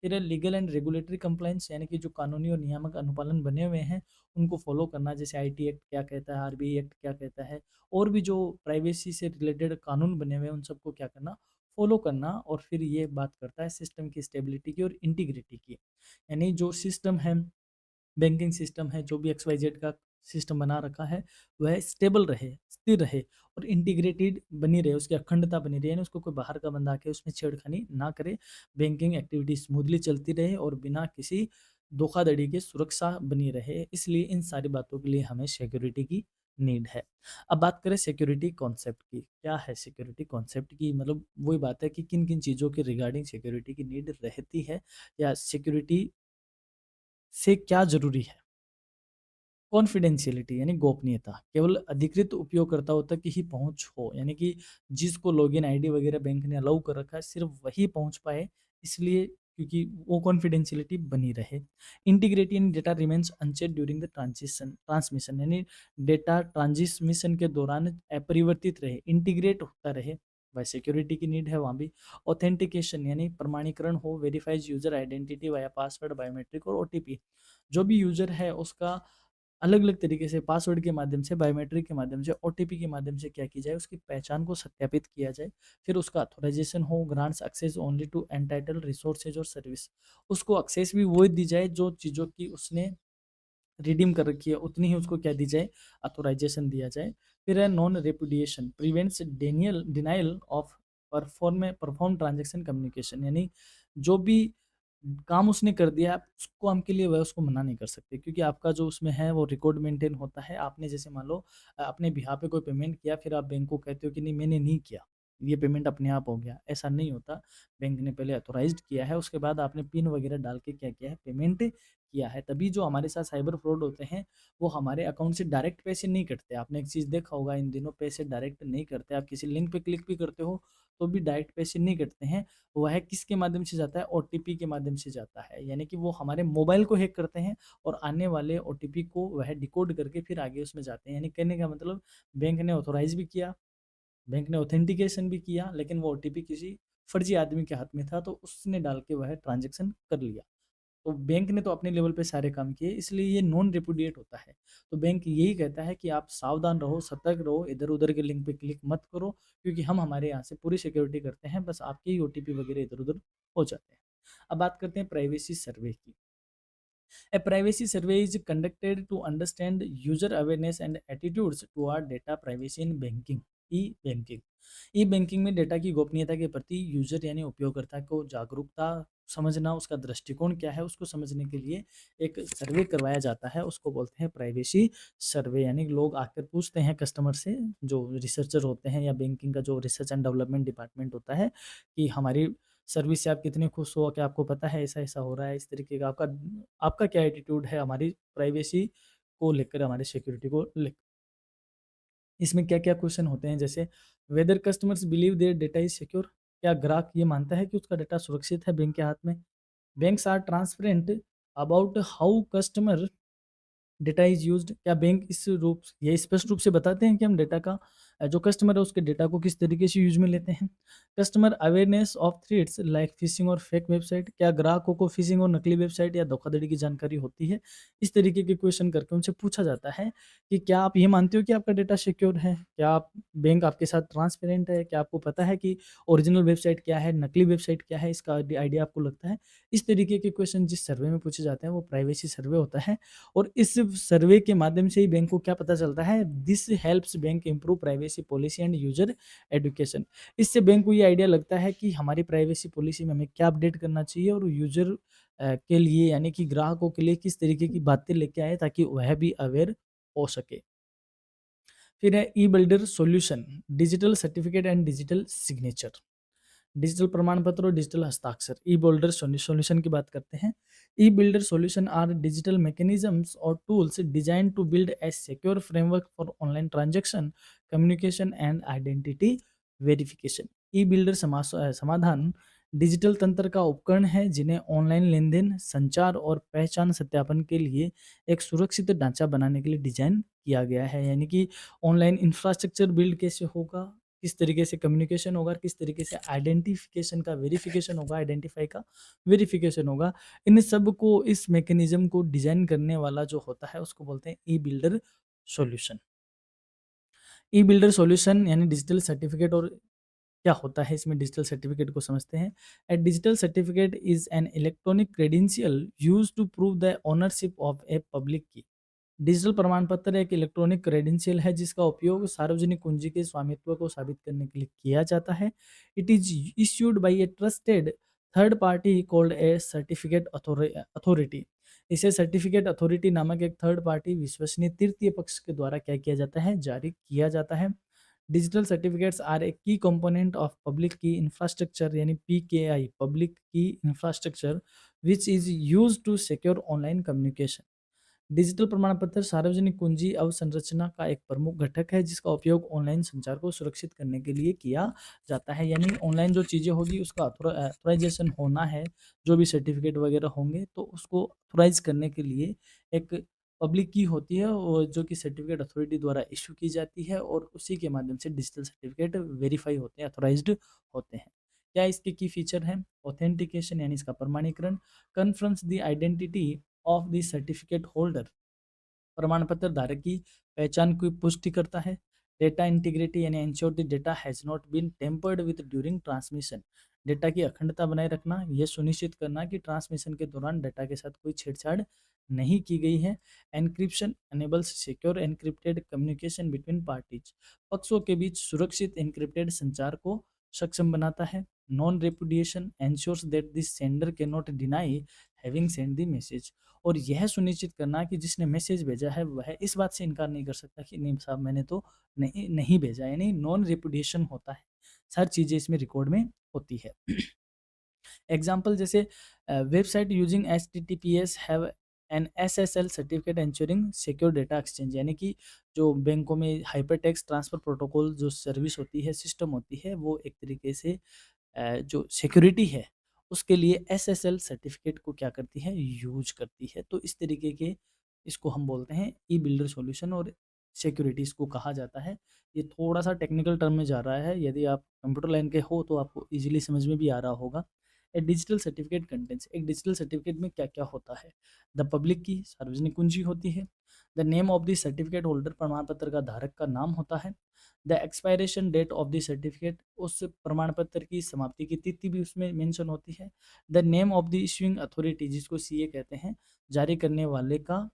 फिर लीगल एंड रेगुलेटरी कंप्लायंस, यानी कि जो कानूनी और नियामक अनुपालन बने हुए हैं उनको फॉलो करना, जैसे आईटी एक्ट क्या कहता है, आरबीआई एक्ट क्या कहता है, और भी जो प्राइवेसी से रिलेटेड कानून बने हुए हैं उन सबको क्या करना, फॉलो करना। और फिर ये बात करता है सिस्टम की स्टेबिलिटी की और इंटीग्रिटी की, यानी जो सिस्टम है, बैंकिंग सिस्टम है, जो भी एक्स वाई जेड का सिस्टम बना रखा है, वह स्टेबल रहे, स्थिर रहे और इंटीग्रेटेड बनी रहे, उसकी अखंडता बनी रहे, यानी उसको कोई बाहर का बंदा आके उसमें छेड़खानी ना करे, बैंकिंग एक्टिविटी स्मूथली चलती रहे और बिना किसी धोखाधड़ी की सुरक्षा बनी रहे। इसलिए इन सारी बातों के लिए हमें सिक्योरिटी की नीड है। अब बात करें सिक्योरिटी कॉन्सेप्ट की, क्या है सिक्योरिटी कॉन्सेप्ट की, मतलब वही बात है कि किन किन चीज़ों के रिगार्डिंग सिक्योरिटी की नीड रहती है या सिक्योरिटी से क्या जरूरी है। कॉन्फिडेंशियलिटी यानी गोपनीयता, केवल अधिकृत उपयोगकर्ताओं तक ही पहुंच हो, यानी कि जिसको लॉगिन आईडी वगैरह बैंक ने अलाउ कर रखा है सिर्फ वही पहुंच पाए, इसलिए क्योंकि वो कॉन्फिडेंशियलिटी बनी रहे। इंटीग्रिटी यानी data remains uncheck during the transmission, यानी डेटा ट्रांसमिशन के दौरान अपरिवर्तित रहे, इंटीग्रेट होता रहे, वह सिक्योरिटी की नीड है वहाँ भी। ऑथेंटिकेशन यानी प्रमाणीकरण हो, verifies user identity via password, biometric और ओटीपी, जो भी यूजर है उसका अलग-अलग तरीके से पासवर्ड के माध्यम से, बायोमेट्रिक के माध्यम से, ओटीपी के माध्यम से क्या की जाए, उसकी पहचान को सत्यापित किया जाए। फिर उसका ऑथराइज़ेशन हो, grants access only to entitled resources और सर्विस। उसको एक्सेस भी वो दी जाए जो चीज़ों की उसने रिडीम कर रखी है, उतनी ही उसको क्या दी जाए, ऑथराइज़ेशन दिया जाए। फिर है non repudiation, prevents denial of perform transaction communication, यानी जो भी काम उसने कर दिया, आप उसको काम के लिए वह उसको मना नहीं कर सकते, क्योंकि आपका जो उसमें है वो रिकॉर्ड मेंटेन होता है। आपने जैसे मान लो अपने बिहाफ़ पे कोई पेमेंट किया, फिर आप बैंक को कहते हो कि नहीं मैंने नहीं किया, ये पेमेंट अपने आप हो गया, ऐसा नहीं होता। बैंक ने पहले ऑथराइज़्ड किया है, उसके बाद आपने पिन वगैरह डाल के क्या किया है, पेमेंट किया है। तभी जो हमारे साथ साइबर फ्रॉड होते हैं, वो हमारे अकाउंट से डायरेक्ट पैसे नहीं कटते। आपने एक चीज़ देखा होगा, इन दिनों पैसे डायरेक्ट नहीं करते। आप किसी लिंक पे क्लिक भी करते हो, तो भी डायरेक्ट पैसे नहीं कटते हैं। वह किसके माध्यम से जाता है? ओटीपी के माध्यम से जाता है। यानी कि वो हमारे मोबाइल को हैक करते हैं और आने वाले ओटीपी को वह डिकोड करके फिर आगे उसमें जाते हैं। यानी कहने का मतलब, बैंक ने ऑथराइज़ भी किया, बैंक ने ऑथेंटिकेशन भी किया, लेकिन वो ओटीपी किसी फर्जी आदमी के हाथ में था, तो उसने डाल के वह ट्रांज़ैक्शन कर लिया। तो बैंक ने तो अपने लेवल पे सारे काम किए, इसलिए ये नॉन रिपुडिएट होता है। तो बैंक यही कहता है कि आप सावधान रहो, सतर्क रहो, इधर-उधर के लिंक पे क्लिक मत करो, क्योंकि हम हमारे यहाँ से पूरी सिक्योरिटी करते हैं, बस आपके ही ओटीपी वगैरह इधर-उधर हो जाते हैं। अब बात करते हैं प्राइवेसी सर्वे की। A privacy survey is conducted to understand user awareness and attitudes toward data privacy in banking. E-banking e-banking में डेटा की गोपनीयता के प्रति यूजर यानी उपयोगकर्ता को जागरूकता समझना, उसका दृष्टिकोण क्या है उसको समझने के लिए एक सर्वे करवाया जाता है, उसको बोलते हैं प्राइवेसी सर्वे। यानी लोग आकर पूछते हैं कस्टमर से, जो रिसर्चर होते हैं या बैंकिंग का जो रिसर्च एंड डेवलपमेंट डिपार्टमेंट होता है, कि हमारी सर्विस से आप कितने खुश हो, क्या आपको पता है ऐसा-ऐसा हो रहा है, इस तरीके का आपका आपका क्या एटीट्यूड है हमारी प्राइवेसी को लेकर, हमारी सिक्योरिटी को ले। इसमें क्या-क्या क्वेश्चन होते हैं, जैसे whether customers believe their data is secure, क्या ग्राहक ये मानता है कि उसका डेटा सुरक्षित है बैंक के हाथ में? Banks are transparent about how customer data is used, क्या बैंक इस रूप ये स्पष्ट रूप से बताते हैं कि हम डेटा का जो कस्टमर है उसके डेटा को किस तरीके से यूज़ में लेते हैं? Customer awareness of threats like fishing और फेक वेबसाइट, क्या ग्राहकों को फिशिंग और नकली वेबसाइट या धोखाधड़ी की जानकारी होती है? इस तरीके के क्वेश्चन करके उनसे पूछा जाता है कि क्या आप ये मानते हो कि आपका डेटा सिक्योर है? क्या आप बैंक आपके साथ ट्रांसपेरेंट है? क्या आपको पता है कि ओरिजिनल वेबसाइट क्या है, नकली वेबसाइट क्या है? इसका आइडिया आपको लगता है? इस तरीके के क्वेश्चन जिस सर्वे में पूछे जाते हैं वो प्राइवेसी सर्वे होता है। और इस सर्वे के माध्यम से ही बैंक को क्या पता चलता है, this helps bank improve privacy policy and user education. इससे बैंक को ये आइडिया लगता है कि हमारी प्राइवेसी पॉलिसी में हमें क्या अपडेट करना चाहिए और यूजर के लिए यानी कि ग्राहकों के लिए किस तरीके की बातें लेके आए ताकि वह भी अवेयर हो सके। फिर है e builder solution, digital certificate and digital signature. Digital प्रमाण पत्र और डिजिटल हस्ताक्षर, ई बिल्डर सॉल्यूशन की बात करते हैं। E builder solution are digital mechanisms और tools design to build a secure framework for online transaction, communication and identity verification. E builder समाधान डिजिटल तंत्र का उपकरण है जिन्हें ऑनलाइन लेन-देन, संचार और पहचान सत्यापन के लिए एक सुरक्षित ढांचा बनाने के लिए डिजाइन किया गया है। यानी कि ऑनलाइन इंफ्रास्ट्रक्चर बिल्ड कैसे होगा, किस तरीके से कम्युनिकेशन होगा, किस तरीके से आइडेंटिफिकेशन का वेरिफिकेशन होगा, आइडेंटिफाई का वेरिफिकेशन होगा। इन सब को, इस मैकेनिज्म को डिजाइन करने वाला जो होता है उसको बोलते हैं ई बिल्डर सॉल्यूशन। ई बिल्डर सॉल्यूशन यानी डिजिटल सर्टिफिकेट, और क्या होता है इसमें डिजिटल सर्टिफिकेट को समझते हैं। A digital certificate is an electronic credential used to prove the ownership of a public key. Digital प्रमाण पत्र एक इलेक्ट्रॉनिक क्रेडेंशियल है जिसका उपयोग सार्वजनिक कुंजी के स्वामित्व को साबित करने के लिए किया जाता है। It is issued by A trusted third party called A certificate authority. इसे सर्टिफिकेट अथॉरिटी नामक एक थर्ड पार्टी विश्वसनीय तृतीय पक्ष के द्वारा क्या किया जाता है, जारी किया जाता है। Digital certificates are a key component of public key infrastructure, यानी PKI, public key infrastructure which is use to secure online communication. Digital प्रमाण पत्र सार्वजनिक कुंजी अवसंरचना का एक प्रमुख घटक है जिसका उपयोग ऑनलाइन संचार को सुरक्षित करने के लिए किया जाता है। यानी ऑनलाइन जो चीज़ें होगी उसका ऑथराइजेशन होना है, जो भी सर्टिफिकेट वगैरह होंगे तो उसको ऑथराइज करने के लिए एक पब्लिक की होती है और जो कि सर्टिफिकेट अथॉरिटी द्वारा इशू की जाती है, और उसी के माध्यम से डिजिटल सर्टिफिकेट वेरीफाई होते हैं, अथोराइज्ड होते हैं। क्या इसके की फीचर हैं? ऑथेंटिकेशन यानी इसका प्रमाणीकरण, confirms the identity of the certificate holder, प्रमाण पत्र धारक की पहचान की पुष्टि करता है। डेटा इंटीग्रिटी यानी ensure the data has not been tampered with during transmission, data की अखंडता बनाए रखना, यह सुनिश्चित करना कि ट्रांसमिशन के दौरान डेटा के साथ कोई छेड़छाड़ नहीं की गई है। Encryption enables secure encrypted communication between parties, पक्षों के बीच सुरक्षित एन्क्रिप्टेड संचार को सक्षम बनाता है। Non repudiation ensures that the sender can not deny having send the message, और यह सुनिश्चित करना कि जिसने मैसेज भेजा है वह इस बात से इनकार नहीं कर सकता कि नहीं साहब मैंने तो नहीं नहीं भेजा, यानी नॉन रेपुडिएशन होता है। हर चीज़ें इसमें रिकॉर्ड में होती है। एग्जाम्पल जैसे website using HTTPS have an SSL certificate ensuring secure data exchange, यानी कि जो बैंकों में हाइपर टेक्स्ट ट्रांसफर प्रोटोकॉल जो सर्विस होती है, सिस्टम होती है, वो एक तरीके से जो सिक्योरिटी है उसके लिए SSL सर्टिफिकेट को क्या करती है, यूज करती है। तो इस तरीके के इसको हम बोलते हैं ई बिल्डर सॉल्यूशन और सिक्योरिटी इसको कहा जाता है। ये थोड़ा सा टेक्निकल टर्म में जा रहा है, यदि आप कंप्यूटर लाइन के हो तो आपको इजीली समझ में भी आ रहा होगा। ए डिजिटल सर्टिफिकेट कंटेंट्स, एक डिजिटल सर्टिफिकेट में क्या क्या होता है। द पब्लिक की सार्वजनिक कुंजी होती है। The name of the certificate holder, प्रमाण पत्र का धारक का नाम होता है। The expiration date of the certificate, उस प्रमाण पत्र की समाप्ति की तिथि भी उसमें मेंशन होती है। The name of the issuing authority, जिसको सीए कहते हैं, जारी करने वाले का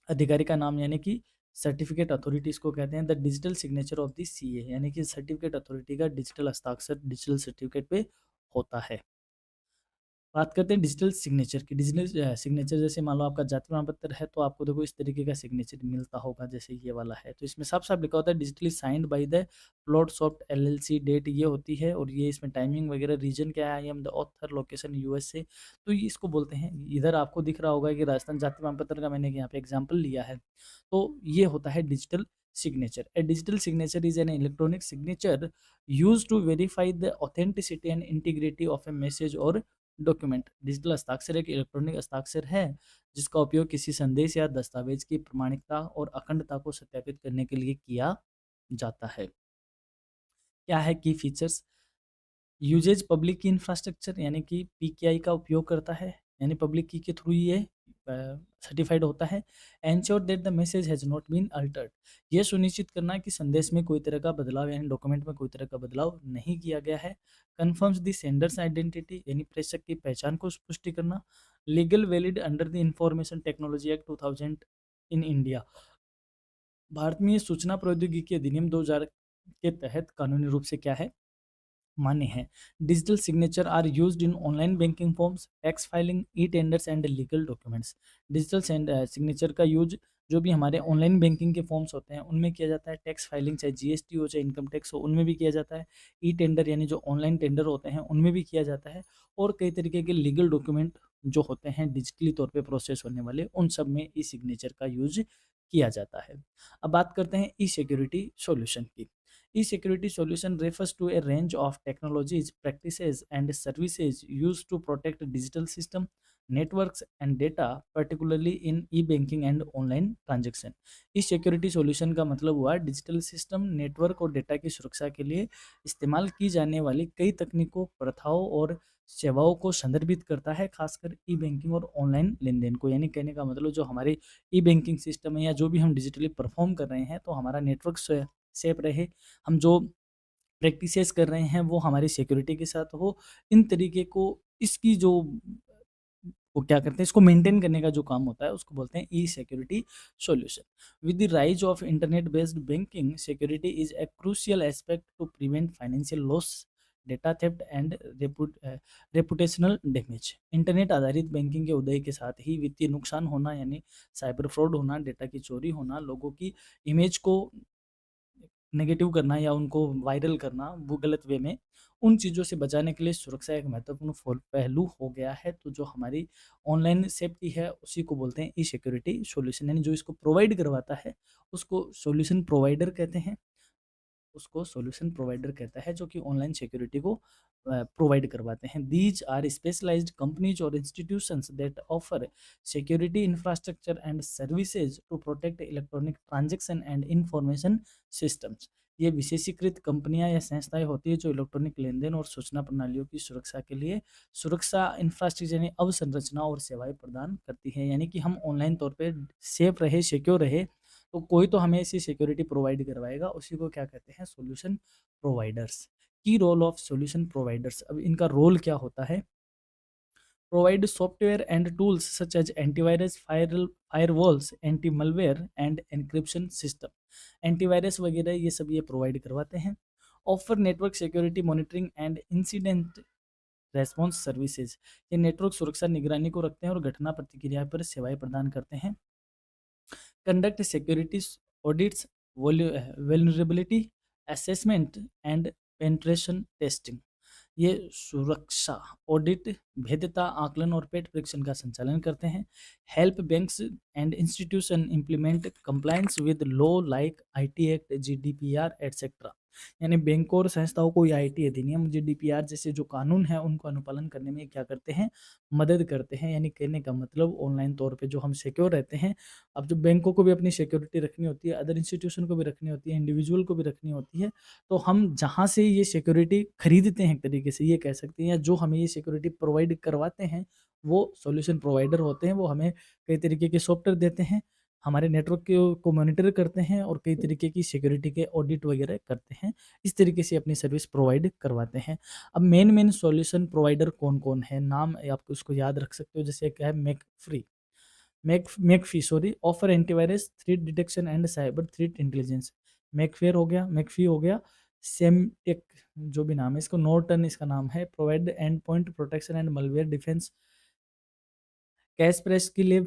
अधिकारी का नाम, यानी कि सर्टिफिकेट अथॉरिटी इसको कहते हैं। The digital signature of the CA, यानी कि सर्टिफिकेट अथॉरिटी का डिजिटल हस्ताक्षर डिजिटल सर्टिफिकेट पे होता है। बात करते हैं डिजिटल सिग्नेचर की। डिजिटल सिग्नेचर जैसे मान लो आपका जाति प्रमाण पत्र है तो आपको देखो इस तरीके का सिग्नेचर मिलता होगा, जैसे ये वाला है। तो इसमें साफ साफ लिखा होता है digitally signed by the plot soft LLC, date ये होती है और ये इसमें टाइमिंग वगैरह, रीजन क्या है, I am the author, location USA। तो ये इसको बोलते हैं, इधर आपको दिख रहा होगा कि राजस्थान जाति प्रमाण पत्र का मैंने यहाँ पे एग्जाम्पल लिया है। तो ये होता है digital signature. A digital signature is an electronic signature use to verify the authenticity and integrity of a message और डॉक्यूमेंट। डिजिटल हस्ताक्षर एक इलेक्ट्रॉनिक हस्ताक्षर है जिसका उपयोग किसी संदेश या दस्तावेज की प्रामाणिकता और अखंडता को सत्यापित करने के लिए किया जाता है। क्या है की features. Usage public key infrastructure, यानी कि PKI का उपयोग करता है, यानी पब्लिक की के थ्रू ये सर्टिफाइड होता है। Ensure that the message has not been altered, ये सुनिश्चित करना कि संदेश में कोई तरह का बदलाव यानी डॉक्यूमेंट में कोई तरह का बदलाव नहीं किया गया है। कन्फर्म्स द सेंडर्स आइडेंटिटी, यानी प्रेषक की पहचान को पुष्टि करना। Legal valid under the information technology act 2000 in India, Bharat में ये सूचना प्रौद्योगिकी अधिनियम 2000 के तहत कानूनी रूप से क्या है, मान्य है। Digital signature are used in online banking forms, tax filing, e tenders and legal documents. Digital signature का यूज जो भी हमारे ऑनलाइन बैंकिंग के फॉर्म्स होते हैं उनमें किया जाता है। टैक्स फाइलिंग चाहे GST हो चाहे इनकम टैक्स हो उनमें भी किया जाता है। ई टेंडर यानी जो ऑनलाइन टेंडर होते हैं उनमें भी किया जाता है। और कई तरीके के लीगल डॉक्यूमेंट जो होते हैं डिजिटली तौर पे प्रोसेस होने वाले, उन सब में ई सिग्नेचर का यूज किया जाता है। अब बात करते हैं ई सिक्योरिटी सॉल्यूशन की। E-security solution refers to a range of technologies, practices, and services used to protect digital system, networks, and data, particularly in e-banking and online transaction। E-security solution का मतलब हुआ डिजिटल सिस्टम, नेटवर्क और data की सुरक्षा के लिए इस्तेमाल की जाने वाली कई तकनीकों, प्रथाओं और सेवाओं को संदर्भित करता है, खासकर ई बैंकिंग और ऑनलाइन लेन देन को। यानी कहने का मतलब जो हमारे ई बैंकिंग सिस्टम है या जो भी हम डिजिटली परफॉर्म कर रहे हैं तो हमारा नेटवर्क सेफ रहे, हम जो प्रैक्टिसेस कर रहे हैं वो हमारी सिक्योरिटी के साथ हो, इन तरीके को इसकी जो वो क्या करते हैं इसको मेंटेन करने का जो काम होता है उसको बोलते हैं e security solution. With the rise of internet based banking, security is a crucial aspect to prevent financial loss, data theft and reputational damage. Internet आधारित बैंकिंग के उदय के साथ ही वित्तीय नुकसान होना यानी साइबर फ्रॉड होना, डेटा की चोरी होना, लोगों की इमेज को नेगेटिव करना या उनको वायरल करना वो गलत वे में, उन चीज़ों से बचाने के लिए सुरक्षा एक महत्वपूर्ण पहलू हो गया है। तो जो हमारी ऑनलाइन सेफ्टी है उसी को बोलते हैं ई सिक्योरिटी सॉल्यूशन, यानी जो इसको प्रोवाइड करवाता है उसको सॉल्यूशन प्रोवाइडर कहते हैं। उसको सॉल्यूशन प्रोवाइडर कहता है जो कि ऑनलाइन सिक्योरिटी को प्रोवाइड करवाते हैं। दीज आर स्पेशलाइज्ड कंपनीज और institutions that offer security infrastructure and services to protect electronic transaction and information systems. ये विशेषीकृत कंपनियां या संस्थाएं होती है जो इलेक्ट्रॉनिक लेन-देन और सूचना प्रणालियों की सुरक्षा के लिए सुरक्षा इंफ्रास्ट्रक्चर यानी अवसंरचना और सेवाएं प्रदान करती है। यानी कि हम ऑनलाइन तौर पे सेफ रहे, सिक्योर रहे, तो कोई तो हमें ऐसी सिक्योरिटी प्रोवाइड करवाएगा, उसी को क्या कहते हैं, सॉल्यूशन प्रोवाइडर्स। की रोल ऑफ सॉल्यूशन प्रोवाइडर्स, अब इनका रोल क्या होता है? Provide software and tools such as antivirus, firewalls, anti-malware and encryption system. Antivirus वगैरह ये सब ये प्रोवाइड करवाते हैं। Offer network security monitoring and incident response services, ये नेटवर्क सुरक्षा निगरानी को रखते हैं और घटना प्रतिक्रिया पर सेवाएं प्रदान करते हैं। Conduct security audits, vulnerability assessment and penetration testing, ये सुरक्षा ऑडिट, भेद्यता आकलन और पेट परीक्षण का संचालन करते हैं। Help banks and institution implement compliance with law like IT act, GDPR etcetera, यानी बैंकों और संस्थाओं को आईटी अधिनियम, जीडीपीआर जैसे जो कानून है उनको अनुपालन करने में क्या करते हैं, मदद करते हैं। यानी कहने का मतलब ऑनलाइन तौर पे जो हम सिक्योर रहते हैं, अब जो बैंकों को भी अपनी सिक्योरिटी रखनी होती है, अदर इंस्टीट्यूशन को भी रखनी होती है, इंडिविजुअल को भी रखनी होती है, तो हम जहाँ से ये सिक्योरिटी खरीदते हैं एक तरीके से ये कह सकते हैं, या जो हमें ये सिक्योरिटी प्रोवाइड करवाते हैं वो सॉल्यूशन प्रोवाइडर होते हैं। वो हमें कई तरीके के सॉफ्टवेयर देते हैं, हमारे नेटवर्क को मॉनिटर करते हैं और कई तरीके की सिक्योरिटी के ऑडिट वगैरह करते हैं। इस तरीके से अपनी सर्विस प्रोवाइड करवाते हैं। अब मेन सॉल्यूशन प्रोवाइडर कौन कौन है, नाम आप उसको याद रख सकते हो। जैसे क्या है, McAfee sorry, offer antivirus, threat detection and cyber threat intelligence. McAfee हो गया। सेमटेक, जो भी नाम है इसको, नॉर्टन इसका नाम है, provide end point protection and malware defence. कैशप्रेस की लिव,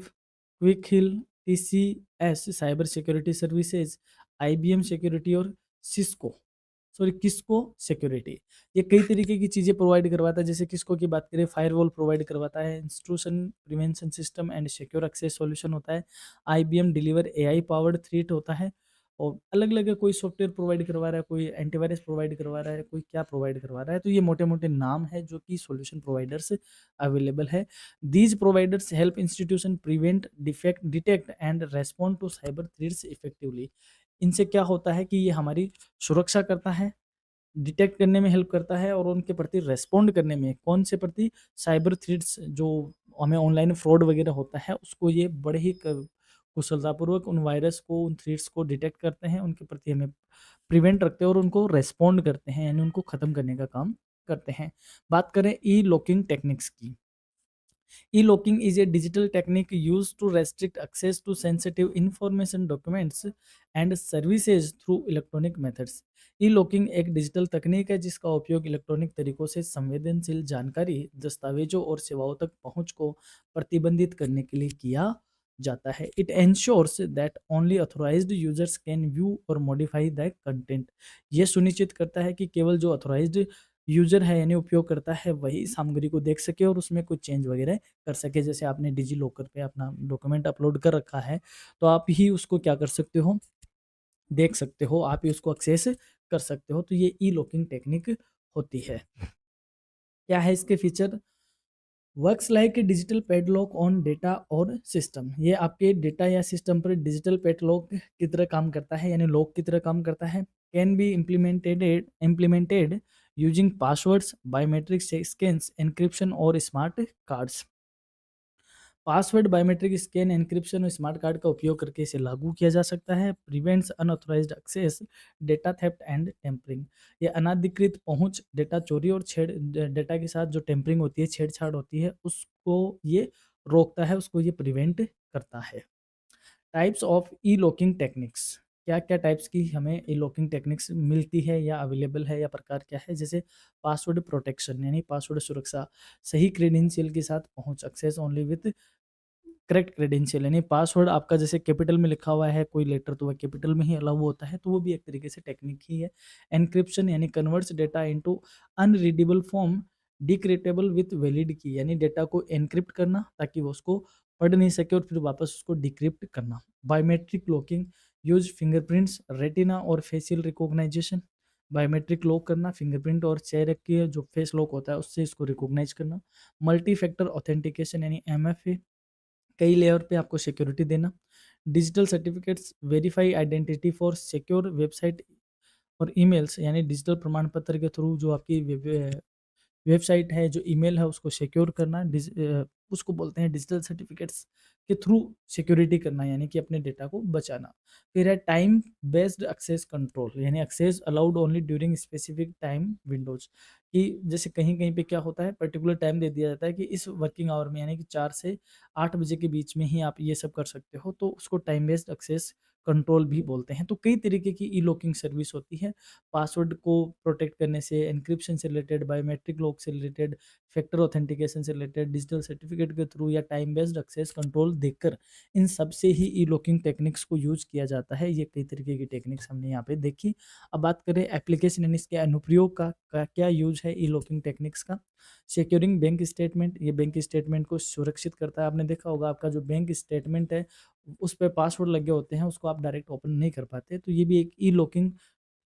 Quick Heal, TCS cyber security services, IBM security और सिस्को किसको सिक्योरिटी, ये कई तरीके की चीज़ें प्रोवाइड करवाता है। जैसे किसको की बात करें, फायरवॉल प्रोवाइड करवाता है, intrusion prevention system and secure access solution होता है। IBM deliver AI powered threat होता है। और अलग अलग है, कोई सॉफ्टवेयर प्रोवाइड करवा रहा है, कोई एंटीवायरस प्रोवाइड करवा रहा है, कोई क्या प्रोवाइड करवा रहा है। तो ये मोटे मोटे नाम है जो कि सॉल्यूशन प्रोवाइडर्स अवेलेबल है। These providers help institution prevent, defect detect and respond to cyber threats effectively. इनसे क्या होता है कि ये हमारी सुरक्षा करता है, डिटेक्ट करने में हेल्प करता है और उनके प्रति रेस्पॉन्ड करने में, कौन से प्रति, साइबर थ्रेट्स जो हमें ऑनलाइन फ्रॉड वगैरह होता है उसको ये बड़े ही कुशलतापूर्वक उन वायरस को, उन थ्रेट्स को डिटेक्ट करते हैं, उनके प्रति हमें प्रिवेंट रखते हैं और उनको रेस्पॉन्ड करते हैं, यानी उनको ख़त्म करने का काम करते हैं। बात करें ई लॉकिंग टेक्निक्स की। E-locking is a digital technique used to restrict access to sensitive information, documents and services through electronic methods. E-locking एक डिजिटल तकनीक है जिसका उपयोग इलेक्ट्रॉनिक तरीकों से संवेदनशील जानकारी, दस्तावेजों और सेवाओं तक पहुंच को प्रतिबंधित करने के लिए किया जाता है। It ensures that only authorised users can view और मॉडिफाई द कंटेंट। ये सुनिश्चित करता है कि केवल जो ऑथोराइज्ड यूजर है यानी उपयोग करता है वही सामग्री को देख सके और उसमें कुछ चेंज वगैरह कर सके। जैसे आपने डिजी लॉकर पे अपना डॉक्यूमेंट अपलोड कर रखा है, तो आप ही उसको क्या कर सकते हो, देख सकते हो, आप ही उसको एक्सेस कर सकते हो। तो ये ई लॉकिंग टेक्निक होती है। क्या है इसके feature? Works like digital padlock on data और सिस्टम, ये आपके डेटा या सिस्टम पर डिजिटल पेडलॉक की तरह काम करता है, यानी लॉक की तरह काम करता है। Can be implemented using passwords, biometric scans, encryption और smart cards. Password, biometric scan, encryption और स्मार्ट कार्ड का उपयोग करके इसे लागू किया जा सकता है। Prevents unauthorised access, data theft and tampering, ये अनाधिकृत पहुंच, डेटा चोरी और डेटा के साथ जो टेम्परिंग होती है, छेड़छाड़ होती है, उसको ये रोकता है, उसको ये प्रिवेंट करता है। Types of E locking techniques, क्या क्या टाइप्स की हमें ई लॉकिंग टेक्निक्स मिलती है या अवेलेबल है या प्रकार क्या है? जैसे पासवर्ड प्रोटेक्शन यानी पासवर्ड सुरक्षा, सही क्रेडेंशियल के साथ पहुंच, access only with correct credential, यानी पासवर्ड आपका जैसे कैपिटल में लिखा हुआ है कोई लेटर तो वह कैपिटल में ही अलाउ होता है, तो वो भी एक तरीके से टेक्निक ही है। एनक्रिप्शन यानी converts data into unreadable form, decryptable with valid key, यानी डेटा को एनक्रिप्ट करना ताकि वो उसको पढ़ नहीं सके और फिर वापस उसको डिक्रिप्ट करना। Biometric locking, use fingerprints, retina और फेशियल रिकॉग्नाइजेशन, बायोमेट्रिक लॉक करना, फिंगरप्रिंट और चेहरे के जो फेस लॉक होता है उससे इसको रिकॉग्नाइज करना। मल्टी फैक्टर ऑथेंटिकेशन यानी एमएफए, कई लेयर पे आपको सिक्योरिटी देना। Digital certificates, verify identity for secure website और ईमेल्स यानी डिजिटल प्रमाण पत्र के थ्रू जो आपकी वेबसाइट है, जो ईमेल है उसको सिक्योर करना, उसको बोलते हैं डिजिटल सर्टिफिकेट्स के थ्रू सिक्योरिटी करना यानी कि अपने डेटा को बचाना। फिर है टाइम बेस्ड एक्सेस कंट्रोल यानी access allowed only during specific time windows, कि जैसे कहीं-कहीं पे क्या होता है पर्टिकुलर टाइम दे दिया जाता है कि इस वर्किंग आवर में यानी कि 4 से 8 बजे के बीच में ही आप ये सब कर सकते हो, तो उसको टाइम बेस्ड एक्सेस कंट्रोल भी बोलते हैं। तो कई तरीके की ई-लॉकिंग सर्विस होती है। पासवर्ड को प्रोटेक्ट करने से, एन्क्रिप्शन से रिलेटेड, बायोमेट्रिक लॉक से रिलेटेड, फैक्टर ऑथेंटिकेशन से रिलेटेड, डिजिटल सर्टिफिकेट के थ्रू या टाइम बेस्ड एक्सेस कंट्रोल देकर इन सब से ही ई-लॉकिंग टेक्निक्स को यूज़ किया जाता है। ये कई तरीके की टेक्निक्स हमने यहाँ पे देखी। अब बात करें एप्लीकेशन यानी इसके अनुप्रयोग का क्या यूज़ है ई-लॉकिंग टेक्निक्स का। सिक्योरिंग बैंक स्टेटमेंट, ये बैंक स्टेटमेंट को सुरक्षित करता है। आपने देखा होगा आपका जो बैंक स्टेटमेंट है, उस पे पासवर्ड लगे होते हैं, उसको आप डायरेक्ट ओपन नहीं कर पाते। तो ये भी एक ई-लॉकिंग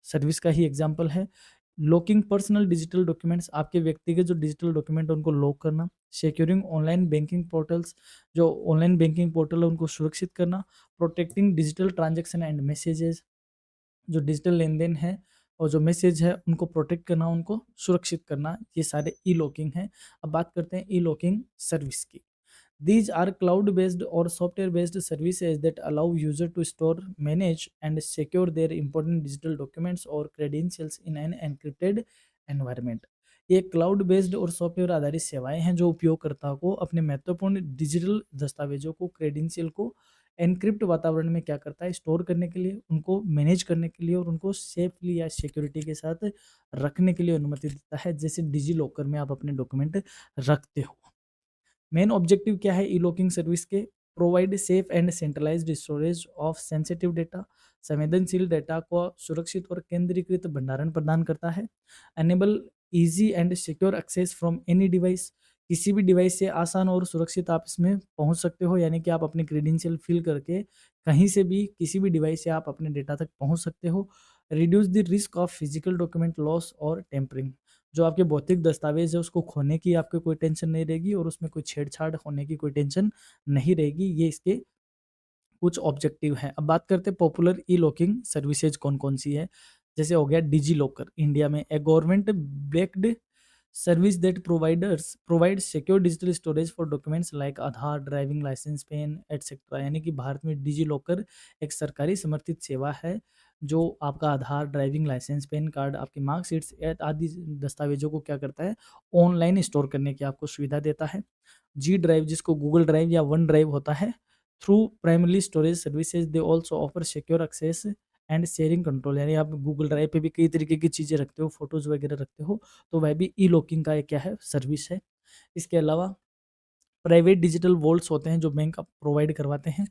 सर्विस का ही एग्जांपल है। लॉकिंग पर्सनल डिजिटल डॉक्यूमेंट्स, आपके व्यक्तिगत जो डिजिटल डॉक्यूमेंट है उनको लॉक करना। सिक्योरिंग ऑनलाइन बैंकिंग पोर्टल्स, जो ऑनलाइन बैंकिंग पोर्टल है उनको सुरक्षित करना। Protecting digital transaction and messages, जो डिजिटल लेन-देन है और जो मैसेज है उनको प्रोटेक्ट करना, उनको सुरक्षित करना, ये सारे ई-लॉकिंग हैं। अब बात करते हैं ई-लॉकिंग सर्विस की। These are cloud-based or software-based services that allow user to store, manage, and secure their important digital documents or credentials in an encrypted environment. ये क्लाउड बेस्ड और सॉफ्टवेयर आधारित सेवाएं हैं जो उपयोगकर्ता को अपने महत्वपूर्ण डिजिटल दस्तावेजों को, क्रेडेंशियल को एनक्रिप्ट वातावरण में क्या करता है, स्टोर करने के लिए, उनको मैनेज करने के लिए और उनको सेफली या सिक्योरिटी के साथ रखने के लिए अनुमति देता है, जैसे डिजी लॉकर में आप अपने डॉक्यूमेंट रखते हो। मेन ऑब्जेक्टिव क्या है ई-लॉकिंग सर्विस के? Provide safe and centralised storage of sensitive data, संवेदनशील डेटा को सुरक्षित और केंद्रीकृत भंडारण प्रदान करता है। Enable easy and secure access from any device, किसी भी डिवाइस से आसान और सुरक्षित आप इसमें पहुंच सकते हो, यानी कि आप अपने क्रेडेंशियल फिल करके कहीं से भी किसी भी डिवाइस से आप अपने डेटा तक पहुंच सकते हो। Reduce the risk of physical document loss और टेम्परिंग, जो आपके भौतिक दस्तावेज है उसको खोने की आपको कोई टेंशन नहीं रहेगी और उसमें कोई छेड़छाड़ होने की कोई टेंशन नहीं रहेगी। ये इसके कुछ ऑब्जेक्टिव हैं। अब बात करते हैं पॉपुलर ई लॉकिंग सर्विसेज कौन कौन सी है। जैसे हो गया डिजी लॉकर, इंडिया में a government backed service that provide secure digital storage for documents like Aadhaar, driving licence, PAN etcetera, यानी कि भारत में डिजी लॉकर एक सरकारी समर्थित सेवा है जो आपका आधार, ड्राइविंग लाइसेंस, पैन कार्ड, आपकी मार्कशीट्स आदि दस्तावेजों को क्या करता है, ऑनलाइन स्टोर करने की आपको सुविधा देता है। जी ड्राइव, जिसको गूगल ड्राइव या वन ड्राइव होता है, through primary storage services they also offer secure access and sharing control, यानी आप गूगल ड्राइव पे भी कई तरीके की चीज़ें रखते हो, फोटोज़ वगैरह रखते हो, तो वह भी ई लॉकिंग का एक क्या है, सर्विस है। इसके अलावा प्राइवेट डिजिटल वॉल्ट्स होते हैं जो बैंक आप प्रोवाइड करवाते हैं।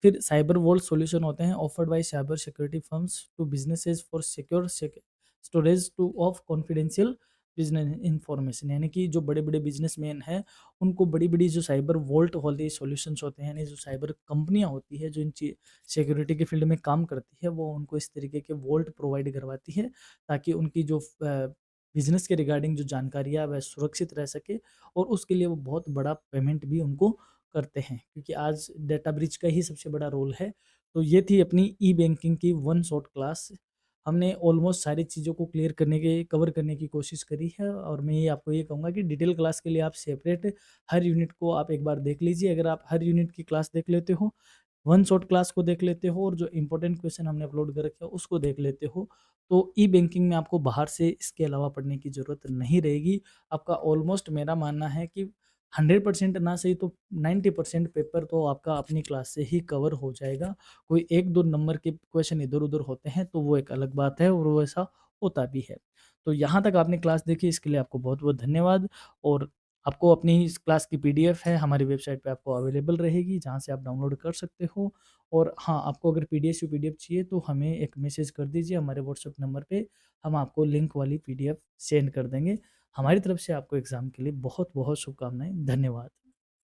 फिर साइबर वॉल्ट सॉल्यूशन होते हैं offered by cyber security firms to businesses for secure storage to of confidential business information, यानी कि जो बड़े बड़े बिजनेसमैन हैं उनको बड़ी बड़ी जो साइबर वॉल्ट वाले सॉल्यूशंस होते हैं, यानी जो साइबर कंपनियां होती है जो इन सिक्योरिटी के फील्ड में काम करती है, वो उनको इस तरीके के वॉल्ट प्रोवाइड करवाती है ताकि उनकी जो बिजनेस के रिगार्डिंग जो जानकारियाँ वह सुरक्षित रह सके, और उसके लिए वो बहुत बड़ा पेमेंट भी उनको करते हैं, क्योंकि आज डेटा ब्रीच का ही सबसे बड़ा रोल है। तो ये थी अपनी ई बैंकिंग की वन शॉट क्लास। हमने ऑलमोस्ट सारी चीज़ों को क्लियर करने के कवर करने की कोशिश करी है, और मैं ये आपको ये कहूँगा कि डिटेल क्लास के लिए आप सेपरेट हर यूनिट को आप एक बार देख लीजिए। अगर आप हर यूनिट की क्लास देख लेते हो, वन शॉट क्लास को देख लेते हो और जो इंपॉर्टेंट क्वेश्चन हमने अपलोड कर रखे हो उसको देख लेते हो, तो ई बैंकिंग में आपको बाहर से इसके अलावा पढ़ने की ज़रूरत नहीं रहेगी। आपका ऑलमोस्ट मेरा मानना है कि 100% ना सही तो 90% पेपर तो आपका अपनी क्लास से ही कवर हो जाएगा। कोई 1-2 नंबर के क्वेश्चन इधर-उधर होते हैं तो वो एक अलग बात है और वो ऐसा होता भी है। तो यहाँ तक आपने क्लास देखी, इसके लिए आपको बहुत-बहुत धन्यवाद। और आपको अपनी इस क्लास की पीडीएफ है हमारी वेबसाइट पे आपको अवेलेबल रहेगी, जहाँ से आप डाउनलोड कर सकते हो। और हाँ, आपको अगर पीडीएफ चाहिए तो हमें एक मैसेज कर दीजिए हमारे व्हाट्सएप नंबर पे, हम आपको लिंक वाली पीडीएफ सेंड कर देंगे। हमारी तरफ से आपको एग्ज़ाम के लिए बहुत-बहुत शुभकामनाएँ। धन्यवाद।